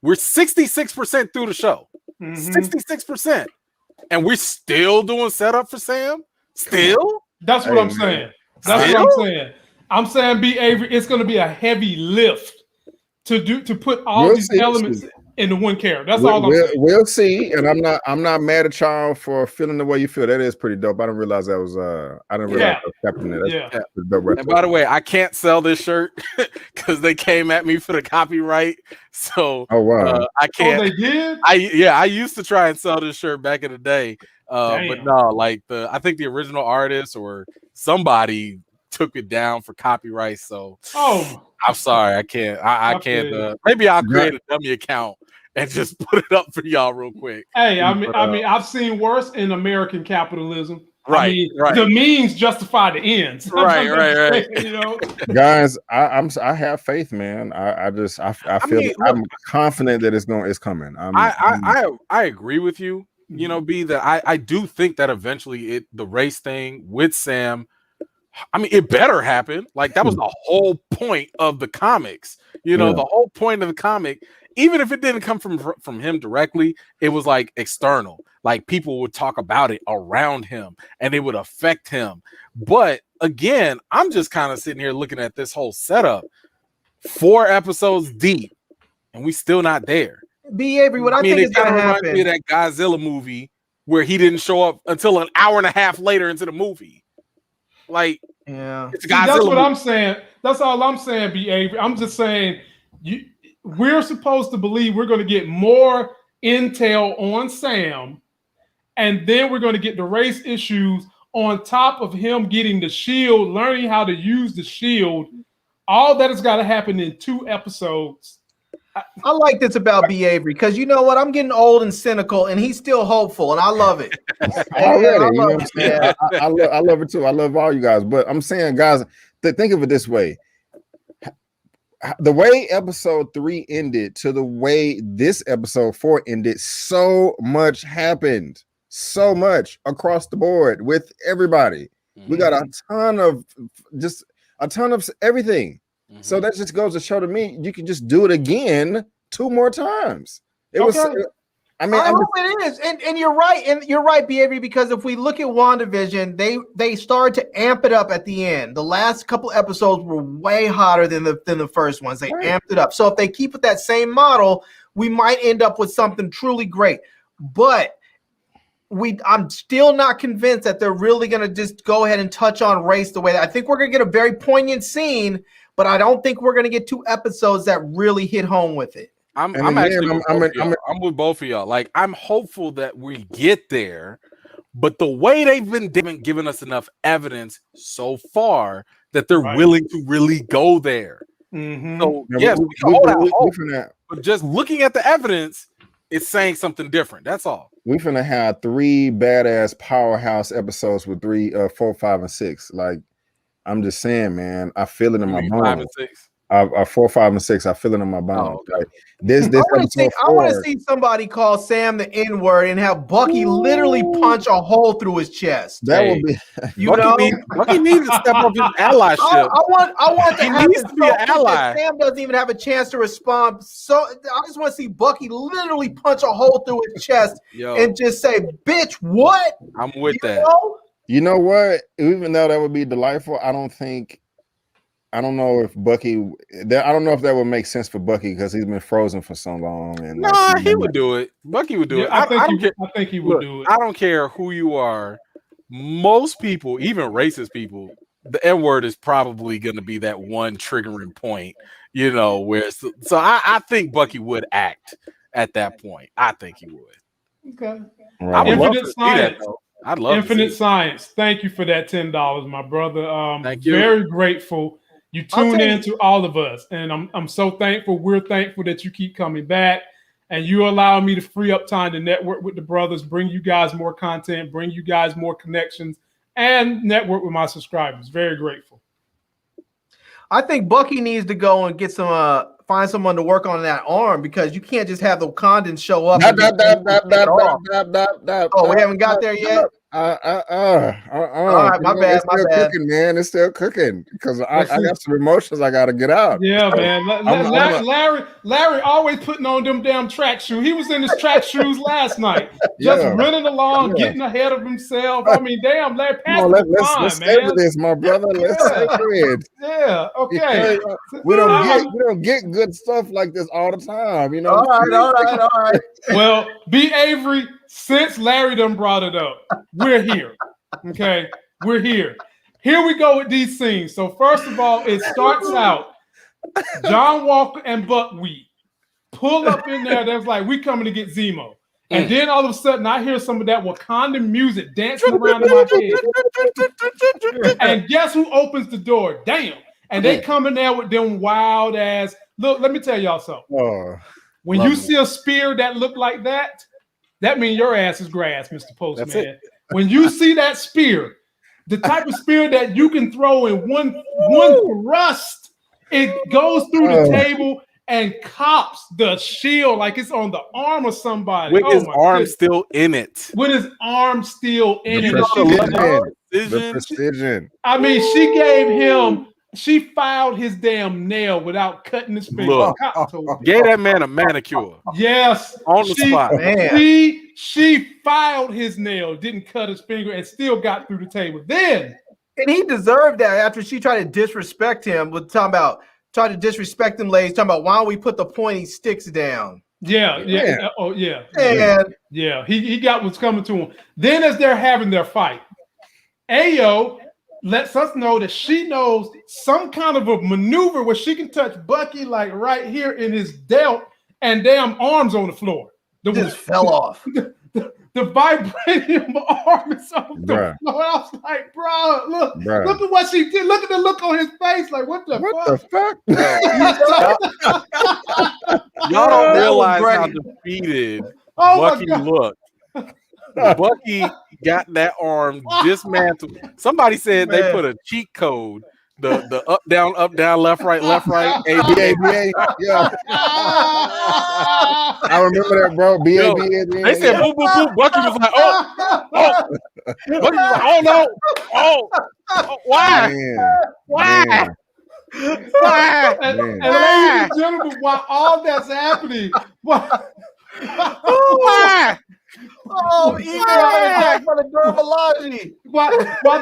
We're 66% through the show. 66%. And we're still doing setup for Sam? Still? That's what I'm saying. That's what I'm saying. I'm saying, B. Avery, it's going to be a heavy lift to put all these elements into one character. That's all I'm saying. We'll see. And I'm not mad at y'all for feeling the way you feel. That is pretty dope. I didn't realize that was I didn't realize that was happening. That's dope. And by the way, I can't sell this shirt because they came at me for the copyright. So I can't. Oh, they did? I used to try and sell this shirt back in the day. But no, I think the original artist or somebody took it down for copyright. So I'm sorry, I can't. I can't. Maybe I'll create a dummy account and just put it up for y'all real quick. Hey, I mean, I've seen worse in American capitalism. Right. The means justify the ends. Right. You know, guys, I have faith, man. I feel I'm confident that it's coming. I agree with you. You know, B, that I do think that eventually the race thing with Sam. I mean, it better happen. Like that was the whole point of the comics. You know, the whole point of the comic, even if it didn't come from him directly, it was like external. Like people would talk about it around him and it would affect him. But again, I'm just kind of sitting here looking at this whole setup 4 episodes deep and we still not there. B. Avery, what I think is going to happen. Me of that Godzilla movie where he didn't show up until an hour and a half later into the movie. Like, that's what I'm saying. That's all I'm saying, B. Avery. I'm just saying we're supposed to believe we're going to get more intel on Sam, and then we're going to get the race issues on top of him getting the shield, learning how to use the shield. All that has got to happen in 2 episodes. I like this about B. Avery because you know what? I'm getting old and cynical, and he's still hopeful, and I love it. Already, you know what I'm saying? I love it too. I love all you guys, but I'm saying, guys, think of it this way: the way episode 3 ended to the way this episode 4 ended, so much happened, so much across the board with everybody. We got a ton of everything. So that just goes to show to me you can just do it again 2 more times. It was. I mean, I hope it is, and you're right, B. Avery, because if we look at WandaVision, they started to amp it up at the end. The last couple episodes were way hotter than the first ones. They amped it up. So if they keep with that same model, we might end up with something truly great. But I'm still not convinced that they're really going to just go ahead and touch on race the way that I think we're going to get a very poignant scene. But I don't think we're going to get 2 episodes that really hit home with it. I'm with both of y'all. Like, I'm hopeful that we get there, but the way they've been giving us enough evidence so far that they're willing to really go there. So, yes, we can hold out hope, but just looking at the evidence, it's saying something different. That's all. We're going to have 3 badass powerhouse episodes with 4, 5, and 6. Like, I'm just saying, man, I feel it in my bones. 5 and 6. 4, 5, and 6. I feel it in my bones. Oh, okay. Like, this I want to see somebody call Sam the N-word and have Bucky literally punch a hole through his chest. That would be. Bucky needs to step up his allyship. I want to He needs to be an ally. Sam doesn't even have a chance to respond. So I just want to see Bucky literally punch a hole through his chest and just say, "Bitch, what?" I'm with that. Know? You know what? Even though that would be delightful, I don't know if Bucky. I don't know if that would make sense for Bucky because he's been frozen for so long. And he would do it. Bucky would do it. I think he would do it. I don't care who you are. Most people, even racist people, the N-word is probably going to be that one triggering point. You know, where so I think Bucky would act at that point. I think he would. Okay. Right. I would love Infinite to Science. see that, though. I'd love Infinite to see Science. Thank you for that $10, my brother. Thank you. Very grateful. You tune in to all of us, and I'm so thankful. We're thankful that you keep coming back, and you allow me to free up time to network with the brothers, bring you guys more content, bring you guys more connections, and network with my subscribers. Very grateful. I think Bucky needs to go and get some find someone to work on that arm because you can't just have the Wakandans show up. Oh, we haven't got there yet. All right, my bad. It's still cooking, man. It's still cooking because I got some emotions I got to get out. Yeah, man. Larry always putting on them damn track shoes. He was in his track shoes last night, just running along, getting ahead of himself. I mean, damn, Larry, let's stay with this, my brother. Let's stay with it. Yeah, okay. We don't get good stuff like this all the time, you know. All right. Well, B. Avery, since Larry done brought it up, we're here. Okay, we're here. Here we go with these scenes. So first of all, it starts out John Walker and Buckwheat pull up in there. That's like, we coming to get Zemo. And then all of a sudden, I hear some of that Wakandan music dancing around in my head. And guess who opens the door? Damn. And they come in there with them wild ass. Look, let me tell y'all something. When you see a spear that look like that, that means your ass is grass, Mr. Postman. When you see that spear, the type of spear that you can throw in one thrust, it goes through the table and cops the shield like it's on the arm of somebody. With his arm still in it. With his arm still in it. The precision. I mean, she filed his damn nail without cutting his finger. Look, gave that man a manicure. Yes. On the spot. She filed his nail, didn't cut his finger, and still got through the table. Then. And he deserved that after she tried to disrespect him with try to disrespect him, ladies, talking about why don't we put the pointy sticks down. Yeah. Oh, yeah. And he got what's coming to him. Then as they're having their fight, Ayo lets us know that she knows some kind of a maneuver where she can touch Bucky like right here in his delt and damn arms on the floor. Just fell off. The vibranium arm is on the floor. I was like, bro, look at what she did. Look at the look on his face. Like, what the fuck? Y'all don't realize how defeated Bucky looked. Bucky got that arm dismantled. Somebody said they put a cheat code. The up, down, left, right, ABA. Yeah. I remember that, bro. BABA. They said boop, boop, boop. Bucky was like, oh. Bucky was like, oh no. Oh, why? Why? And ladies and gentlemen, while all that's happening, why? Oh, attack by the Dora Milaje. While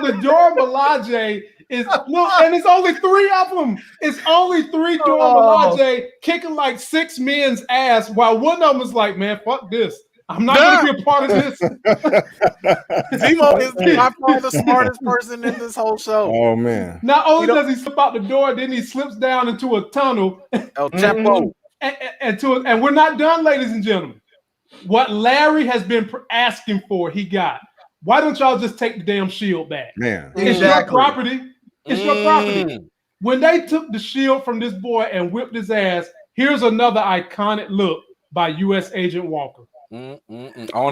the Dora Milaje is and it's only 3 of them. It's only 3 Dora Milaje kicking like 6 men's ass, while one of them is like, man, fuck this. I'm not gonna be a part of this. Zemo is by far the smartest person in this whole show. Oh man! Not only does he slip out the door, then he slips down into a tunnel. El Chapo. And we're not done, ladies and gentlemen. What Larry has been asking for, he got. Why don't y'all just take the damn shield back? Man, it's your property. It's your property. When they took the shield from this boy and whipped his ass, here's another iconic look by U.S. Agent Walker. On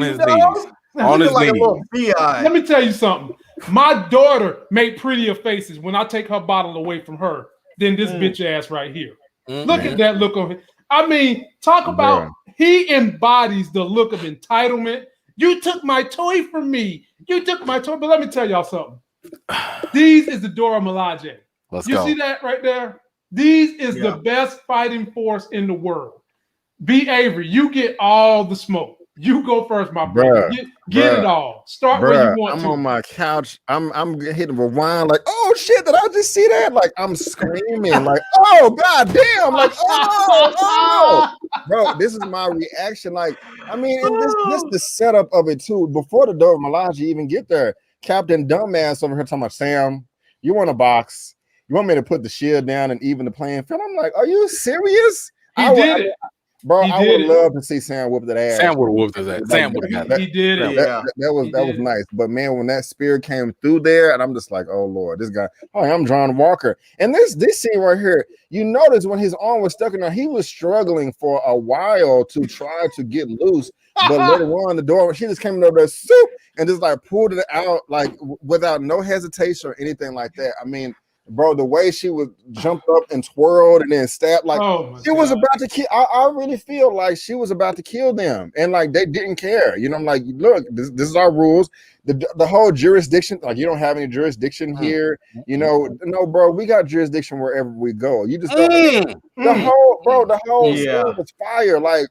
his knees. On his knees. Let me tell you something. My daughter made prettier faces when I take her bottle away from her than this bitch ass right here. Look at that look of it. I mean, talk about he embodies the look of entitlement. You took my toy from me. You took my toy. But let me tell y'all something. These is the Dora Milaje. Let's you go. See that right there? These is the best fighting force in the world. B. Avery, you get all the smoke. You go first, my brother. Get it all. Start where you want I'm to. on my couch. I'm hitting rewind like, oh shit, did I just see that? Like I'm screaming, like, oh god damn, like oh. Bro, this is my reaction. Like, I mean, and this the setup of it too. Before the Dora Milaje even get there, Captain Dumbass over here talking about Sam, you want a box? You want me to put the shield down and even the playing field? I'm like, are you serious? He did it. Bro, I would love to see Sam whoop that ass. Sam would have whooped his ass. Sam would have got that. He did it. That was nice. But man, when that spear came through there, and I'm just like, oh Lord, this guy. Oh, I'm John Walker. And this scene right here, you notice when his arm was stuck in there, he was struggling for a while to try to get loose. But later on, the door, she just came over there, soup, and just like pulled it out, like without no hesitation or anything like that. I mean, bro, the way she was jumped up and twirled and then stabbed, like she was about to kill. I really feel like she was about to kill them, and like they didn't care. You know, I'm like, look, this is our rules. The whole jurisdiction, like you don't have any jurisdiction here. You know, no, bro, we got jurisdiction wherever we go. You just don't. The whole scene was fire. Like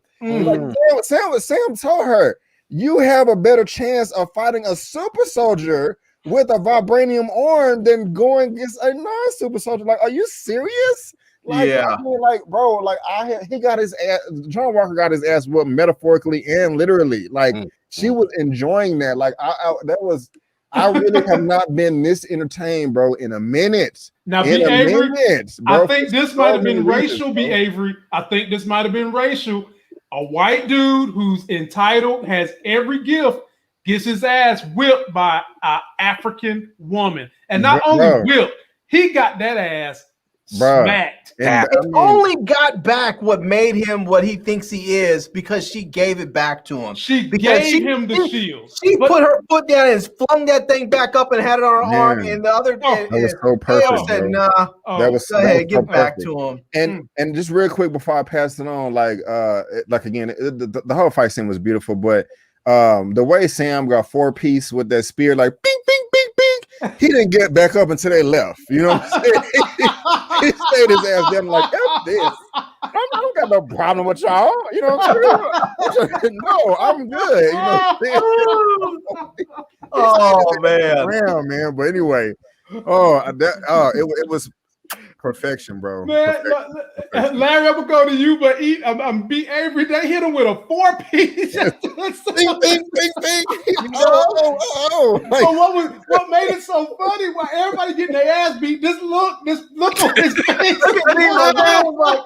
Sam told her, you have a better chance of fighting a super soldier with a vibranium arm than going against a non-super soldier. Like, are you serious? Like, I mean, like, bro, like he got his ass. John Walker got his ass whooped metaphorically and literally. Like, she was enjoying that. Like, I really have not been this entertained, bro, in a minute. Now, B. Avery, I think this might have been racial, B. Avery. I think this might have been racial. A white dude who's entitled, has every gift, gets his ass whipped by an African woman. And not only whipped, he got that ass smacked. Only got back what made him what he thinks he is because she gave it back to him. She gave him the shield. She put her foot down and flung that thing back up and had it on her arm. And the other that was so perfect. Said, nah, go ahead, get back to him. And just real quick before I pass it on, like again, the whole fight scene was beautiful, but the way Sam got 4-piece with that spear, like bing, bing, bing, bing, he didn't get back up until they left. You know what I'm saying? He stayed his ass there like, F this. I don't got no problem with y'all. You know what I'm saying? No, I'm good. You know what I'm saying? Oh man. Damn, man. But anyway, it was perfection, bro. Man, perfection. Larry, I'm gonna go to you, but I'm B. Avery. They hit him with a 4-piece. Bing, bing, bing, bing. So what made it so funny? While everybody getting their ass beat, this look on his face. Look at me, my dad was like,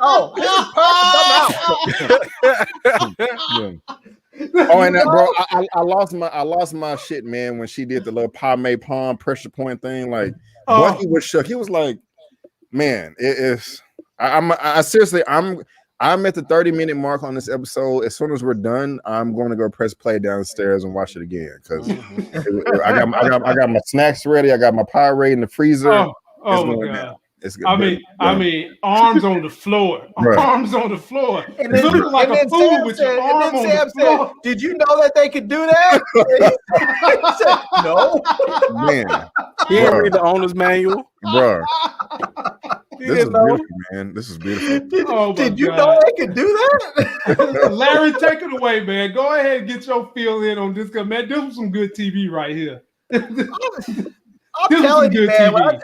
Oh, and bro, I lost my shit, man, when she did the little palm pressure point thing. Like, Bucky was shook. He was like, man, it is. I seriously, I'm at the 30-minute mark on this episode. As soon as we're done, I'm going to go press play downstairs and watch it again because I got my snacks ready. I got my pie ready in the freezer. Oh my god! I mean, arms on the floor, arms on the floor, and then, looking like a fool with your arm on the floor. Did you know that they could do that? He said, no, man. He didn't read the owner's manual, bro. This is beautiful, man. This is beautiful. Did you know they could do that? Larry, take it away, man. Go ahead and get your feel in on this, because man, this was some good TV right here. I'm telling you, man.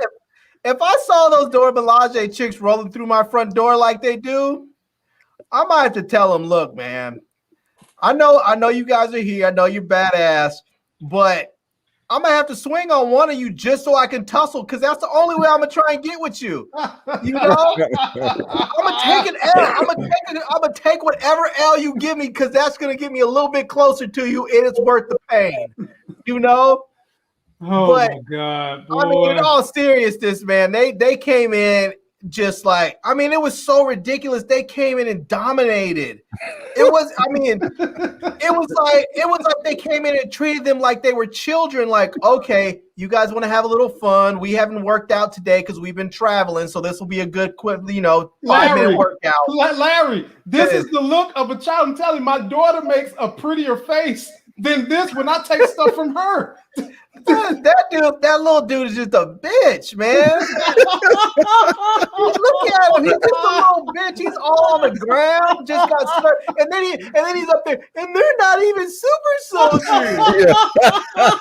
If I saw those Dora Milaje chicks rolling through my front door like they do, I might have to tell them, look, man, I know you guys are here. I know you're badass, but I'm going to have to swing on one of you just so I can tussle, because that's the only way I'm going to try and get with you. You know? I'm going to take an L. I'm going to take whatever L you give me, because that's going to get me a little bit closer to you, and it's worth the pain. You know? Oh, my God, boy. I mean, in all seriousness, man, they came in just like, I mean, it was so ridiculous. They came in and dominated. It was like they came in and treated them like they were children. Like, okay, you guys want to have a little fun. We haven't worked out today because we've been traveling, so this will be a good, quick, 5-minute workout. Larry, this is the look of a child. I'm telling you, my daughter makes a prettier face than this when I take stuff from her. That little dude is just a bitch, man. Look at him. He's just a little bitch. He's all on the ground, just got stuck. And then he's up there, and they're not even super soldiers.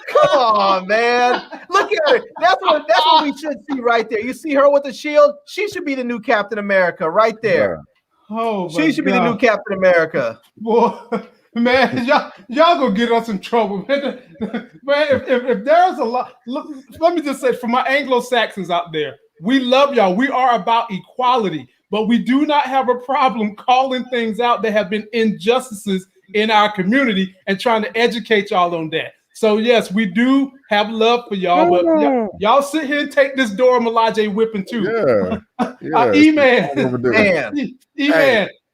Come on, man. Look at her. That's what we should see right there. You see her with the shield? She should be the new Captain America right there. Oh, she should be the new Captain America. Boy. Man, y'all gonna get us in trouble, man. If there's a lot, look, let me just say, for my Anglo-Saxons out there, we love y'all. We are about equality, but we do not have a problem calling things out that have been injustices in our community and trying to educate y'all on that. So yes, we do have love for y'all, but y'all sit here and take this Dora Milaje whipping too. Yeah. E-Man,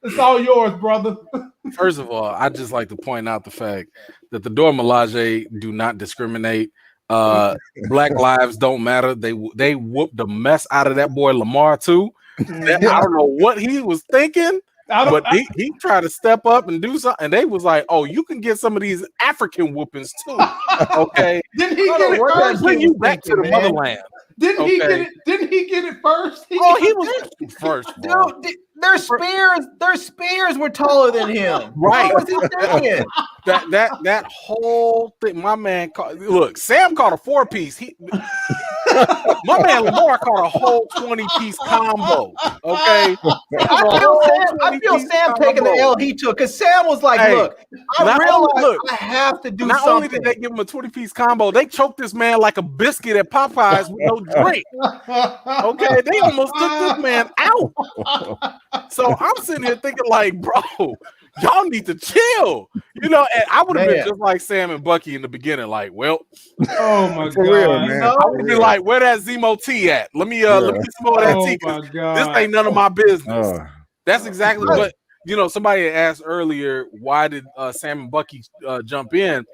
it's all yours, brother. First of all, I just like to point out the fact that the Dora Milaje do not discriminate. Black lives don't matter. They whooped the mess out of that boy Lamar too. I don't know what he was thinking, but he tried to step up and do something. And they was like, "Oh, you can get some of these African whoopings too." Okay, didn't he get it first? Bring you back to the motherland. Didn't he get it? Didn't he get it first? He was first. Dude, their spears were taller than him. Right. What was he thinking? That whole thing, my man look, Sam caught a 4-piece. My man Lamar caught a whole 20-piece combo. Okay. I feel Sam taking the L he took, because Sam was like, look, I realize I have to do something. Not only did they give him a 20-piece combo, they choked this man like a biscuit at Popeyes with no drink. Okay, they almost took this man out. So I'm sitting here thinking, like, bro, y'all need to chill. And I would have been just like Sam and Bucky in the beginning, like, well, oh my god, real, man. I would be like, where that Zemo tea at? Let me get some more of that tea. This ain't none of my business. That's exactly what somebody asked earlier. Why did Sam and Bucky jump in?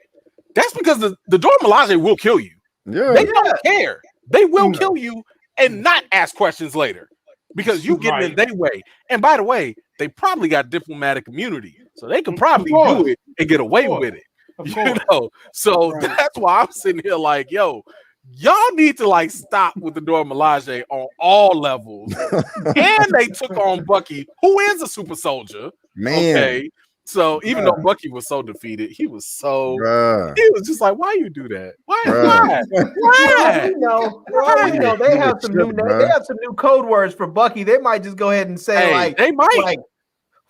That's because the Dora Milaje will kill you. Yeah, they don't care. They will kill you and not ask questions later because you get in their way. And by the way, they probably got diplomatic immunity, so they can probably do it and get away with it. So that's why I'm sitting here like, yo, y'all need to like stop with the Dora Milaje on all levels. And they took on Bucky, who is a super soldier. Man. Okay. So even though Bucky was so defeated, he was just like, why you do that? Why? They have some new code words for Bucky. They might just go ahead and say they might.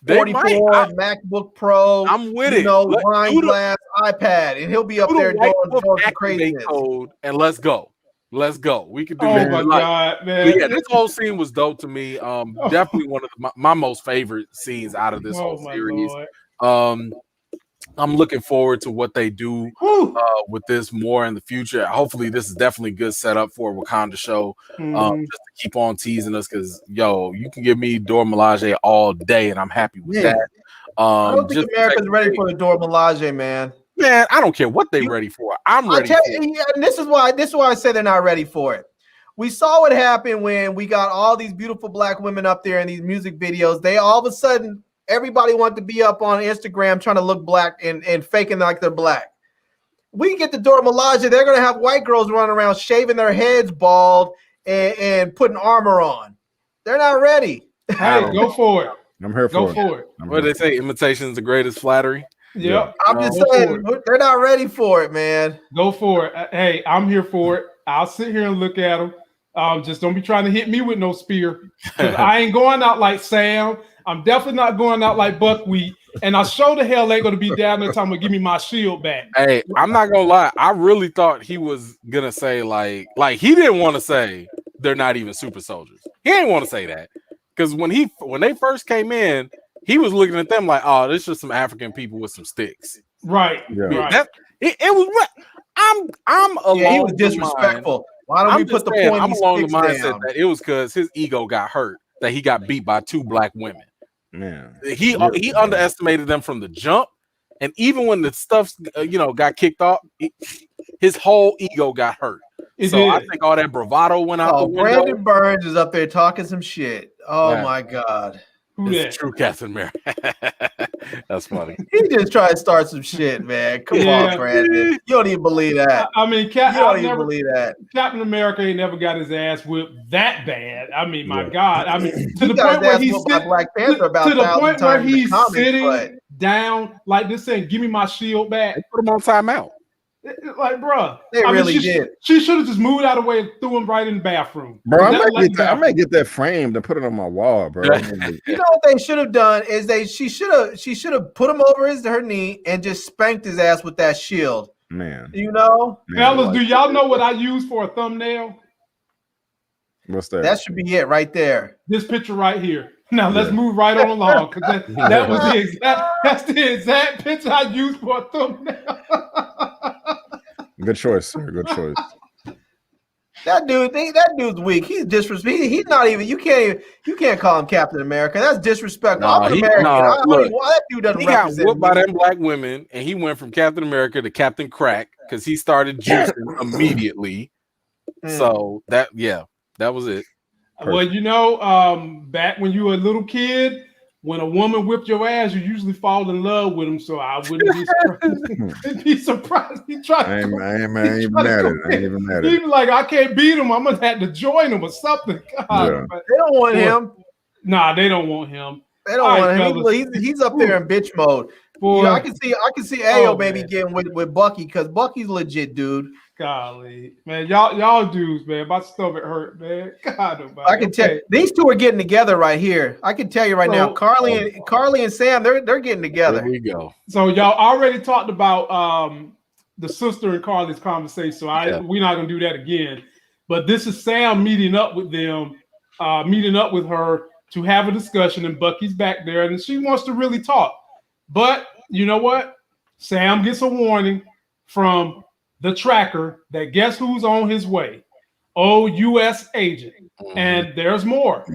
44 MacBook Pro. I'm with it. Wine glass iPad, and he'll be up there doing craziness. Code and let's go. We can do that. Oh my god, man! Yeah, this whole scene was dope to me. Definitely one of my most favorite scenes out of this whole series. I'm looking forward to what they do with this more in the future. Hopefully, this is definitely good setup for a Wakanda show. Just to keep on teasing us, because you can give me Dora Milaje all day, and I'm happy with that. I don't think America's ready for the Dora Milaje, man. Man, I don't care what they're ready for. I'm ready. And this is why I say they're not ready for it. We saw what happened when we got all these beautiful black women up there in these music videos. They all of a sudden, everybody wanted to be up on Instagram trying to look black and faking like they're black. We get the Dora Milaje, they're going to have white girls running around shaving their heads bald and putting armor on. They're not ready. Hey, go for it. I'm here for it. What do they say? Imitation is the greatest flattery. Yep. I'm just saying they're not ready for it, man. Go for it. Hey, I'm here for it. I'll sit here and look at them. Just don't be trying to hit me with no spear. I ain't going out like Sam. I'm definitely not going out like Buckwheat. And I sure the hell ain't going to be down there time to give me my shield back. Hey, I'm not going to lie. I really thought he was going to say like he didn't want to say they're not even super soldiers. He didn't want to say that. Because when they first came in, he was looking at them like, oh, this is just some African people with some sticks. Right. Yeah. Right. It was. I'm alone. He was disrespectful. Why don't we put the pointy I'm along the sticks mindset down? that it was because his ego got hurt, that he got beat by 2 black women. Man, He underestimated them from the jump, and even when the stuff got kicked off, his whole ego got hurt. I think all that bravado went out the window. Brandon Burns is up there talking some shit. Oh my God. It's true, Captain America. That's funny. He just tried to start some shit, man. Come on, Brandon. You don't even believe that. I mean, believe that. Captain America ain't never got his ass whipped that bad. I mean, my God. I mean, to the got point where he's Black Panther about to the point where he's sitting but... down like this, saying, "Give me my shield back." They put him on timeout. Like, bro, they really did. She should have just moved out of the way and threw him right in the bathroom. Bro, I might get that framed and put it on my wall, bro. You know what they should have done is she should have put him over her knee and just spanked his ass with that shield. Man, fellas, do y'all know what I use for a thumbnail? What's that? That should be it right there. This picture right here. Now let's move right on along because that's the exact picture I used for a thumbnail. Good choice, sir. Good choice. That dude's weak. He's disrespectful. He's not even. You can't call him Captain America. That's disrespectful. I'm an American. That dude doesn't. He got whooped by them black women, and he went from Captain America to Captain Crack because he started juicing immediately. So that was it. Perfect. Well, back when you were a little kid, when a woman whipped your ass, you usually fall in love with him. So I wouldn't be surprised. He tried. I ain't mad at it. He was like, I can't beat him. I'm gonna have to join him or something. God, they don't want him. Nah, they don't want him. They don't want him. He's up there in bitch mode. I can see Ayo baby getting with Bucky because Bucky's legit, dude. Golly, man, y'all dudes, man, my stomach hurt, man. God, I can tell these two are getting together right here. I can tell you right now, Carly and Sam, they're getting together. There we go. So y'all already talked about the sister and Carly's conversation, so we're not gonna do that again. But this is Sam meeting up with them, meeting up with her to have a discussion, and Bucky's back there, and she wants to really talk. But you know what? Sam gets a warning from the tracker that guess who's on his way? U.S. agent. And there's more.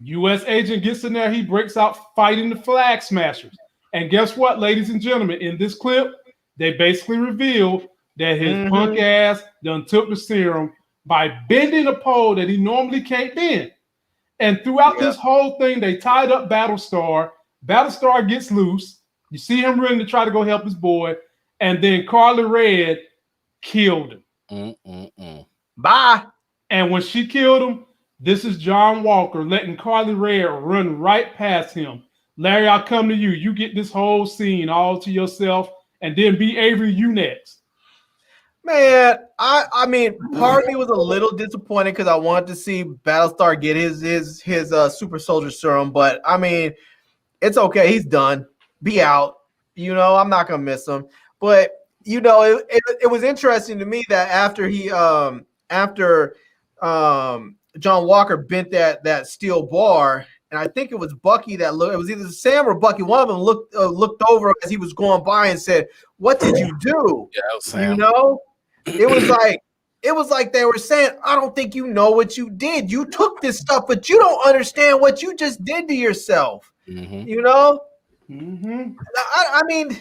U.S. agent gets in there. He breaks out fighting the Flag Smashers. And guess what, ladies and gentlemen? In this clip, they basically reveal that his punk ass done took the serum by bending a pole that he normally can't bend. And throughout this whole thing, they tied up Battlestar. Battlestar gets loose. You see him running to try to go help his boy. And then Carly Red killed him. Bye. And when she killed him, this is John Walker letting Carly Red run right past him. Larry, I'll come to you. You get this whole scene all to yourself, and then be Avery, you next. Man, I mean, part of me was a little disappointed because I wanted to see Battlestar get his Super Soldier Serum, but I mean, it's okay. He's done. Be out. I'm not gonna miss him. But it was interesting to me that after John Walker bent that steel bar, and I think it was Bucky that looked. It was either Sam or Bucky. One of them looked over as he was going by and said, "What did you do?" Yeah, it was Sam. It was like they were saying, "I don't think you know what you did. You took this stuff, but you don't understand what you just did to yourself." I mean,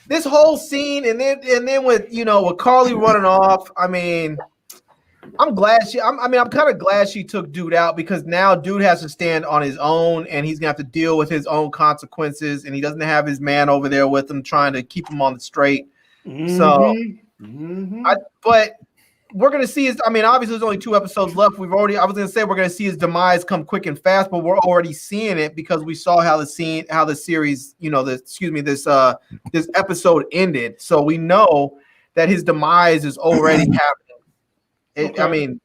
this whole scene, and then with Carly running off. I mean, I'm glad I'm kind of glad she took Dude out because now Dude has to stand on his own, and he's gonna have to deal with his own consequences, and he doesn't have his man over there with him trying to keep him on the straight. So, but we're gonna see his. I mean, obviously, there's only 2 episodes left. I was gonna say we're gonna see his demise come quick and fast, but we're already seeing it because we saw how the series, this episode ended. So we know that his demise is already happening. I mean,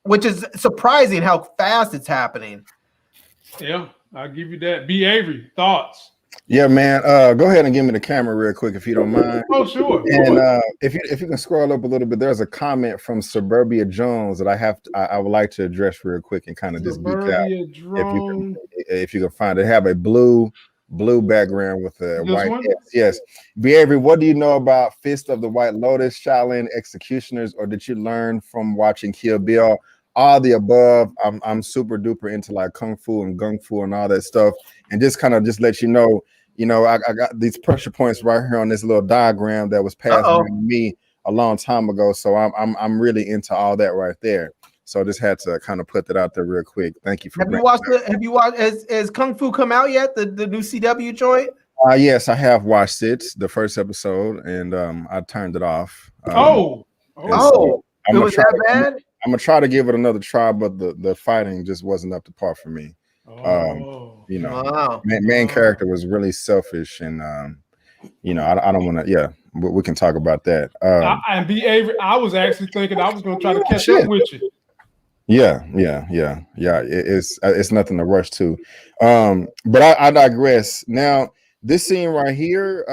which is surprising how fast it's happening. Yeah, I'll give you that. B. Avery, thoughts? Yeah, man. Go ahead and give me the camera real quick if you don't mind. Oh, sure. And if you can scroll up a little bit, there's a comment from Suburbia Jones that I would like to address real quick and kind of just geek out. If you can find it, have a blue blue background with a This white one? S. Yes. Avery, what do you know about Fist of the White Lotus, Shaolin Executioners, or did you learn from watching Kill Bill? All the above. I'm super duper into like kung fu and gung fu and all that stuff, and just kind of just let you know, I got these pressure points right here on this little diagram that was passed down to me a long time ago. So I'm really into all that right there. So I just had to kind of put that out there real quick. Thank you for. Have you watched? Has Kung Fu come out yet? The new CW joint? Yes, I have watched it, the first episode, and I turned it off. It was that bad? I'm gonna try to give it another try, but the fighting just wasn't up to par for me. Main character was really selfish, and I don't want to. Yeah, but we can talk about that. I was actually thinking I was gonna try to catch up with you. Yeah. It's nothing to rush to. But I digress. Now, this scene right here,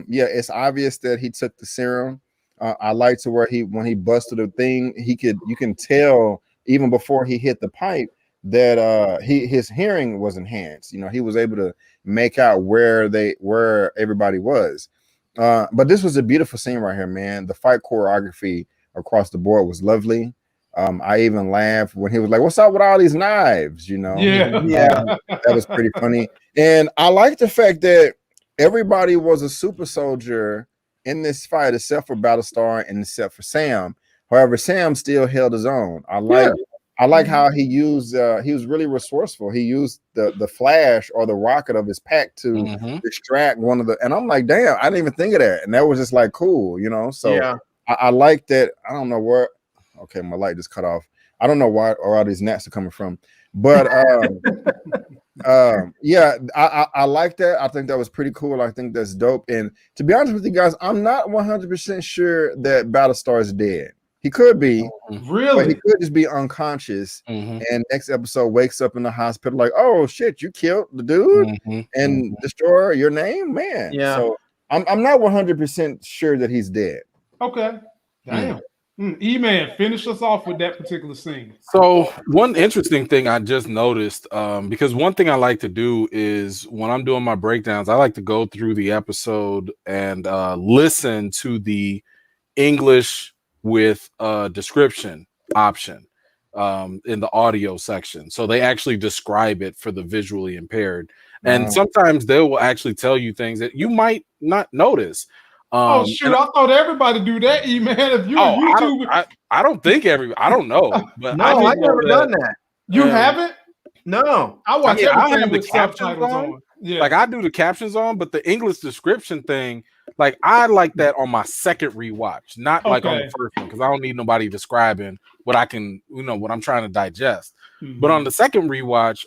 it's obvious that he took the serum. I like to where when he busted the thing, you can tell even before he hit the pipe that his hearing was enhanced. He was able to make out where everybody was. But this was a beautiful scene right here, man. The fight choreography across the board was lovely. I even laughed when he was like, "What's up with all these knives?" That was pretty funny. And I like the fact that everybody was a super soldier in this fight except for Battlestar and except for Sam. However, Sam still held his own. I like how he used he was really resourceful. He used the flash or the rocket of his pack to distract one of the, and I'm like, damn, I didn't even think of that. And that was just like cool, So I like that. I don't know where. Okay, my light just cut off. I don't know why or all these gnats are coming from, but I like that. I think that was pretty cool. I think that's dope. And to be honest with you guys, I'm not 100% sure that Battlestar is dead. He could be, really, but he could just be unconscious. And next episode wakes up in the hospital like, oh shit, you killed the dude and destroy your name, man. Yeah. So I'm not 100% sure that he's dead. Okay, damn. E-Man, finish us off with that particular scene. So one interesting thing I just noticed, because one thing I like to do is when I'm doing my breakdowns, I like to go through the episode and listen to the English with description option in the audio section. So they actually describe it for the visually impaired. And sometimes they will actually tell you things that you might not notice. I thought everybody do that, E-Man. If you're on YouTube, I don't think I don't know, but I've never done that. You haven't? No, I watch everything have with the captions subtitles on. Yeah, like I do the captions on, but the English description thing, like I like that on my second rewatch, not like on the first one, because I don't need nobody describing what I can, what I'm trying to digest. But on the second rewatch,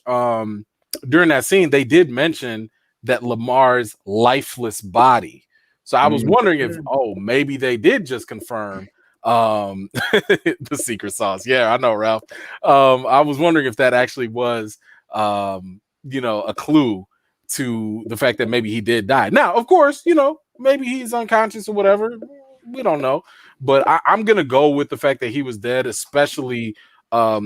during that scene, they did mention that Lamar's lifeless body. So I was wondering if, maybe they did just confirm the secret sauce. Yeah, I know, Ralph. I was wondering if that actually was, a clue to the fact that maybe he did die. Now, of course, maybe he's unconscious or whatever. We don't know. But I'm going to go with the fact that he was dead, especially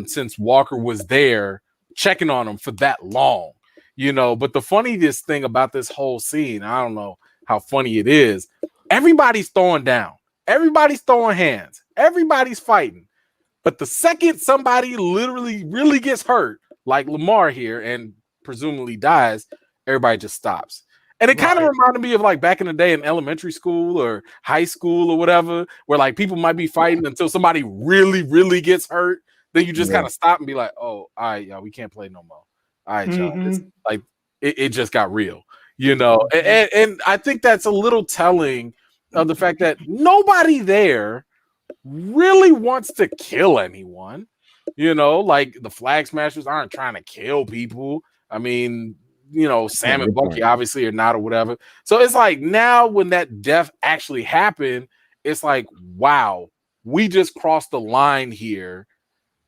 since Walker was there checking on him for that long. But the funniest thing about this whole scene, I don't know how funny it is, everybody's throwing down, everybody's throwing hands, everybody's fighting, but the second somebody literally really gets hurt, like Lamar here, and presumably dies, everybody just stops. And it kind of reminded me of like back in the day in elementary school or high school or whatever, where like people might be fighting until somebody really, really gets hurt. Then you just kind of stop and be like, oh, all right, y'all, we can't play no more. All right, y'all. It's like it just got real. And I think that's a little telling of the fact that nobody there really wants to kill anyone. Like the Flag Smashers aren't trying to kill people. I mean, Sam and Bucky obviously are not or whatever. So it's like now when that death actually happened, it's like, wow, we just crossed the line here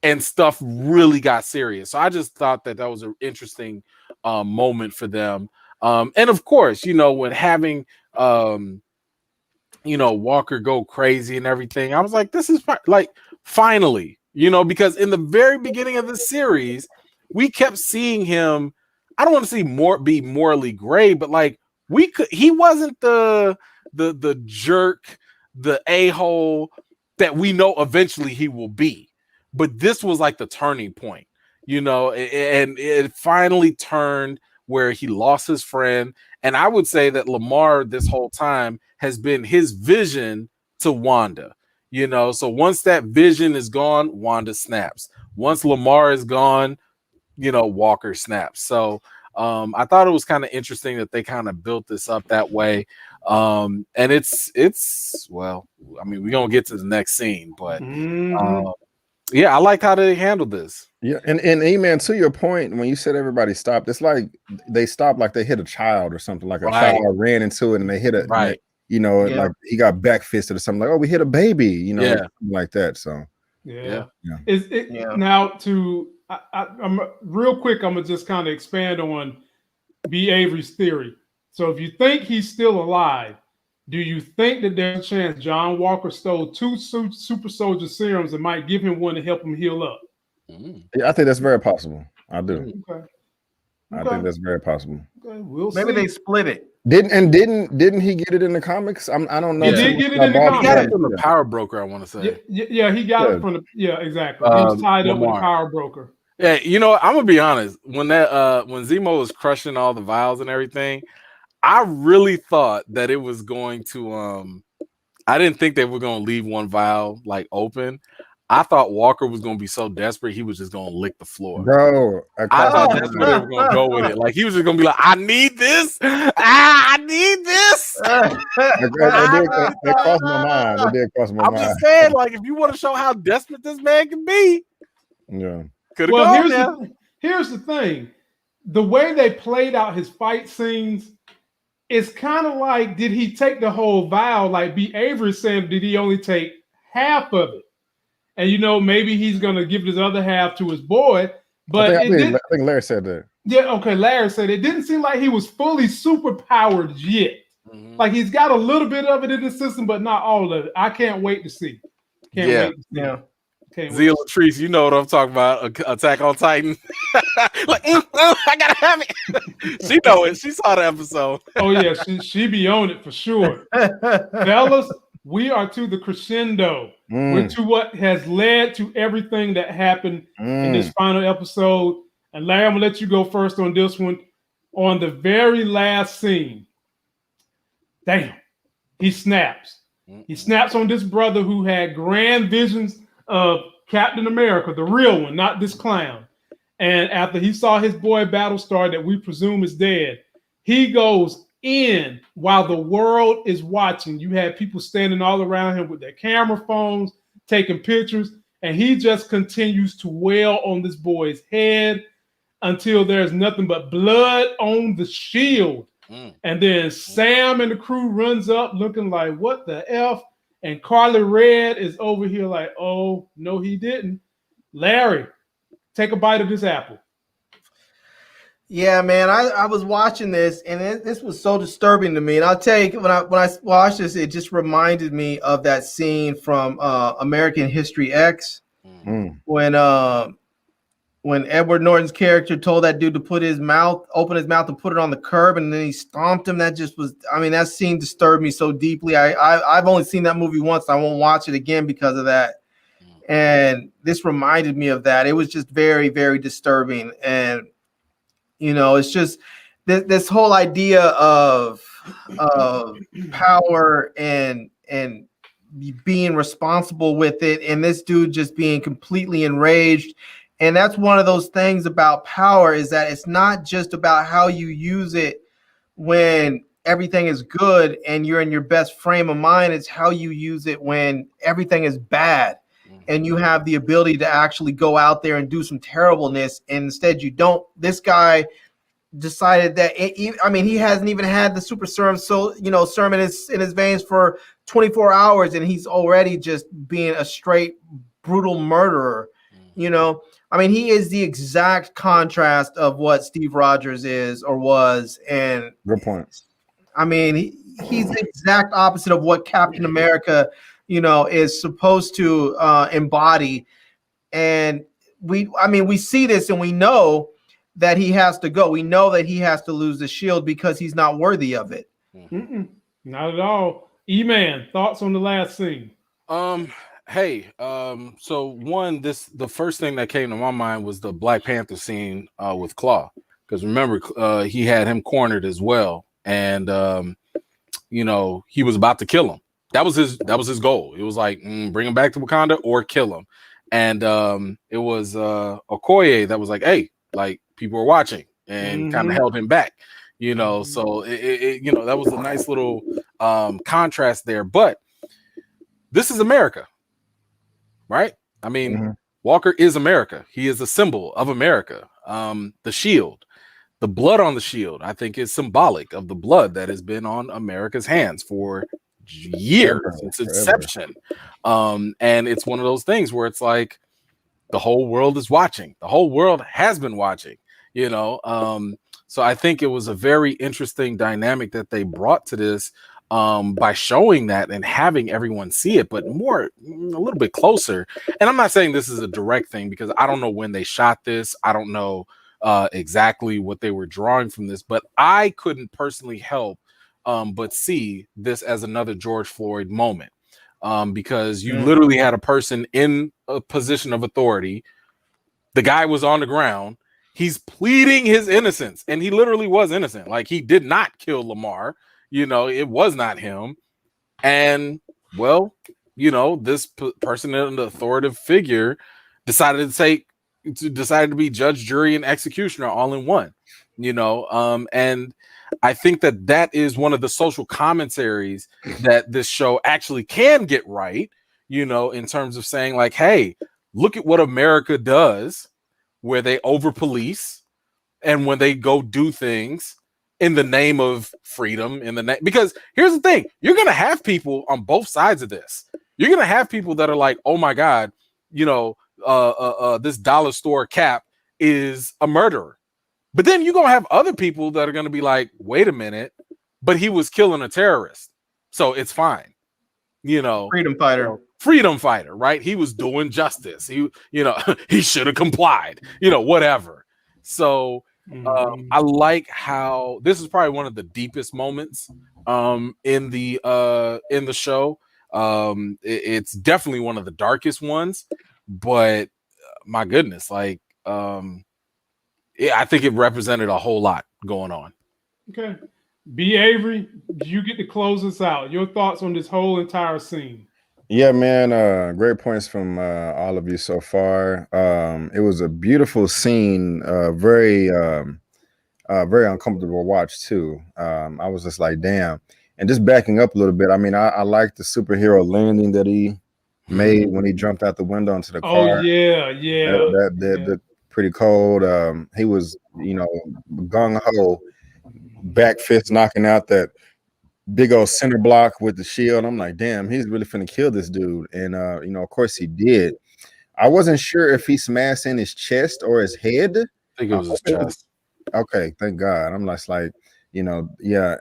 and stuff really got serious. So I just thought that was an interesting moment for them. And of course, when having, Walker go crazy and everything, I was like, this is like finally, because in the very beginning of the series, we kept seeing him I don't want to see be morally gray, but like he wasn't the jerk, the a-hole that we know eventually he will be. But this was like the turning point, you know, and it finally turned where he lost his friend. And I would say that Lamar this whole time has been his vision to Wanda, you know. So once that vision is gone, Wanda snaps. Once Lamar is gone, you know, Walker snaps. So I thought it was kind of interesting that they kind of built this up that way. And it's well, I mean, we're gonna get to the next scene, but yeah, I like how they handled this. Yeah, and E-Man, to your point, when you said everybody stopped, it's like they stopped like they hit a child or something, like a child ran into it and they hit it, right? You know, like he got backfisted or something, like, oh, we hit a baby, you know, something like that. So Now I'm real quick, I'm gonna just kind of expand on B. Avery's theory. So if you think he's still alive, do you think that there's a chance John Walker stole 2 Super Soldier Serums and might give him one to help him heal up? Yeah, I think that's very possible. I do. Okay. I think that's very possible. Okay, we'll Maybe see. they split it. Didn't he get it in the comics? I don't know. He did get it in the comics. He got it from the power broker, I want to say. Yeah, he got it from the exactly. He was tied up with a power broker. Yeah, you know, I'm gonna be honest. When Zemo was crushing all the vials and everything, I really thought that it was going to I didn't think they were gonna leave one vial like open. I thought Walker was gonna be so desperate he was just gonna lick the floor. Bro, I thought that's where they were gonna go with it. Like he was just gonna be like, I need this. I need this. That crossed my mind. It did cross my mind. I'm just saying, like, if you want to show how desperate this man can be, here's the thing. The way they played out his fight scenes, it's kind of like, did he take the whole vial? Like B. Avery said, did he only take half of it? And you know, maybe he's gonna give this other half to his boy. But I think Larry said that. Yeah, okay. Larry said it didn't seem like he was fully super powered yet. Like he's got a little bit of it in the system, but not all of it. I can't wait to see. Can't wait to see. Zia Latrice, you know what I'm talking about. Attack on Titan. Like, I gotta have it. She know it. She saw the episode. Oh yeah, she be on it for sure. Fellas, we are to the crescendo. We're to what has led to everything that happened in this final episode. And Larry, I'm gonna let you go first on this one. On the very last scene, damn, he snaps. He snaps on this brother who had grand visions of Captain America, the real one, not this clown. And after he saw his boy Battlestar, that we presume is dead, he goes in while the world is watching. You had people standing all around him with their camera phones, taking pictures, and he just continues to wail on this boy's head until there's nothing but blood on the shield. And then Sam and the crew runs up looking like, what the F? And Carly Red is over here like, oh, no, he didn't. Larry, take a bite of this apple. Yeah, man, I was watching this, and this was so disturbing to me. And I'll tell you, when I watched this, it just reminded me of that scene from American History X, when Edward Norton's character told that dude to open his mouth and put it on the curb, and then he stomped him. That just was, I mean, that scene disturbed me so deeply. I've only seen that movie once. I won't watch it again because of that. And this reminded me of that. It was just very, very disturbing. And you know, it's just this whole idea of power and being responsible with it, and this dude just being completely enraged. And that's one of those things about power, is that it's not just about how you use it when everything is good and you're in your best frame of mind. It's how you use it when everything is bad and you have the ability to actually go out there and do some terribleness, and instead you don't. This guy decided that he hasn't even had the super serum, serum in his veins for 24 hours, and he's already just being a straight brutal murderer. You know, I mean, he is the exact contrast of what Steve Rogers is or was. And good point. I mean, he's the exact opposite of what Captain America, is supposed to embody. And we see this, and we know that he has to go. We know that he has to lose the shield because he's not worthy of it. Not at all. E-Man, thoughts on the last scene? So one, the first thing that came to my mind was the Black Panther scene with Claw, because remember he had him cornered as well, and he was about to kill him. That was his goal. It was like bring him back to Wakanda or kill him, and it was Okoye that was like, hey, like people are watching, and kind of held him back. So that was a nice little contrast there. But this is America, right? I mean, Walker is America. He is a symbol of America. The shield, the blood on the shield, I think is symbolic of the blood that has been on America's hands for years since inception. And it's one of those things where it's like the whole world is watching. The whole world has been watching, So I think it was a very interesting dynamic that they brought to this by showing that and having everyone see it, but a little bit closer. And I'm not saying this is a direct thing because I don't know when they shot this. I don't know exactly what they were drawing from this, but I couldn't personally help but see this as another George Floyd moment because you literally had a person in a position of authority. The guy was on the ground. He's pleading his innocence, and he literally was innocent. Like, he did not kill Lamar. It was not him. And, this person in the authoritative figure decided to be judge, jury, and executioner all in one. And I think that is one of the social commentaries that this show actually can get right, in terms of saying like, hey, look at what America does, where they over police and when they go do things in the name of freedom, because here's the thing, you're going to have people on both sides of this. You're going to have people that are like, oh my God, this dollar store Cap is a murderer. But then you're going to have other people that are going to be like, wait a minute, but he was killing a terrorist, so it's fine. Freedom fighter, right? He was doing justice. He should have complied, whatever. So I like how this is probably one of the deepest moments in the show. It's definitely one of the darkest ones, but my goodness, like I think it represented a whole lot going on. Okay. B. Avery, you get to close us out. Your thoughts on this whole entire scene? Yeah, man. Great points from all of you so far. It was a beautiful scene. Very uncomfortable watch too. I was just like, damn. And just backing up a little bit. I mean, I like the superhero landing that he made when he jumped out the window into the car. Oh yeah. That pretty cold. He was, gung ho, back fist knocking out that big old center block with the shield. I'm like, damn, he's really finna kill this dude. And of course he did. I wasn't sure if he smashed in his chest or his head. I think it was his chest. Okay, thank God. I'm just like, yeah.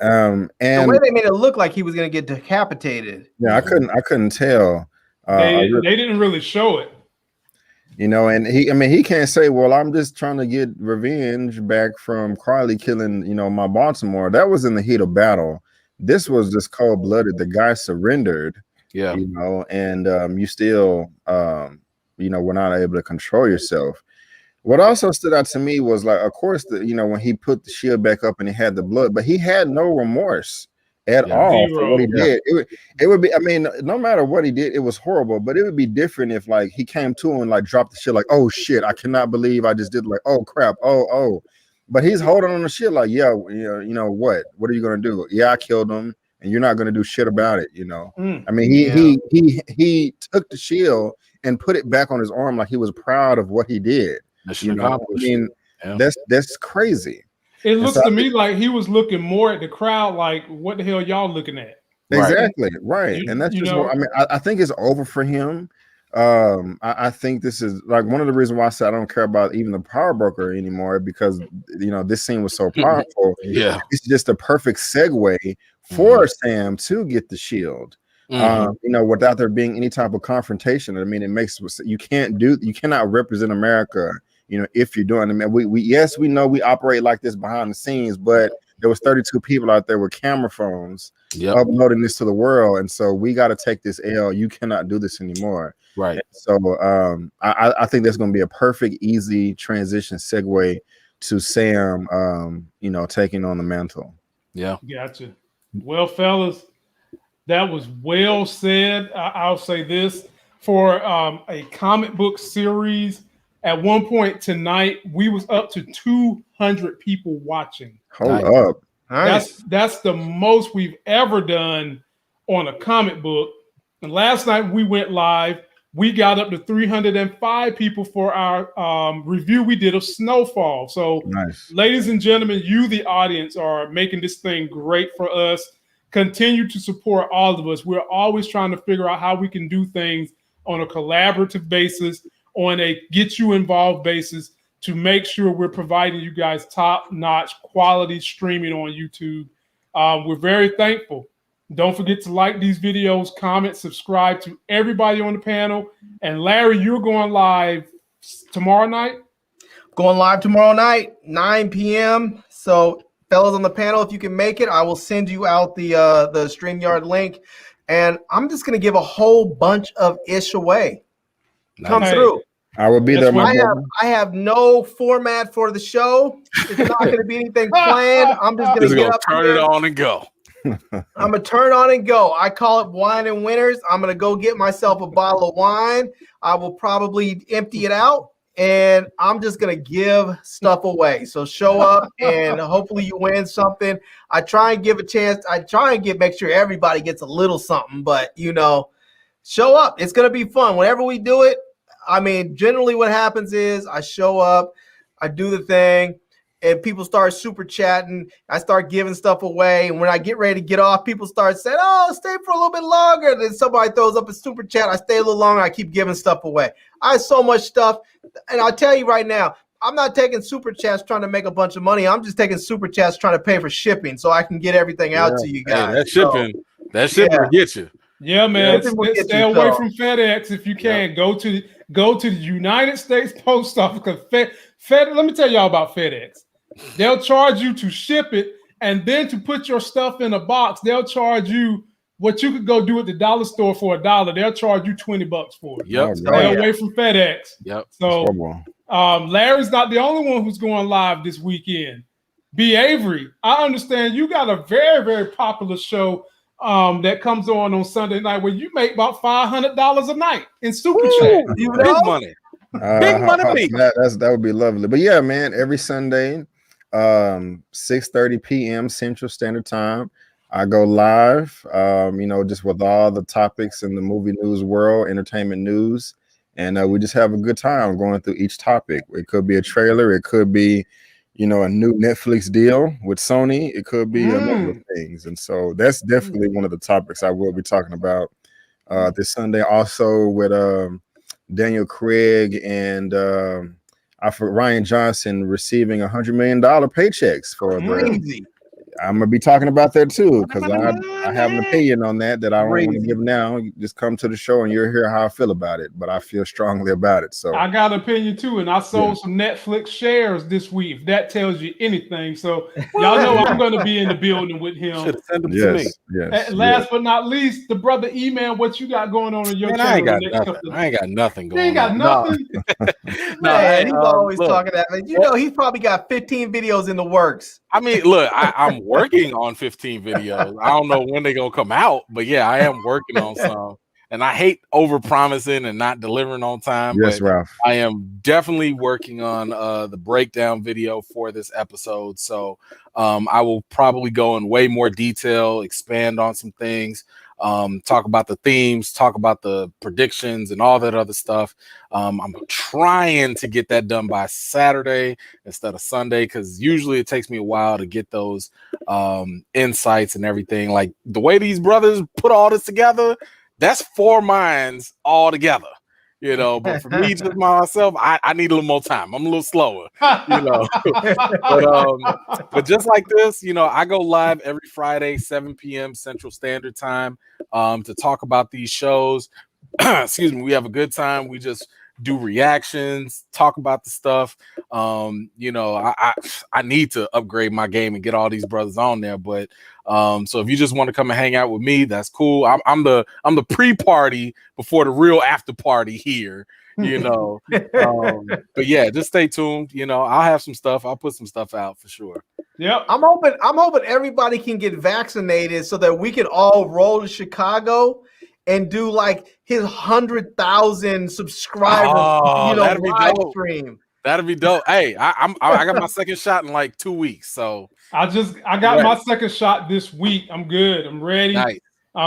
And the way they made it look like he was gonna get decapitated. Yeah, I couldn't tell. They didn't really show it. And he can't say, well, I'm just trying to get revenge back from Carly killing, my Baltimore. That was in the heat of battle. This was just cold-blooded. The guy surrendered. Yeah. And you still were not able to control yourself. What also stood out to me was, like, of course, when he put the shield back up and he had the blood, but he had no remorse at all for what he did. It would be, I mean, no matter what he did, it was horrible, but it would be different if, like, he came to him and, like, dropped the shit, like, oh shit, I cannot believe I just did, like, oh crap, oh. But he's holding on the shit like, yeah, what are you gonna do? Yeah, I killed him, and you're not gonna do shit about it. I mean, he took the shield and put it back on his arm like he was proud of what he did. I mean, that's crazy. It looks to me like he was looking more at the crowd, like, what the hell y'all looking at? Exactly, right. And that's just what, I mean, I think it's over for him. I think this is like one of the reasons why I said I don't care about even the power broker anymore, because this scene was so powerful. Yeah, it's just a perfect segue for Sam to get the shield. Without there being any type of confrontation. I mean, it makes you cannot represent America, if you're doing it, man, we know we operate like this behind the scenes, but there was 32 people out there with camera phones uploading this to the world, and so we got to take this L. You cannot do this anymore, right? And so I think that's going to be a perfect, easy transition segue to Sam, taking on the mantle. Yeah, gotcha. Well, fellas, that was well said. I'll say this for a comic book series. At one point tonight, we was up to 200 people watching. Hold up. Nice. That's the most we've ever done on a comic book. And last night we went live. We got up to 305 people for our review we did of Snowfall. So, nice. Ladies and gentlemen, you, the audience, are making this thing great for us. Continue to support all of us. We're always trying to figure out how we can do things on a collaborative basis, on a get you involved basis, to make sure we're providing you guys top-notch quality streaming on YouTube. We're very thankful. Don't forget to like these videos, comment, subscribe to everybody on the panel. And Larry, you're going live tomorrow night? Going live tomorrow night, 9 p.m. So, fellas on the panel, if you can make it, I will send you out the StreamYard link. And I'm just going to give a whole bunch of ish away. Come through. I will be there. I have no format for the show. It's not going to be anything planned. I'm just going to get up turn it on and go. I'm going to turn on and go. I call it Wine and Winters. I'm going to go get myself a bottle of wine. I will probably empty it out, and I'm just going to give stuff away. So show up, and hopefully you win something. I try and give a chance. I try and make sure everybody gets a little something, but, show up. It's going to be fun. Whenever we do it, I mean, generally what happens is I show up, I do the thing, and people start super chatting. I start giving stuff away. And when I get ready to get off, people start saying, oh, stay for a little bit longer. Then somebody throws up a super chat. I stay a little longer. I keep giving stuff away. I have so much stuff. And I'll tell you right now, I'm not taking super chats trying to make a bunch of money. I'm just taking super chats trying to pay for shipping so I can get everything out to you guys. Hey, that shipping will get you. Yeah, man. Stay away from FedEx if you can. Yeah. Go to the United States Post Office, because let me tell y'all about FedEx. They'll charge you to ship it, and then to put your stuff in a box, they'll charge you what you could go do at the dollar store for $1. They'll charge you $20 for it. Yep. Stay away from FedEx. Yep. So Larry's not the only one who's going live this weekend. B. Avery, I understand you got a very, very popular show that comes on Sunday night where you make about $500 a night in super chat. Big money. Big money. That would be lovely. But yeah, man, every Sunday, 6:30 p.m. Central Standard Time, I go live, just with all the topics in the movie news world, entertainment news, and we just have a good time going through each topic. It could be a trailer, it could be a new Netflix deal with Sony. It could be a number of things. And so that's definitely one of the topics I will be talking about this Sunday. Also with Daniel Craig and Ryan Johnson receiving $100 million paychecks for crazy. I'm gonna be talking about that too, because I have an opinion on that I don't want to give now. You just come to the show and you'll hear how I feel about it, but I feel strongly about it. So I got an opinion too, and I sold some Netflix shares this week, if that tells you anything. So y'all know I'm going to be in the building with him. Send them to me. Yes. And last but not least, the brother E-Man, what you got going on in your channel? I ain't got nothing going on. You ain't got nothing? Man, he's always talking that. He's probably got 15 videos in the works. I mean, look, I'm working on 15 videos. I don't know when they're gonna come out, but yeah, I am working on some. And I hate over promising and not delivering on time. Yes, but Ralph. I am definitely working on the breakdown video for this episode. So I will probably go in way more detail, expand on some things, talk about the themes, talk about the predictions and all that other stuff. I'm trying to get that done by Saturday instead of Sunday, because usually it takes me a while to get those insights and everything. Like the way these brothers put all this together, that's 4 minds all together, but for me, just myself, I need a little more time. I'm a little slower, but just like this, I go live every Friday, 7 p.m. Central Standard Time, to talk about these shows. Excuse me. We have a good time. We just do reactions, talk about the stuff. You know, I need to upgrade my game and get all these brothers on there. But so if you just want to come and hang out with me, that's cool. I'm the pre-party before the real after party here. You know, but yeah, just stay tuned. You know, I'll have some stuff. I'll put some stuff out for sure. Yep. I'm hoping everybody can get vaccinated so that we can all roll to Chicago and do like his 100,000 subscriber, live stream. That'd be dope. Hey, I got my second shot in like 2 weeks, so I got my second shot this week. I'm good. I'm ready. Nice.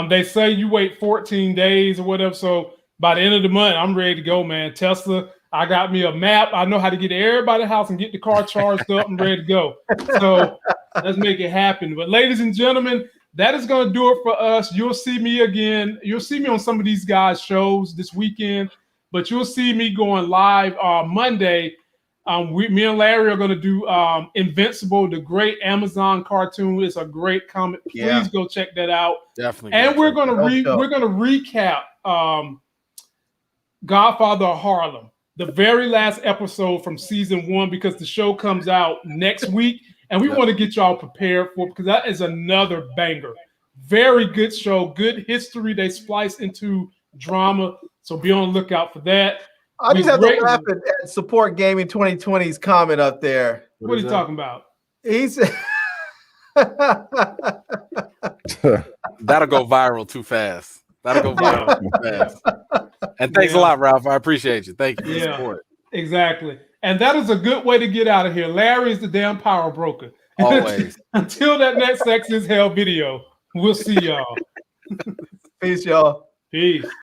They say you wait 14 days or whatever, so by the end of the month, I'm ready to go, man. Tesla, I got me a map. I know how to get to everybody's house and get the car charged up. I'm ready to go. So let's make it happen. But ladies and gentlemen, that is going to do it for us. You'll see me again. You'll see me on some of these guys' shows this weekend, but you'll see me going live Monday. Me and Larry are going to do Invincible, the great Amazon cartoon. It's a great comic. Please go check that out. Definitely. And we're going to recap Godfather of Harlem, the very last episode from season 1, because the show comes out next week, and we want to get y'all prepared for it because that is another banger. Very good show, good history. They splice into drama, so be on the lookout for that. I just have to laugh at Support Gaming 2020's comment up there. What are you talking about? He said that'll go viral too fast. And thanks a lot, Ralph. I appreciate you. Thank you for the support. Exactly. And that is a good way to get out of here. Larry is the damn power broker. Always. Until that next Sex is Hell video, we'll see y'all. Peace, y'all. Peace.